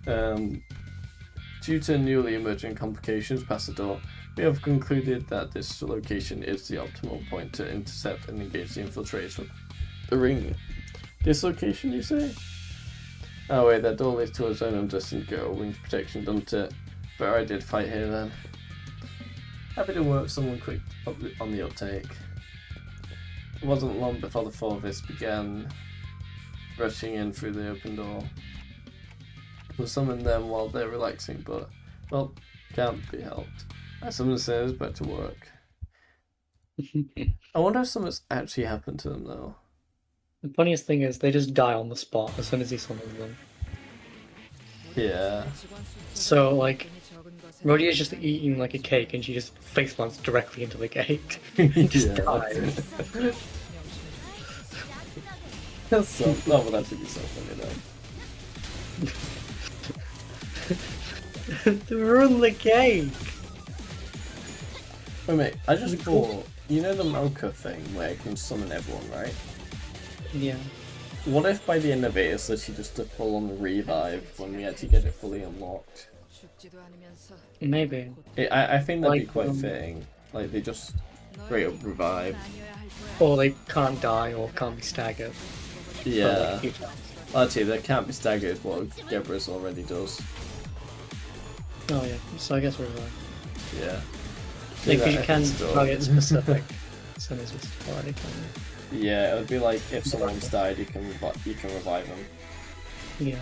Due to newly emerging complications past the door, we have concluded that this location is the optimal point to intercept and engage the infiltrators from the ring. This location, you say? Oh wait, that door leads to a zone of distant girl. Wings protection, doesn't it? But I did fight here then. Happy to work someone quick on the uptake. It wasn't long before the four of us began rushing in through the open door. We'll summon them while they're relaxing, but, well, can't be helped. I summoned the sailors back to work. I wonder if something's actually happened to them though. The funniest thing is they just die on the spot as soon as he summons them. Yeah. So, like, Rhodey is just eating like a cake and she just face plants directly into the cake. And just dies. That would actually be so funny though. They ruined the cake! Wait, I just thought, you know the Malka thing where it can summon everyone, right? Yeah. What if by the end of it it's literally just a full-on revive when we actually get it fully unlocked? Maybe. I think that'd be Like, quite fitting. Like, they just straight up revive. Or they can't die or can't be staggered. Yeah. Like, Actually, they can't be staggered, what Gebris already does. oh yeah, so I guess we're right. Yeah. Because you can Still. target specific sinners with already, can't Yeah, it would be like if someone's died, you can revive them. you? Yeah.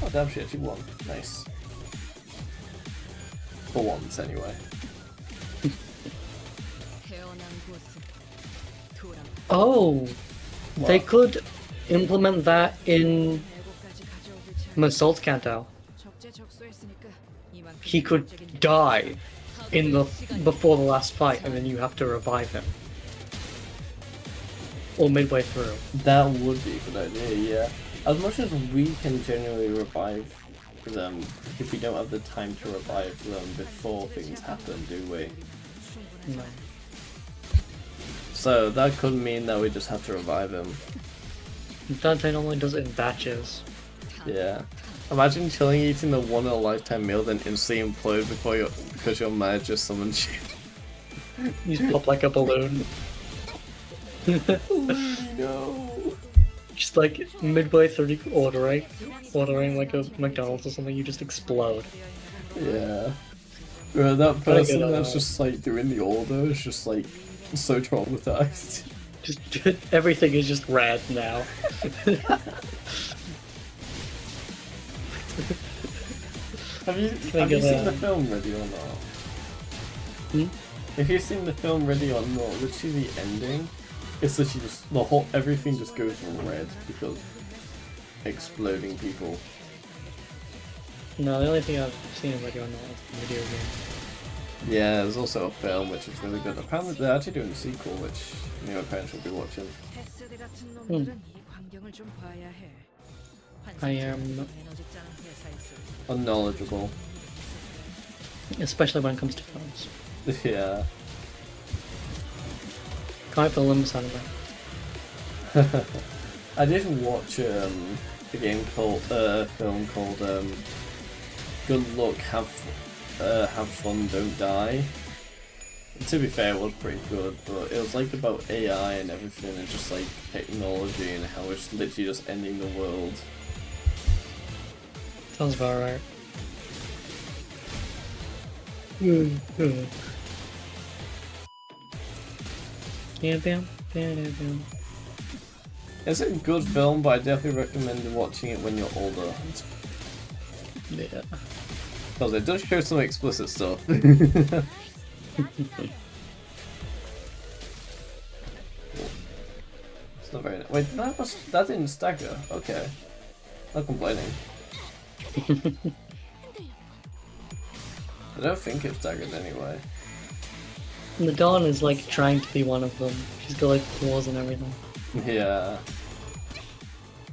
Oh damn, she actually won. Nice. For once, anyway. Oh! They What? could implement that in Assault Canto. He could die in the before the last fight, and then you have to revive him. Or midway through. That would be a good idea, yeah. As much as we can genuinely revive them, if we don't have the time to revive them before things happen, do we? No. So that could mean that we just have to revive him. Dante normally does it in batches. Yeah. Imagine chilling eating the one in a lifetime meal, then instantly implode because your manager summoned you. You just pop like a balloon. No. Just like midway through ordering like a McDonald's or something, you just explode. Yeah. That Gotta person get that's out. just like doing the order is just like so traumatized. Just everything is just red now. Have you get seen a- the film Ready or Not? Hmm? If you've seen the film Ready or Not, literally the ending, it's literally just everything just goes red because exploding people. No, the only thing I've seen of Lego Not is the video game. Yeah, there's also a film which is really good. Apparently they're actually doing a sequel which me and my parents will be watching. I am, Unknowledgeable. especially when it comes to films. Yeah. Can't wait for the Limbus anime. I did watch a film called Good Luck, Have Fun, Don't Die. And to be fair, it was pretty good, but it was like about AI and everything, and just like technology and how it's literally just ending the world. Sounds about right. It's a good film, but I definitely recommend watching it when you're older. Yeah. Because it does show some explicit stuff. It's not very. Wait, that didn't stagger. Okay. Not complaining. I don't think it's staggered anyway. The Dawn is like trying to be one of them. She's got like claws and everything. Yeah.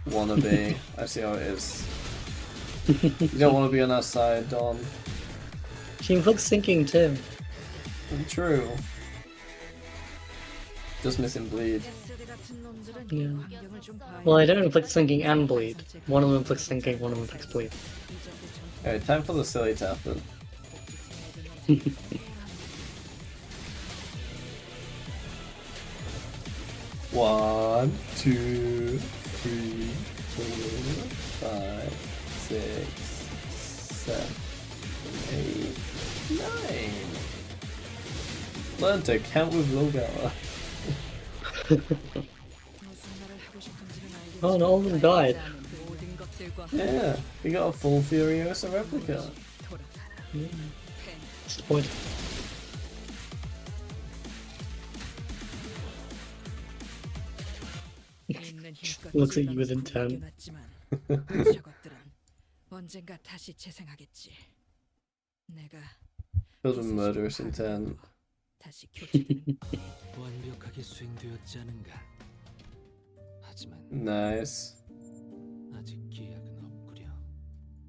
Wannabe. I see how it is. You don't want to be on our side, Dawn. She looks sinking too. True. Just missing bleed. Yeah. Well, I don't inflict sinking and bleed. One of them inflicts sinking, one of them inflicts bleed. Alright, time for the silly tap then. One, two, three, 4, 5, 6, 7, 8, 9. Learn to count with Logawa. Oh, no, all of them died. Yeah, we got a full Furiosa replica. Disappointed. Looks at you with intent. 언젠가 다시 재생하겠지. 내가 Build a murderous intent. 다시 교체되는 완벽하게 수행되었지 않은가. 하지만 Nice. 아직 기약은 없구려.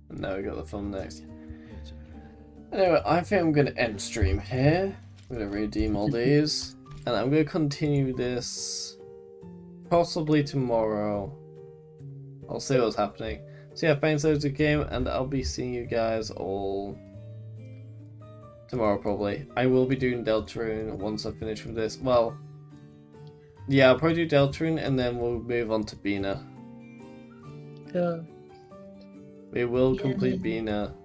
And now we got the fun next. 여전히 난 Anyway, I think I'm going to end stream here. I'm going to redeem all these. And I'm going to continue this possibly tomorrow. I'll see what's happening. So yeah, thanks for the game, and I'll be seeing you guys all tomorrow probably. I will be doing Deltarune once I finish with this. Well, yeah, I'll probably do Deltarune and then we'll move on to Bina. Yeah. We will complete Bina.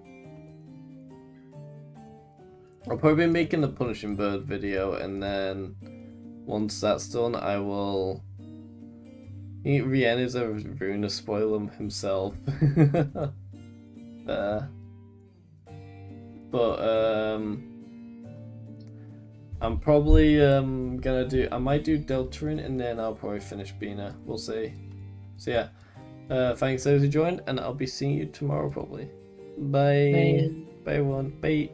I'll probably be making the Punishing Bird video, and then once that's done, I will. Rien is a ruiner spoil himself. But I'm probably gonna do. I might do Deltarune and then I'll probably finish Bina. We'll see. So yeah, thanks those who joined, and I'll be seeing you tomorrow probably. Bye. Bye everyone. Bye.